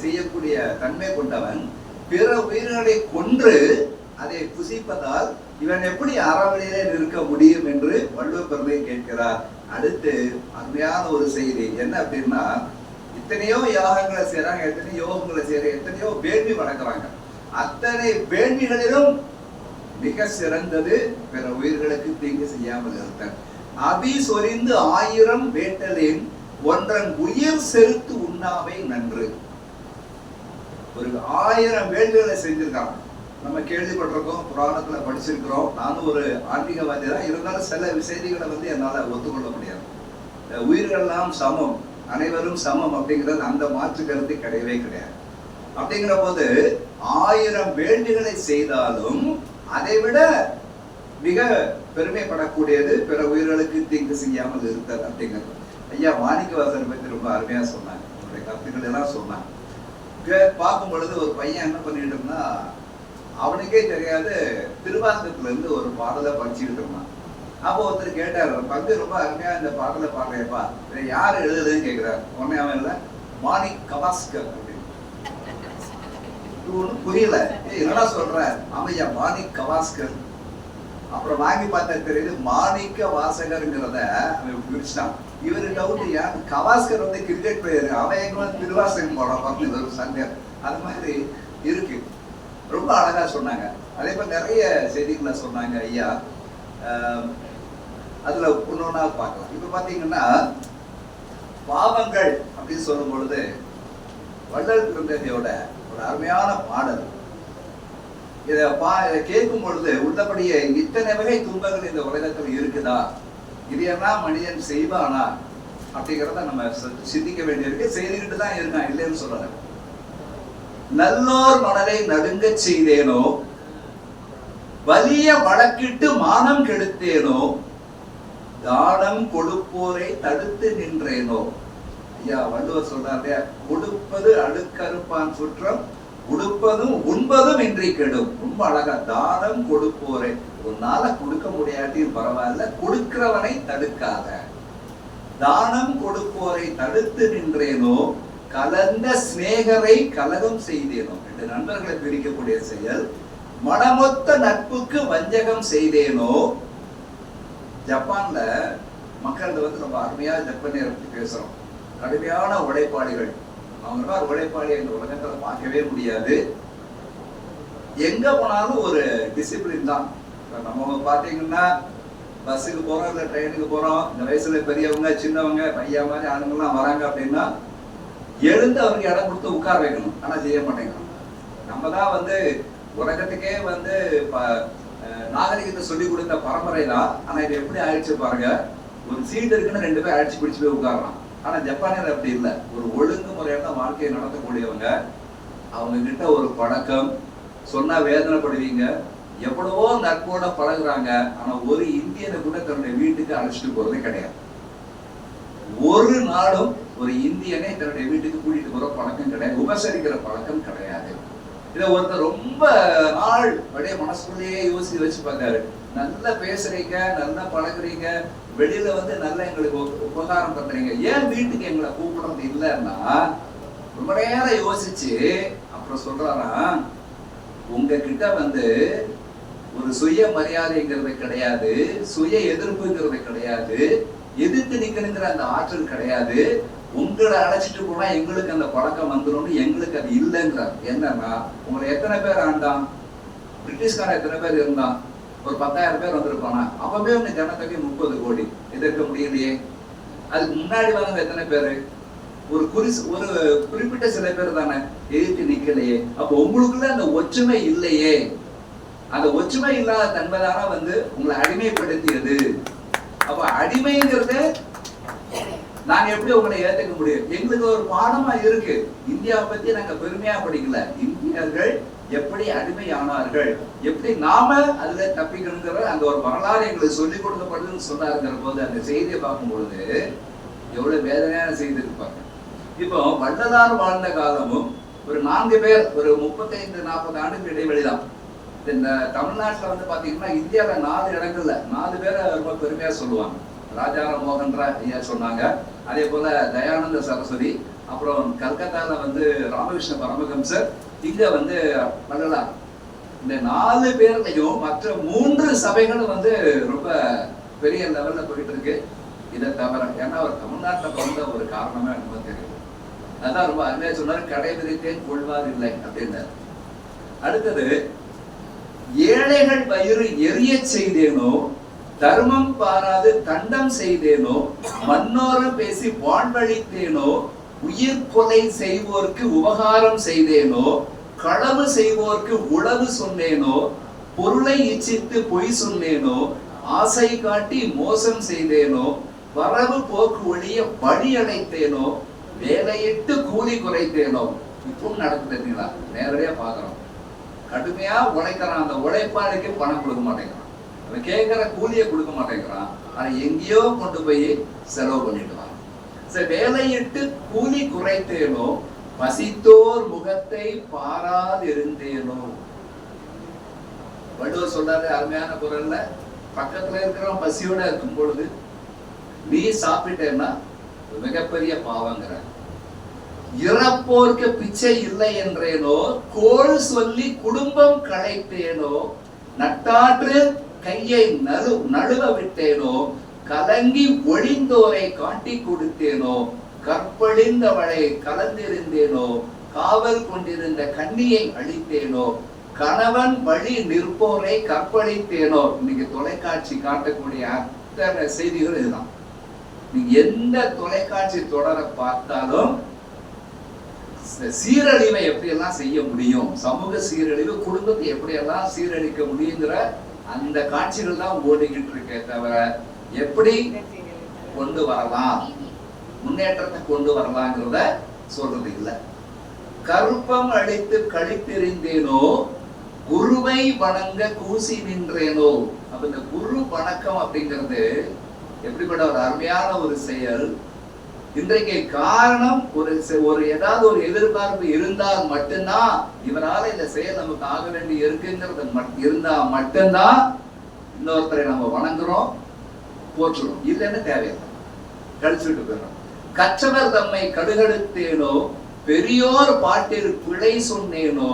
செய்யக்கூடிய தன்மை கொண்டவன் பிற உயிர்களை கொன்று அதை புசிப்பதால் இவன் எப்படி அறவழியிலே நிற்க முடியும் என்று வள்ளுவ பெருந்தகை கேட்கிறார். அடுத்து அருமையான ஒரு செய்தி என்ன அப்படின்னா, எத்தனையோ யாகங்களை செய்யறாங்க, எத்தனையோ யோகங்களை செய்யறாங்க, எத்தனையோ வேள்வி வளர்க்குறாங்க. அத்தனை வேள்விகளிலும் மிக சிறந்தது பிற உயிர்களுக்கு தீங்கு செய்யாமல் இருத்தல். அபி சொரிந்து 1000 வேட்டலின் ஒன்றன் உயிர் செலுத்து உண்ணாமை நன்று. ஒரு 1000 வேள்விகளை செஞ்சிருக்காங்க. நம்ம கேள்விப்பட்டிருக்கோம், புராணத்துல படிச்சிருக்கிறோம். நானும் ஒரு ஆன்மீகவாதி தான், இருந்தாலும் சில செய்திகளை என்னால ஒத்துக்கொள்ள முடியாது. உயிர்கள்லாம் சமம், அனைவரும் சமம் அப்படிங்கிறது அந்த மாற்று கருத்து கிடையவே கிடையாது. அப்படிங்கிற போது 1000 வேள்விகளை செய்தாலும் அதை விட மிக பெருமைப்படக்கூடியது பிற உயிர்களுக்கு தீங்கு செய்யாமல் இருத்தல் அப்படிங்கிறது. ஐயா மாணிக்கவாசகர் பற்றி ரொம்ப அருமையா சொன்னாங்க, அவருடைய கருத்துக்கள் எல்லாம் சொன்னாங்க. பார்க்கும் பொழுது ஒரு பையன் என்ன பண்ணிட்டோம்னா, அவனுக்கே தெரியாது திருவாசகத்துல இருந்து ஒரு பாடலை படிச்சுக்கிட்டு இருந்தான். அப்போ ஒருத்தர் கேட்டார், பங்கு ரொம்ப அருமையா இந்த பாடலை பாடுறேப்பா, யார் எழுதுறதுன்னு கேட்கிறார். உடனே அவன் இல்ல மாணிக் கவாஸ்கர் அப்படின்னு. ஒன்றும் புரியல, என்னடா சொல்ற? அமையா மாணிக் கவாஸ்கர். அப்புறம் வாங்கி பார்த்தா தெரியுது மாணிக்க வாசகருங்கிறத அவன் பிரிச்சான். இவரு டவுட், யார் கவாஸ்கர் வந்து கிரிக்கெட் பிளேயர், அவன் எங்க வந்து திருவாசகம் போட பார்த்து ஒரு சந்தேகம். அது மாதிரி இருக்கு. ரொம்ப அழகா சொன்னாங்க. அதே மாதிரி நிறைய செய்திகளை சொன்னாங்க ஐயா. அதுல ஒன்னொன்னா பார்க்கலாம். இப்ப பாத்தீங்கன்னா பாவங்கள் அப்படின்னு சொல்லும் பொழுது வள்ளல் பிறந்ததையோட ஒரு அருமையான பாடல். இதை கேட்கும் பொழுது உள்ளபடியே இத்தனை வகை துன்பங்கள் இந்த உலகத்தில் இருக்குதா, இதையெல்லாம் மனிதன் செய்வானா அப்படிங்கிறத நம்ம சிந்திக்க வேண்டியிருக்கு. செய்துகிட்டு தான் இருக்கான், இல்லைன்னு சொல்லல. நல்லோர் மனதை நடுங்க செய்தேனோ, வலிய வழக்கிட்டு மானம் கெடுத்தேனோ, தானம் கொடுப்போரை தடுத்து நின்றேனோ. ஐயா வள்ளுவர் சொல்றாரு, கொடுப்பது அழுக்கறுப்பான் சுற்றம், உடுப்பதும் உண்பதும் இன்றி கெடும். ரொம்ப அழகா, தானம் கொடுப்போரை, உன்னால கொடுக்க முடியாட்டியும் பரவாயில்ல, கொடுக்கிறவனை தடுக்காத. தானம் கொடுப்போரை தடுத்து நின்றேனோ, கலந்த சிநேகரை கலகம் செய்தேனோ. 2 நண்பர்களை பிரிக்கக்கூடிய செயல். மனமொத்த நட்புக்கு வஞ்சகம் செய்தேனோ. ஜப்பான்ல மக்கள் வந்து ரொம்ப அருமையா ஜப்பானியரை பத்தி பேசுறோம். கடுமையான உழைப்பாளிகள். அவங்க மாதிரி உழைப்பாளி இந்த உலகத்துல பார்க்கவே முடியாது. எங்க போனாலும் ஒரு டிசிப்ளின் தான். நம்ம பாத்தீங்கன்னா பஸ்ஸுக்கு போறோம், இல்ல ட்ரெயினுக்கு போறோம், இந்த வயசுல பெரியவங்க சின்னவங்க பையன் மாதிரி ஆளுங்கெல்லாம் வராங்க அப்படின்னா எழுந்து அவருக்கு இடம் கொடுத்து உட்கார வைக்கணும். ஆனா செய்ய மாட்டேங்கிறோம். நம்ம தான் வந்து உலகத்துக்கே வந்து நாகரிகத்தை சொல்லி கொடுத்த பரம்பரை தான். ஆனா இது எப்படி ஆயிடுச்சு பாருங்க, ஒரு சீட் இருக்குன்னு 2 பேர் அடிச்சு பிடிச்சு போய் உட்காரலாம். ஆனா ஜப்பானியர் அப்படி இல்லை. ஒரு ஒழுங்கு முறையான வாழ்க்கையை நடத்தக்கூடியவங்க. அவங்க கிட்ட ஒரு பழக்கம் சொன்னா வேதனைப்படுவீங்க. எவ்வளவோ நட்போட பழகுறாங்க. ஆனா ஒரு இந்தியனை கூட தன்னுடைய வீட்டுக்கு அழைச்சிட்டு போறதே கிடையாது. ஒரு நாளும் ஒரு இந்தியனை தன்னுடைய வீட்டுக்கு கூட்டிட்டு போற பழக்கம் கிடையாது. உபசரிக்கிற பழக்கம் கிடையாது. இதை ஒருத்தர் ரொம்ப நாள் அப்படியே மனசுக்குள்ளேயே யோசிச்சு வச்சு பார்த்தாரு. நல்லா பேசுறீங்க, நல்லா பழகுறீங்க, வெளியில வந்து நல்லா எங்களுக்கு உபகாரம் பண்றீங்க, ஏன் வீட்டுக்கு எங்களை கூப்பிடுறது இல்லைன்னா ரொம்ப நேரம் யோசிச்சு அப்புறம் சொல்றாராம், உங்ககிட்ட வந்து ஒரு சுய மரியாதைங்கிறது கிடையாது, சுய எதிர்ப்புங்கிறது கிடையாது, எதிர்த்து நிக்கணுங்கிற அந்த ஆற்றல் கிடையாது. உங்களை அழைச்சிட்டு போனா எங்களுக்கு அந்த பழக்கம் வந்துடும், எங்களுக்கு அது இல்லைங்கிறார். என்னன்னா, உங்களை எத்தனை பேர் ஆண்டான்? பிரிட்டிஷ்காரன் எத்தனை பேர் இருந்தான்? ஒரு 10,000 பேர் வந்திருப்பானா? அப்பவே உங்க ஜனத்தொகை 30 கோடி. எதிர்க்க முடியலையே. அதுக்கு முன்னாடி வந்தவங்க எத்தனை பேரு? ஒரு குறிப்பிட்ட சில பேர் தானே, எதிர்த்து நிக்கலையே. அப்ப உங்களுக்குள்ள அந்த ஒற்றுமை இல்லையே. அந்த ஒற்றுமை இல்லாத தன்மைதான வந்து உங்களை அடிமைப்படுத்தியது. அப்ப அடிமைங்கிறது நாங்க எப்படி உங்களை ஏத்துக்க முடியும்? எங்களுக்கு ஒரு பாடமா இருக்கு. இந்தியாவை பத்தி நாங்க பெருமையா படிக்கல. இந்தியர்கள் எப்படி அடிமையானார்கள், எப்படி நாம அதுல தப்பிக்கணுங்கிற அந்த ஒரு வரலாறு எங்களுக்கு சொல்லிக் கொடுக்கப்படுதுன்னு சொன்னாருங்கிற போது அந்த செய்தியை பார்க்கும் பொழுது எவ்வளவு வேதனையான செய்தி இருப்பாங்க. இப்போ வள்ளலார் வாழ்ந்த காலமும் ஒரு 4 பேர், ஒரு 35-40 ஆண்டுக்கு இடைவெளிதான். இந்த தமிழ்நாட்டுல வந்து பாத்தீங்கன்னா இந்தியாவில 4 இடங்கள்ல 4 பேரை ரொம்ப பெருமையா சொல்லுவாங்க. ராஜாராம் மோகன் ராய் ஐயா சொன்னாங்க. அதே போல தயானந்த சரஸ்வதி, அப்புறம் கல்கத்தால வந்து ராமகிருஷ்ண பரமஹம்சர், இங்க வந்து வள்ளலார். இந்த 4 பேர்லையும் மற்ற 3 சபைகளும் வந்து ரொம்ப பெரிய லெவல்ல போயிட்டு இருக்கு. இதை தவிர, ஏன்னா அவர் தமிழ்நாட்டில் பிறந்த ஒரு காரணமா எனக்கு தெரியும். அதான் ரொம்ப அருமையா சொன்னாரு, கடை விரித்தேன் கொள்வார் இல்லை அப்படின்னு. அடுத்தது, ஏழைகள் வயிறு எரிய செய்தேனோ, தர்மம் பாராது தண்டம் செய்தேனோ, மன்னோரம் பேசி வாழ்வழித்தேனோ, உயிர் கொலை செய்வோர்க்கு உபகாரம் செய்தேனோ, களவு செய்வோர்க்கு உளவு சொன்னேனோ, பொருளை இச்சித்து பொய் சொன்னேனோ, ஆசை காட்டி மோசம் செய்தேனோ, வரவு போக்கு ஒழிய வழி அடைத்தேனோ, வேலையிட்டு கூலி குறைத்தேனோ. இப்பவும் நடக்குதுங்களா? நேரடியா பாக்குறோம். கடுமையா உழைக்கிறான், அந்த உழைப்பாளிக்கு பணம் கொடுக்க மாட்டேங்கிறான், அவன் கேட்கிற கூலியை கொடுக்க மாட்டேங்கிறான். ஆனா எங்கேயோ கொண்டு போய் செலவு பண்ணிடுவான். சரி, வேலையிட்டு கூலி குறைத்தேனோ, பசித்தோர் முகத்தை பாராதிருந்தேனோ. வள்ளுவர் சொல்றாரு அருமையான குரல்ல, பக்கத்துல இருக்கிறவன் பசியோட இருக்கும் பொழுது நீ சாப்பிட்டேன்னா மிகப்பெரிய பாவங்கிற. இறப்போர்க்கு பிச்சை இல்லை என்றேனோ, கோள் சொல்லி குடும்பம் களைத்தேனோ, நட்டாற்று கையை நழுவ விட்டேனோ, கலங்கி ஒழிந்தோரை காட்டி கொடுத்தேனோ, கற்பழிந்தவளை கலந்திருந்தேனோ, காவல் கொண்டிருந்த கண்ணியை அழித்தேனோ, கணவன் வழி நிற்போரை கற்பழித்தேனோ. இன்னைக்கு தொலைக்காட்சி காட்டக்கூடிய அத்தனை செய்திகள் இதுதான். நீங்க எந்த தொலைக்காட்சி தொடரை பார்த்தாலும் சீரழிவை எப்படி எல்லாம் செய்ய முடியும், சமூக சீரழிவு, குடும்பத்தை எப்படி எல்லாம் சீரழிக்க முடியுங்கிற அந்த காட்சிகள் தான் ஓடிக்கிட்டு இருக்கே தவிர எப்படி கொண்டு வரலாம், முன்னேற்றத்தை கொண்டு வரலாங்கிறத சொல்றது இல்லை. கருப்பம் அழித்து கழித்தெறிந்தேனோ, குருவை வணங்க கூசி நின்றேனோ. அப்ப இந்த குரு வணக்கம் அப்படிங்கிறது எப்படிப்பட்ட ஒரு அருமையான ஒரு செயல். இன்றைக்கு காரணம் ஒரு ஏதாவது ஒரு எதிர்பார்ப்பு இருந்தால் மட்டும்தான், இவரால இந்த செயல் நமக்கு ஆக வேண்டி இருக்குங்கிறது இருந்தா மட்டும்தான் இன்னொருத்தரை நம்ம வணங்குறோம், போற்றுறோம். இல்லைன்னு தேவையில்லை, கழிச்சுட்டு போயிடும். கற்றவர் தம்மை கடுகடுத்தேனோ, பெரியோர் பாட்டில் பிழை சொன்னேனோ,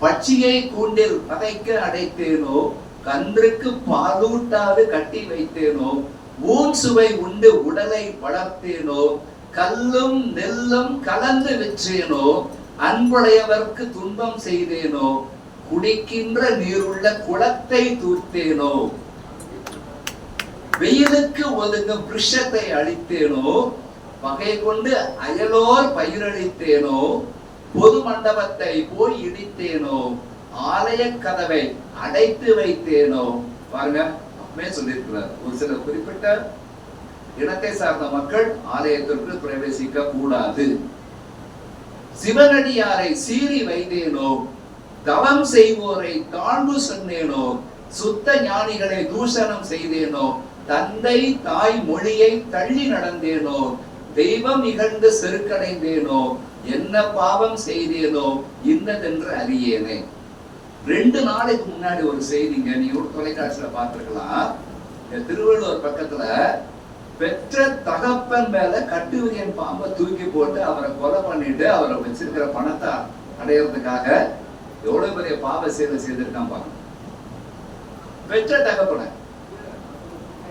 பட்சியை கூண்டில் பதைக்க அடைத்தேனோ, கன்றுக்கு பாலூட்டாது கட்டி வைத்தேனோ, ஊன் சுவை உண்டு உடலை வளர்த்தேனோ, கல்லும் நெல்லும் கலந்து விற்றேனோ, அன்புடையவர்க்கு துன்பம் செய்தேனோ, குடிக்கின்ற நீருள்ள குளத்தை தூர்த்தேனோ, வெயிலுக்கு ஒதுங்கும் விருஷத்தை அழித்தேனோ, பகை கொண்டு அயலோர் பயிரளித்தேனோ, பொது மண்டபத்தை போய் இடித்தேனோ, ஆலய கதவை அடைத்து வைத்தேனோ. பாருங்க, அப்பவே சொல்லியிருக்கிறார், ஒரு சில குறிப்பிட்ட இனத்தை சார்ந்த மக்கள் ஆலயத்திற்கு பிரவேசிக்க கூடாது. சிவனடியாரை சீறி வைத்தேனோ, தவம் செய்வோரை தாழ்வு சொன்னேனோ, சுத்த ஞானிகளை தூஷணம் செய்தேனோ, தந்தை தாய் மொழியை தள்ளி நடந்தேனோ, தெய்வம் இகழ்ந்து செருக்கடைந்தேனோ, என்ன பாவம் செய்தேனோ இன்னதென்று அறியேனே. 2 நாளைக்கு முன்னாடி ஒரு செய்திங்க, நீ ஒரு தொலைக்காட்சியில பார்த்திருக்கலாம். திருவள்ளுவர் பக்கத்துல பெற்ற தகப்பன் மேல கட்டுவிரியன் பாம்பை தூக்கி போட்டு அவரை கொலை பண்ணிட்டு அவரை வச்சிருக்கிற பணத்தை அடையிறதுக்காக எவ்வளவு பெரிய பாவ செயலை செய்திருக்கான் பாருங்க. பெற்ற தகப்பனை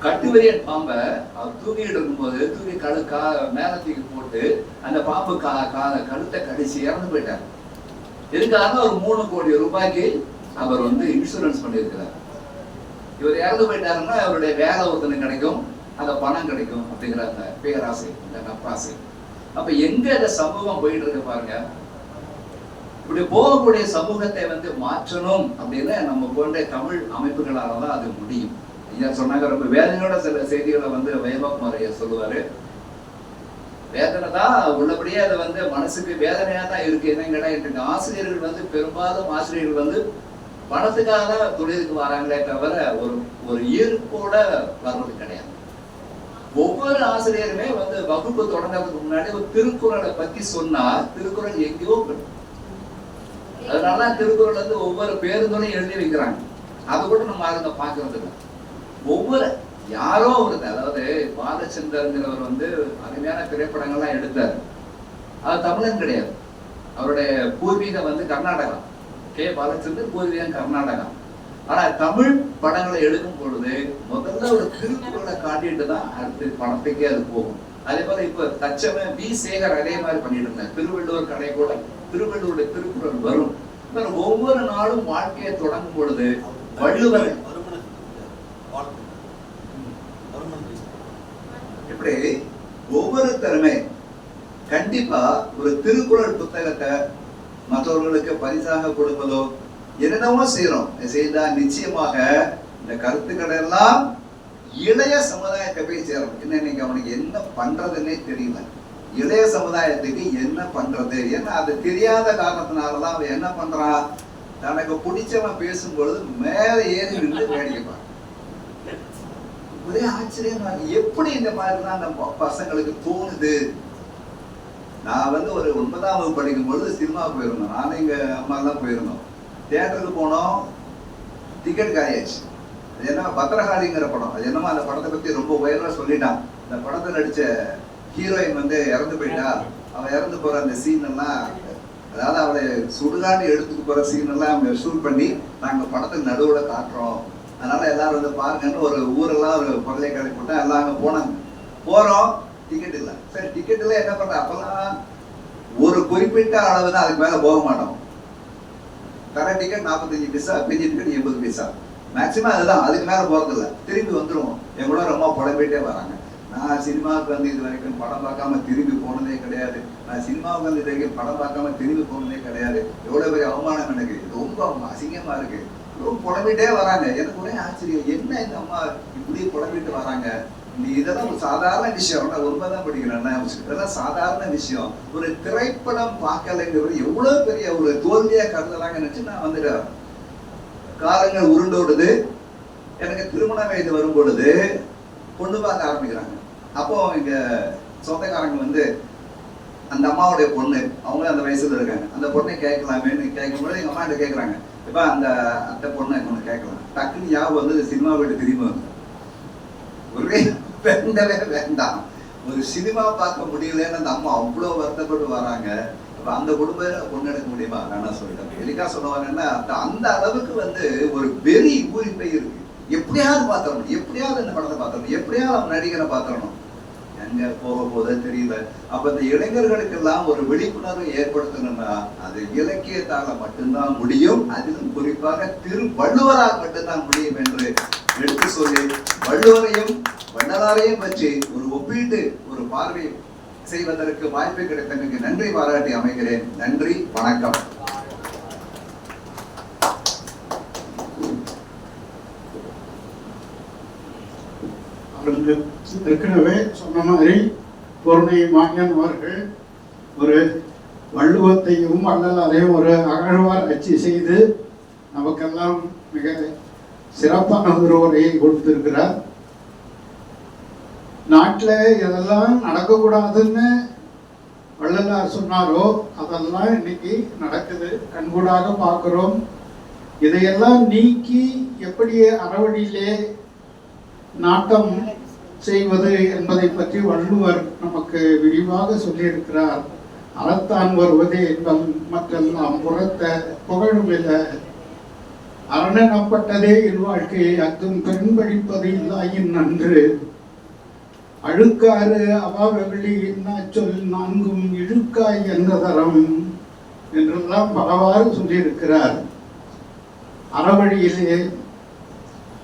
கட்டுவிரியன் பாம்பை அவர் தூக்கிட்டு இருக்கும்போது தூக்கி மேல தூக்கி போட்டு அந்த பாம்பு கழுத்தை கடிச்சு இறந்து போயிட்டார். இதுக்காக ஒரு 3 கோடி ரூபாய்க்கு அவர் இன்சூரன்ஸ் பண்ணியிருக்கிறார். இவர் இறந்து போயிட்டாருன்னா அவருடைய வேலை ஒருத்தனுக்கு கிடைக்கும், அந்த பணம் கிடைக்கும் அப்படிங்கிற அந்த பேராசை, இந்த நப்பாசை. அப்ப எங்க இந்த சமூகம் போயிட்டு இருக்கு பாருங்க. இப்படி போகக்கூடிய சமூகத்தை மாற்றணும் அப்படின்னு நம்ம போன்ற தமிழ் அமைப்புகளாலதான் அது முடியும். ஐயா சொன்னாங்க, ரொம்ப வேதனையோட சில செய்திகளை வைபகுமார் ஐயா சொல்லுவாரு. வேதனை தான் உள்ளபடியே அது மனசுக்கு வேதனையா தான் இருக்கு. என்னங்கடா, இன்றைக்கு ஆசிரியர்கள் பெரும்பாலும் ஆசிரியர்கள் பணத்துக்காக தான் தொழிலுக்கு வராங்களே தவிர ஒரு ஈர்ப்போட வர்றது கிடையாது. ஒவ்வொரு ஆசிரியருமே வகுப்பு தொடங்கிறதுக்கு முன்னாடி ஒரு திருக்குறளை பத்தி சொன்னா திருக்குறள் எங்கேயோ அதனால திருக்குறள் ஒவ்வொரு பேருந்தோடையும் எழுதி வைக்கிறாங்க. அது கூட நம்ம அதுங்க பாக்குறது இல்லை. ஒவ்வொரு யாரோ ஒருத்தர், அதாவது பாலச்சந்தர்ங்கிறவர் அருமையான திரைப்படங்கள்லாம் எடுத்தார். அது தமிழன் கிடையாது, அவருடைய பூர்வீகம் கர்நாடகா. கே பாலச்சந்தர் பூர்வீகம் கர்நாடகா. ஆனா தமிழ் படங்களை எடுக்கும் பொழுது முதல்ல ஒரு திருக்குறளை காட்டிட்டு தான் அடுத்து படத்துக்கே அது போகும். அதே போல இப்ப தச்சமே வி சேகர் அதே மாதிரி பண்ணிட்டு இருந்தார். திருவள்ளுவர் கடை கூட திருவள்ளுவருடைய திருக்குறள் வரும். ஒவ்வொரு நாளும் வாழ்க்கையை தொடங்கும் பொழுது வள்ளுவர் இப்படி ஒவ்வொருத்தருமே கண்டிப்பா ஒரு திருக்குறள் புத்தகத்தை மற்றவர்களுக்கு பரிசாக கொடுப்பதோ என்னென்னவோ செய்யறோம். செய்தா நிச்சயமாக இந்த கருத்துக்கள் எல்லாம் இளைய சமுதாயத்தை போய் சேரணும். இன்னைக்கு அவனுக்கு என்ன பண்றதுன்னே தெரியல. இளைய சமுதாயத்துக்கு என்ன பண்றது? ஏன்னா அது தெரியாத காரணத்தினாலதான் அவன் என்ன பண்றான், தனக்கு பிடிச்சவன் பேசும்பொழுது மேல ஏறி நின்று வேடிக்கைப்பான். ஒரே ஆச்சரியமா எப்படி இந்த மாதிரிதான் நம்ம பசங்களுக்கு தோணுது. நான் ஒரு 9ஆம் வகுப்பு படிக்கும் பொழுது சினிமா போயிருந்தோம். நானும் எங்க அம்மா தான் போயிருந்தோம். தியேட்டருக்கு போனோம். டிக்கெட் காயாச்சு. அது என்ன பத்திரகாளிங்கிற படம். அது என்னமோ அந்த படத்தை பத்தி ரொம்ப உயர்வா சொல்லிட்டான். இந்த படத்தை நடிச்ச ஹீரோயின் இறந்து போயிட்டா. அவன் இறந்து போற அந்த சீன் எல்லாம், அதாவது அவளை சுடுகாடு எடுத்துட்டு போற சீன் எல்லாம் அவங்க ஷூட் பண்ணி நாங்க படத்துக்கு நடுவுல காட்டுறோம். அதனால எல்லாரும் பாருங்கன்னு ஒரு ஊரெல்லாம் ஒரு பொருளை கடை போட்டா எல்லாம் அங்க போனாங்க. போறோம், டிக்கெட் இல்லை. சரி டிக்கெட் இல்லை என்ன பண்ற, அப்பெல்லாம் ஒரு குறிப்பிட்ட அளவு தான், அதுக்கு மேல போக மாட்டோம். தர டிக்கெட் 45 பைசா, பெரிய டிக்கெட் 80 பைசா மேக்சிமம். அதுதான், அதுக்கு மேல போறது இல்லை. திரும்பி வந்துருவோம். எங்களோட ரொம்ப புலம்பிட்டே வராங்க. நான் சினிமாவுக்கு இது வரைக்கும் படம் பார்க்காம திரும்பி போனதே கிடையாது. நான் சினிமாவுக்கு இது வரைக்கும் படம் பார்க்காம திரும்பி போனதே கிடையாது. எவ்வளவு பெரிய அவமானம் எனக்கு, ரொம்ப அசிங்கமா இருக்கு. ரொம்ப புலம்பிட்டே வராங்க. எனக்கு ஒரே ஆச்சரியம், என்ன இந்த அம்மா இப்படி புலம்பிட்டு வராங்க. இதெல்லாம் ஒரு சாதாரண விஷயம். நான் 9ஆம் படிக்கிறேன். இதெல்லாம் சாதாரண விஷயம். ஒரு திரைப்படம் பார்க்கலைங்கிறது எவ்வளவு பெரிய ஒரு தோல்வியா கருதலாங்க நினைச்சு நான் வந்துட்டேன். காலங்கள் உருண்டோடுது. எனக்கு திருமண வயது வரும் பொழுது பொண்ணு பார்க்க ஆரம்பிக்கிறாங்க. அப்போ எங்க சொந்தக்காரங்க அந்த அம்மாவுடைய பொண்ணு, அவங்க அந்த வயசுல இருக்காங்க. அந்த பொண்ணை கேட்கலாமேன்னு கேட்கும்போது எங்க அம்மா கிட்ட கேட்கறாங்க, இப்ப அந்த அத்தை பொண்ணை ஒண்ணு கேட்கலாம். டக்குன்னு ஞாபகம் சினிமா வீட்டு திரும்பி வந்து ஒரே வேண்டவே வேண்டாம். ஒரு சினிமா பார்க்க முடியலன்னு அந்த அம்மா அவ்வளவு வருத்தப்பட்டு வராங்க. அப்ப அந்த குடும்பம் பொண்ணு எடுக்க முடியுமா வேணாம் சொல்லிட்டாங்க. எதுக்கா சொல்லுவாங்கன்னா அந்த அளவுக்கு ஒரு வெறி ஊறி போய் இருக்கு. எப்படியாவது பாத்திரணும், எப்படியாவது இந்த படத்தை பாத்திரணும், எப்படியாவது அவன் நடிகரை பாத்திரணும். எங்க போக போதே தெரியல. அப்ப இந்த இளைஞர்களுக்கு எல்லாம் ஒரு விழிப்புணர்வு ஏற்படுத்தணும்னா அது இலக்கியத்தால மட்டும்தான் முடியும். அதிலும் குறிப்பாக திருவள்ளுவரால் மட்டும்தான் முடியும் என்று எடுத்து சொல்லி, வள்ளுவரையும் வள்ளலாரையும் பற்றி ஒரு ஒப்பீட்டு ஒரு பார்வை செய்வதற்கு வாய்ப்பு கிடைத்தமைக்கு நன்றி பாராட்டி அமைகிறேன். நன்றி, வணக்கம். ஏற்கனவே சொன்ன மாதிரி பொருணை மாயன் அவர்கள் ஒரு வள்ளுவத்தையும் வள்ளலாரையும் ஒரு அகழ்வாராய்ச்சி செய்து நமக்கெல்லாம் மிக சிறப்பான ஒரு உரையை கொடுத்திருக்கிறார். நாட்டில் எதெல்லாம் நடக்கக்கூடாதுன்னு வள்ளலார் சொன்னாரோ அதெல்லாம் இன்னைக்கு நடக்குது, கண்கூடாக பார்க்கிறோம். இதையெல்லாம் நீக்கி எப்படி அறவழியிலே நாட்டம் செய்வது என்பதை பற்றி வள்ளுவர் நமக்கு விரிவாக சொல்லியிருக்கிறார். அறத்தான் வருவதே என்பம் மற்றெல்லாம் புறத்த புகழுமில்ல, அரணப்பட்டதே என் வாழ்க்கையை அத்தும் பெண்பழிப்பது இல்லாயின் நன்று, அழுக்காறு அவாவெளி என்ன சொல் நான்கும் இழுக்காய் என்ற தரம் என்றெல்லாம் பலவாறு சொல்லியிருக்கிறார். அறவழியிலே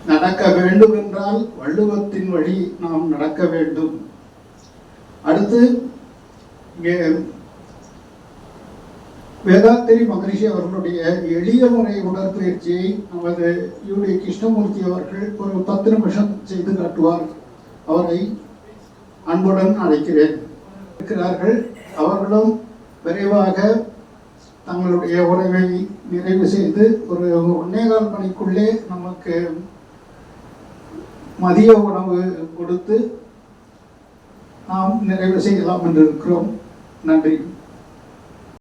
நடக்க வேண்டும் என்றால் வள்ளுவத்தின் வழி நாம் நடக்க வேண்டும். அடுத்து இங்கே வேதாத்திரி மகரிஷி அவர்களுடைய எளிய முறை உடற்பயிற்சியை நமது யூடி கிருஷ்ணமூர்த்தி அவர்கள் ஒரு 10 நிமிஷம் செய்து காட்டுவார். அவரை அன்புடன் அழைக்கிறேன். இருக்கிறார்கள், அவர்களும் விரைவாக தங்களுடைய உரையை நிறைவு செய்து ஒரு 1.25 மணிக்குள்ளே நமக்கு மதிய உணவு கொடுத்து நாம் நிறைவு செய்யலாம் என்று இருக்கிறோம். நன்றி.